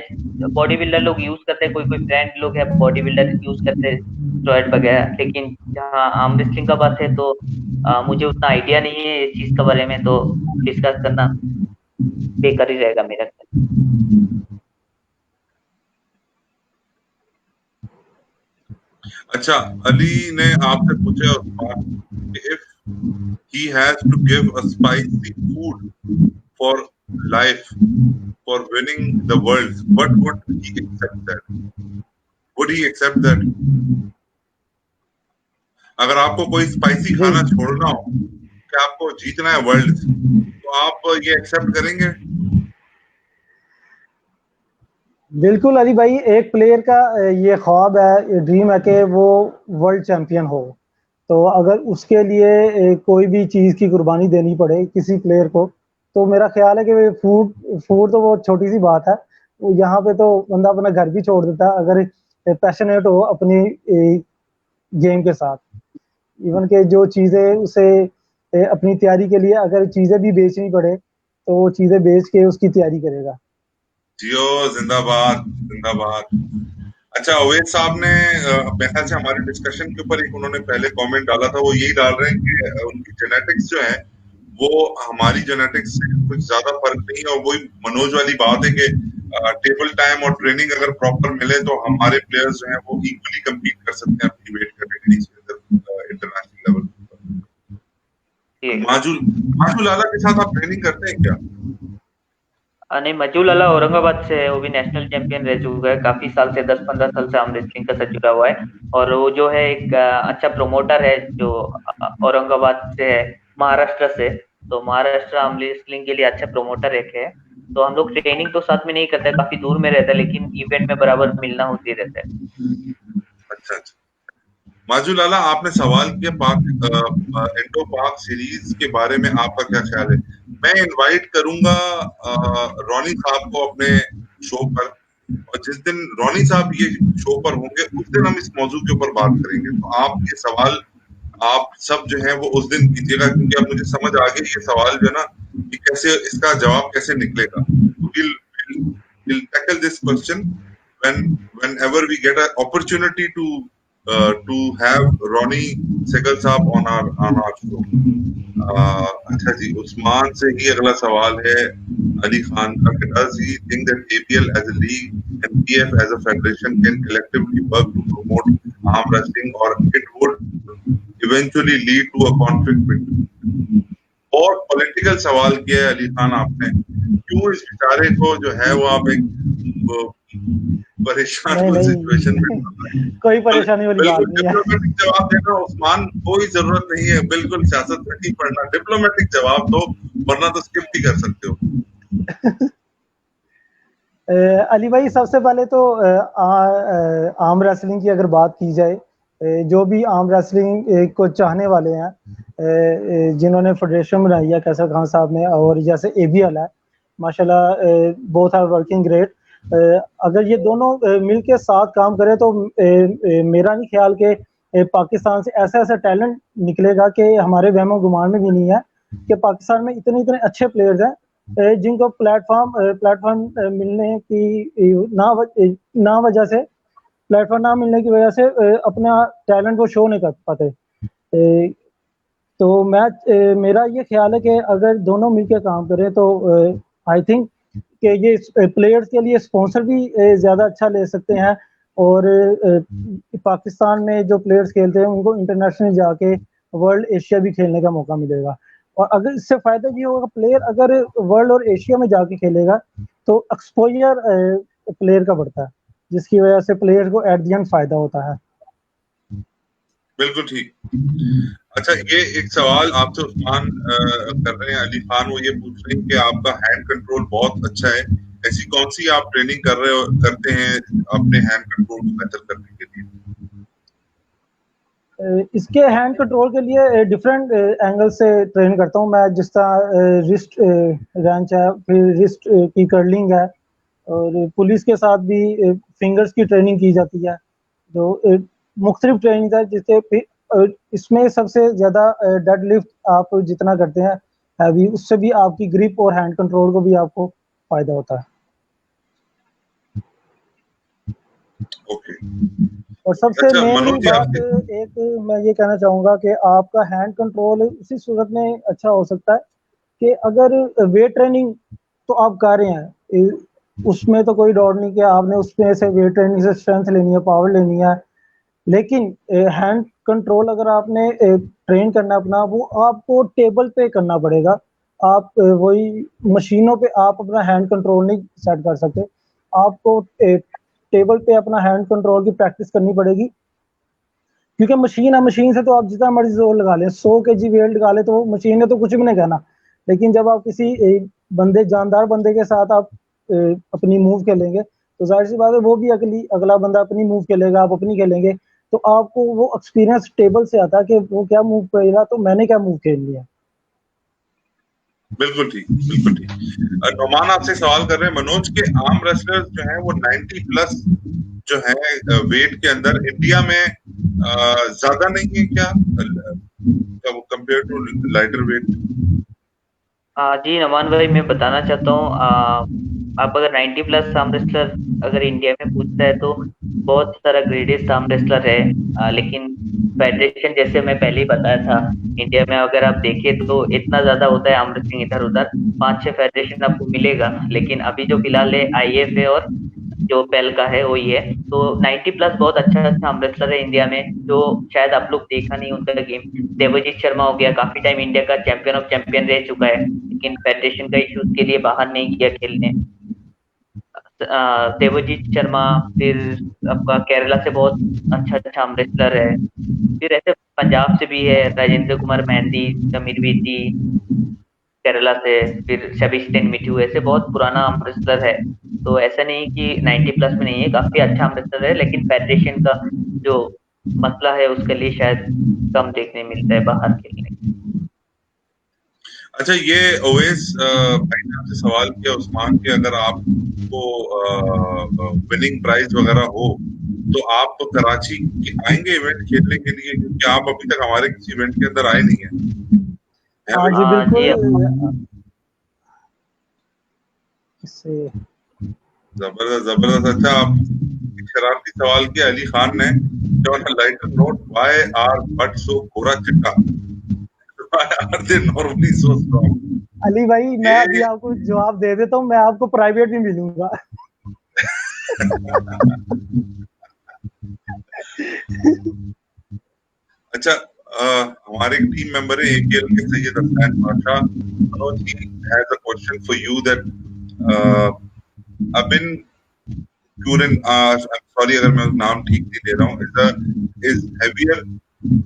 बॉडी बिल्डर लोग यूज करते हैं, कोई कोई फ्रेंड लोग है बॉडी बिल्डर यूज करते हैं स्टेरॉइड वगैरह, लेकिन जहाँ आर्म रेसलिंग का बात है तो मुझे उतना आइडिया नहीं है इस चीज के बारे में, तो डिस्कस करना बेकार ही रहेगा मेरा ख्याल। अच्छा, अली ने आपसे पूछा if he has to give a spicy food for life for winning the world, what would he accept that? Would he accept that? अगर आपको कोई स्पाइसी खाना छोड़ना हो कि आपको जीतना है वर्ल्ड, तो आप ये एक्सेप्ट करेंगे? बिल्कुल अली भाई, एक प्लेयर का ये ख्वाब है, ड्रीम है कि वो वर्ल्ड चैंपियन हो। तो अगर उसके लिए कोई भी चीज़ की कुर्बानी देनी पड़े किसी प्लेयर को, तो मेरा ख्याल है कि फूड फूड तो बहुत छोटी सी बात है। यहाँ पे तो बंदा अपना घर भी छोड़ देता है अगर पैशनेट हो अपनी गेम के साथ। इवन के जो चीज़ें उसे अपनी तैयारी के लिए अगर चीज़ें भी बेचनी पड़े, तो वो चीज़ें बेच के उसकी तैयारी करेगा। जियो जिंदाबाद जिंदाबाद। अच्छा, अवैध साहब ने मेरे ख्याल से हमारे डिस्कशन के ऊपर एक उन्होंने पहले कमेंट डाला था, वो यही डाल रहे हैं कि उनकी जेनेटिक्स जो है वो हमारी जेनेटिक्स से कुछ ज्यादा फर्क नहीं है। और वही मनोज वाली बात है कि टेबल टाइम और ट्रेनिंग अगर प्रॉपर मिले तो हमारे प्लेयर्स जो हैं वो इक्वली कम्पीट कर सकते हैं अपनी वेट कैटेगरी से इंटरनेशनल लेवल पर। माजुल लाला के साथ आप ट्रेनिंग करते हैं क्या? नहीं, मजूल औरंगाबाद से है, वो भी नेशनल चैंपियन रह चुका है काफी साल से, 10-15 साल से आर्म रेसलिंग का साथ जुड़ा हुआ है। और वो जो है एक अच्छा प्रमोटर है जो औरंगाबाद से है, महाराष्ट्र से। तो महाराष्ट्र आर्म रेसलिंग के लिए अच्छा प्रमोटर एक है। तो हम लोग ट्रेनिंग तो साथ में नहीं करते, काफी दूर में रहता है, लेकिन इवेंट में बराबर मिलना होती रहता है। अच्छा अच्छा। माजू लाला, आपने सवाल किया इंडो पाक सीरीज के बारे में आपका क्या ख्याल है। मैं इनवाइट करूंगा रॉनी साहब को अपने शो पर, और जिस दिन रॉनी साहब ये शो पर होंगे उस दिन हम इस मौजू के ऊपर बात करेंगे। तो आप ये सवाल आप सब जो है वो उस दिन कीजिएगा, क्योंकि अब मुझे समझ आ गई ये सवाल जो है ना कि कैसे इसका जवाब कैसे निकलेगा। We'll tackle this question whenever we get an opportunity to have Ronnie Sehgal साहब on our show. अच्छा जी, उस्मान से ही अगला सवाल है अली खान का। Does he think that APL as a league and PF as a federation can collectively work to promote arm wrestling, or it would eventually lead to a conflict between? और political सवाल किया है अली खान आपने, क्यों इस बेचारे को जो है वो आप एक परेशान सिचुएशन में कोई परेशानी वाली बात नहीं है। डिप्लोमेटिक जवाब देना उस्मान, कोई जरूरत नहीं है, बिल्कुल सियासत में नहीं पढ़ना, डिप्लोमेटिक जवाब दो, वरना तो स्किप भी कर सकते हो। अली भाई, सबसे पहले तो आर्म रेसलिंग की अगर बात की जाए, जो भी आर्म रेसलिंग को चाहने वाले हैं, जिन्होंने फेडरेशन बनाई है कैसर खान साहब ने, और जैसे ABL है, माशाल्लाह बोथ आर वर्किंग ग्रेट। अगर ये दोनों मिलके साथ काम करें तो मेरा नहीं ख्याल कि पाकिस्तान से ऐसा ऐसा टैलेंट निकलेगा कि हमारे वहमो गुमान में भी नहीं है कि पाकिस्तान में इतने इतने अच्छे प्लेयर्स हैं जिनको प्लेटफॉर्म मिलने की ना वजह से, प्लेटफॉर्म ना मिलने की वजह से अपना टैलेंट को शो नहीं कर पाते। तो मेरा ये ख्याल है कि अगर दोनों मिलकर काम करें तो आई थिंक कि ये प्लेयर्स के लिए स्पॉन्सर भी ज़्यादा अच्छा ले सकते हैं, और पाकिस्तान में जो प्लेयर्स खेलते हैं उनको इंटरनेशनल जाके वर्ल्ड एशिया भी खेलने का मौका मिलेगा। और अगर इससे फायदा ये होगा, प्लेयर अगर वर्ल्ड और एशिया में जाके खेलेगा तो एक्सपोजर प्लेयर का बढ़ता है, जिसकी वजह से प्लेयर को एट द एंड फायदा होता है। बिल्कुल ठीक। अच्छा, ये एक सवाल आपसे उस्मान कर रहे हैं अली खान, वो ये पूछ रहे हैं कि आपका हैंड कंट्रोल बहुत अच्छा है, ऐसी कौन सी आप ट्रेनिंग करते हैं अपने हैंड कंट्रोल को बेहतर करने के लिए? इसके हैंड कंट्रोल के लिए डिफरेंट एंगल से ट्रेन करता हूँ मैं, जिस तरह रिस्ट रेंच है, फिर रिस्ट की कर्लिंग है, और पुलिस के साथ भी फिंगर्स की ट्रेनिंग की जाती है। जो मुख्तलिफ ट्रेनिंग है, जिससे इसमें सबसे ज़्यादा डेड लिफ्ट आप जितना करते हैं हैवी, उससे भी आपकी ग्रिप और हैंड कंट्रोल को भी आपको फायदा होता है। ओके। और सबसे मेन बात एक मैं ये कहना चाहूँगा कि आपका हैंड कंट्रोल उसी सूरत में अच्छा हो सकता है कि अगर वेट ट्रेनिंग तो आप कर रहे हैं, उसमें तो कोई डाउट नहीं कि आपने उसमें से वेट ट्रेनिंग से स्ट्रेंथ लेनी है, पावर लेनी है, लेकिन हैंड कंट्रोल अगर आपने ट्रेन करना अपना, वो आपको टेबल पे करना पड़ेगा। आप वही मशीनों पे आप अपना हैंड कंट्रोल नहीं सेट कर सकते, आपको टेबल पे अपना हैंड कंट्रोल की प्रैक्टिस करनी पड़ेगी, क्योंकि मशीन है, मशीन से तो आप जितना मर्जी जोर लगा लें, 100 kg वेट लगा ले, तो मशीन ने तो कुछ भी नहीं कहना। लेकिन जब आप किसी जानदार बंदे के साथ आप अपनी मूव खेलेंगे तो जाहिर सी बात है वो भी अगला बंदा अपनी मूव खेलेगा, आप अपनी खेलेंगे, तो आपको वो एक्सपीरियंस टेबल से आता है कि वो क्या मूव करेगा तो मैंने क्या मूव खेल लिया। बिल्कुल ठीक, बिल्कुल ठीक। नोमान आपसे सवाल कर रहे हैं, मनोज के आर्म रेसलर्स जो हैं वो 90+ जो है वेट के अंदर इंडिया में ज्यादा नहीं है क्या कंपेयर टू लाइटर वेट? जी नमान भाई, मैं बताना चाहता हूँ, आप अगर 90+ आर्म रेसलर अगर इंडिया में पूछता है तो बहुत सारा ग्रेटेस्ट आर्म रेसलर है, लेकिन फेडरेशन जैसे मैं पहले ही बताया था, इंडिया में अगर आप देखें तो इतना ज्यादा होता है आर्म रेसलिंग इधर उधर, 5-6 फेडरेशन आपको मिलेगा, लेकिन अभी जो फिलहाल है IFA और जो पेल का है वो ये है। तो 90 प्लस बहुत अच्छा आर्म रेसलर है इंडिया में, जो शायद आप लोग देखा नहीं उनका गेम। देवजीत शर्मा हो गया, काफी टाइम इंडिया का चैंपियन ऑफ चैंपियन रह चुका है, लेकिन फेडरेशन का इश्यूज के लिए बाहर नहीं गया खेलने। देवजीत शर्मा, फिर आपका केरला से बहुत अच्छा आर्म रेसलर है। फिर ऐसे पंजाब से भी है राजेंद्र कुमार मेहंदी, समीर बेदी केरला से, फिर शबिस्टिन मिठू, ऐसे बहुत पुराना आर्म रेसलर है। तो ऐसा नहीं कि 90 प्लस में नहीं है, काफी अच्छा आर्म रेसलर है, लेकिन फेडरेशन का जो मसला है उसके लिए शायद कम देखने मिलता है बाहर खेलने। अच्छा, ये ओवेस भाई ने आपसे सवाल किया उस्मान कि अगर आपको विनिंग प्राइज वगैरह हो तो आप कराची आएंगे इवेंट खेलने के लिए, क्योंकि आप अभी तक हमारे किसी इवेंट के अंदर आए नहीं हैं। हाँ जी बिल्कुल। जबरदस्त जबरदस्त। अच्छा, आप शरारती सवाल किया अली खान ने, on a lighter note, why are but so गोरा चिट्टा? Why are they normally so strong? Ali भाई मैं अभी आपको जवाब दे देता हूँ, मैं आपको प्राइवेट भी मिलूंगा। अच्छा, हमारे एक टीम मेंबर है एपीएल के Syed Afsan Badshah, Manoj ji has a question for you that अबिन क्यूरन, सॉरी अगर मैं नाम ठीक नहीं ले रहा हूँ,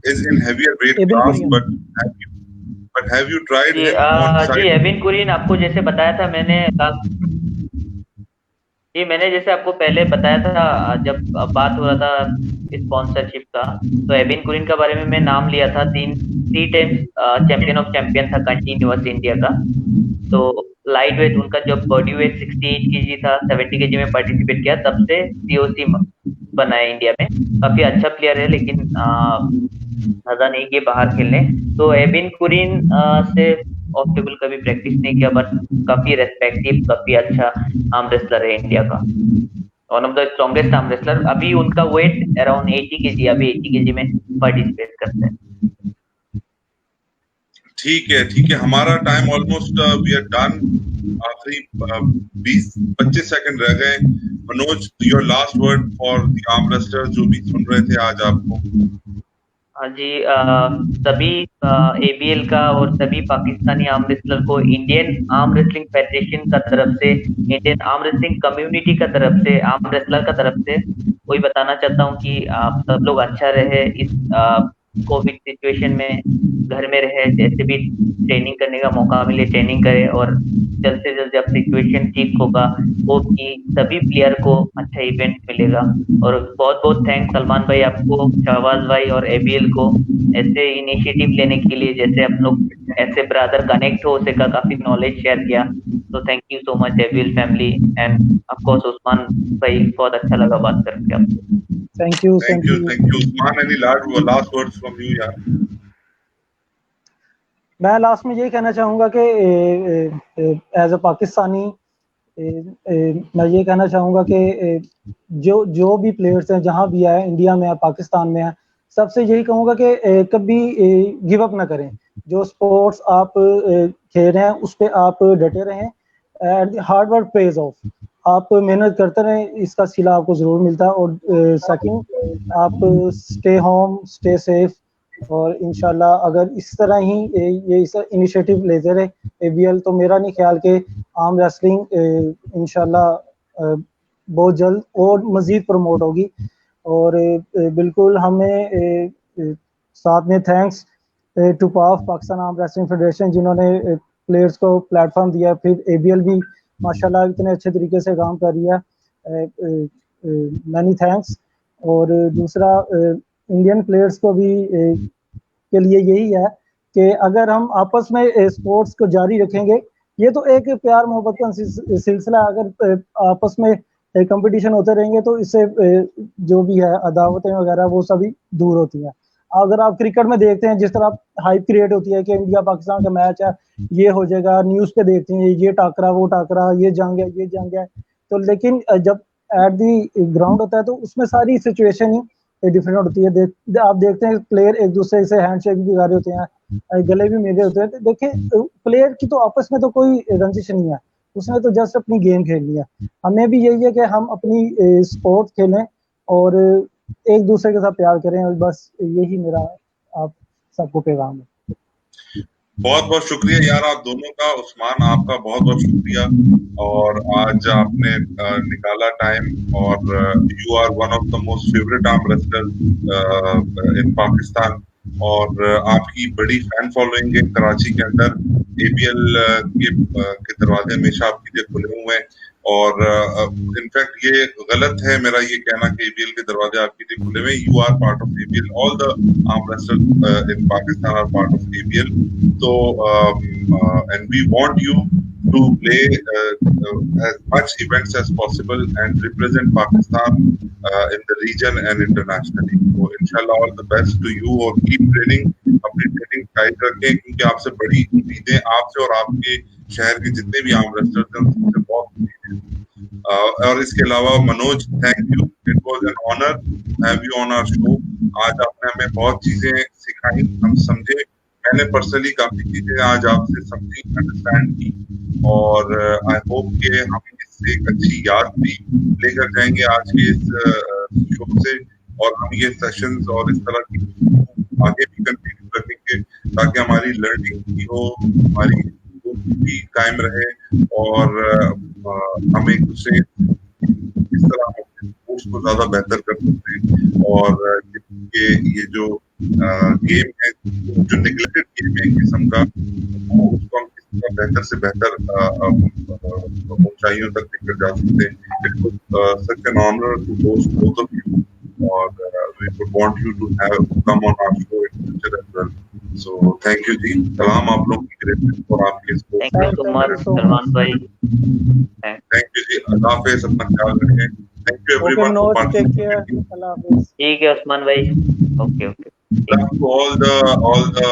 is in heavier weight class, but have you tried him on site? जी एविन कुरिन, आपको जैसे बताया था मैंने जी, मैंने जैसे आपको पहले बताया था जब बात हो रहा था स्पॉन्सरशिप का, तो एविन कुरिन के बारे में मैं नाम लिया था। Three times champion of champion था कंटिन्यूअस इंडिया का। तो लाइट वेट उनका जब बॉडी वेट 68 केजी था, 70 केजी में पार्टिसिपेट किया, तब से सीओसी बना है इंडिया में। काफी अच्छा प्लेयर है, लेकिन मजा नहीं किया बाहर खेलने। तो एविन कुरिन से ऑफ टेबल कभी प्रैक्टिस नहीं किया, बट काफी रेस्पेक्टिव, काफी अच्छा आर्म रेसलर है इंडिया का, one of the strongest arm wrestler. अभी उनका वेट अराउंड 80 केजी, अभी 80 केजी में पार्टिसिपेट करते हैं। ठीक है, हमारा time almost we are done. आखिरी 20-25 सेकंड रह गए। Manoj, your last word for the arm wrestlers जो भी सुन रहे थे आज आपको। हाँ जी, सभी एबीएल का और सभी पाकिस्तानी आर्म रेसलर को इंडियन आर्म रेसलिंग फेडरेशन का तरफ से, इंडियन आर्म रेसलिंग कम्युनिटी का तरफ से, आर्म रेसलर का तरफ से वही बताना चाहता हूँ कि आप सब लोग अच्छा रहे, इस कोविड सिचुएशन में घर में रहे, जैसे भी ट्रेनिंग करने का मौका मिले ट्रेनिंग करें, और जल्द से जल्द जब सिचुएशन ठीक होगा वो कि सभी प्लेयर को अच्छा इवेंट मिलेगा। और बहुत बहुत थैंक्स सलमान भाई आपको, शहबाज भाई और एबीएल को ऐसे इनिशिएटिव लेने के लिए, जैसे हम लोग ऐसे ब्रदर कनेक्ट हो सका, काफी नॉलेज शेयर किया। तो thank you so much ABL family, end of course Usman भाई, बहुत अच्छा लगा बात करके आपको। Thank you Usman, any last words from you यार? मैं लास्ट में यही कहना चाहूँगा कि एज अ पाकिस्तानी मैं ये कहना चाहूँगा कि जो भी प्लेयर्स हैं, जहाँ भी आए, इंडिया में है, पाकिस्तान में है, सबसे यही कहूँगा कि कभी गिव अप ना करें। जो स्पोर्ट्स आप खेल रहे हैं उस पर आप डटे रहें, and hard work page of. आप मेहनत करते रहें, इसका सिला आपको ज़रूर मिलता है। और सेकंड, आप स्टे होम, स्टे सेफ, और इंशाल्लाह अगर इस तरह ही ये इस इनिशिएटिव लेते रहे एबीएल, तो मेरा नहीं ख्याल कि आर्म रेसलिंग इंशाल्लाह बहुत जल्द और मज़ीद प्रमोट होगी। और बिल्कुल हमें साथ में thanks to PAF, Pakistan arm wrestling federation, जिन्होंने प्लेयर्स को प्लेटफॉर्म दिया। फिर एबीएल भी माशाल्लाह इतने अच्छे तरीके से काम कर रही है, मैनी थैंक्स। और दूसरा, इंडियन प्लेयर्स को भी के लिए यही है कि अगर हम आपस में स्पोर्ट्स को जारी रखेंगे, ये तो एक प्यार मोहब्बत का सिलसिला, अगर आपस में कंपटीशन होते रहेंगे तो इससे जो भी है अदावतें वगैरह वो सभी दूर होती हैं। अगर आप क्रिकेट में देखते हैं जिस तरह हाइप क्रिएट होती है कि इंडिया पाकिस्तान का मैच है, ये हो जाएगा, न्यूज़ पे देखते हैं ये टाकरा वो टाकरा, ये जंग है ये जंग है, तो लेकिन जब एट दी ग्राउंड होता है तो उसमें सारी सिचुएशन ही डिफरेंट होती है। आप देखते हैं प्लेयर एक दूसरे से हैंडशेक भी कर रहे होते हैं, गले भी मिले होते हैं। देखिए प्लेयर की तो आपस में तो कोई रंजिश नहीं है, उसने तो जस्ट अपनी गेम खेलनी है। हमें भी यही है कि हम अपनी स्पोर्ट्स खेलें और एक दूसरे के साथ प्यार करें, और बस यही मेरा आप सबको पैगाम है। बहुत बहुत शुक्रिया यार आप दोनों का। उस्मान, आपका बहुत बहुत शुक्रिया, और आज आपने निकाला टाइम, और you are one of the most favourite arm wrestler in Pakistan, और आपकी बड़ी फैन फॉलोइंग है कराची के अंदर। एबीएल के दरवाजे हमेशा आपके लिए खुले हुए हैं, और इनफैक्ट ये गलत है मेरा ये कहना कि एबीएल के दरवाजे आपके लिए खुले हुए। You are part of ABL, all the arm wrestlers in Pakistan are part of ABL. So, and we want you to play as much events as possible and represent Pakistan in the region and internationally. So, inshallah, all the best to you, और keep training, अपनी training tight रखें, क्योंकि आपसे बड़ी उम्मीदें आपसे और आपके शहर के जितने भी आर्म रेसलर्स हैं उनसे बहुत उम्मीदें हैं। और इसके अलावा Manoj, thank you, it was an honour have you on our show. आज आपने हमें बहुत चीजें सिखाई, हम समझे। मैंने पर्सनली काफी चीजें आज आपसे समझी, अंडरस्टैंड की, और आई होप कि हम इससे एक अच्छी याद भी लेकर जाएंगे आज के इस शो से, और हम ये सेशंस और इस तरह की आगे भी कंटिन्यू रखेंगे, ताकि हमारी लर्निंग भी हो, हमारी भी कायम रहे, और हम एक दूसरे इस तरह पोस्ट को ज्यादा बेहतर कर सकते हैं। और ये जो गेम है, जो नेग्लेक्टेड गेम है किस्म का, उसको हम किस तरह बेहतर से बेहतर ऊंचाइयों तक लेकर जा सकते हैं। It was such an honour to host both of you, और we would want you to have come on our show in future as well. So thank you जी, सलाम आप लोग की ग्रेटनेस और आपके support. Thank you so much Salman भाई। Thank you जी, अल्लाह हाफिज़, अपना ख्याल रखें। Thank you everyone for participating. अल्लाह हाफिज़। ठीक है उस्मान भाई, okay okay. Love to all the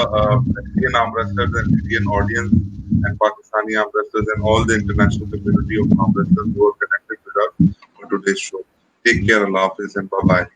Indian arm wrestlers and Indian audience and Pakistani arm wrestlers and all the international community of arm wrestlers who are connected with us on today's show. Take care, Allah Hafiz, and bye bye.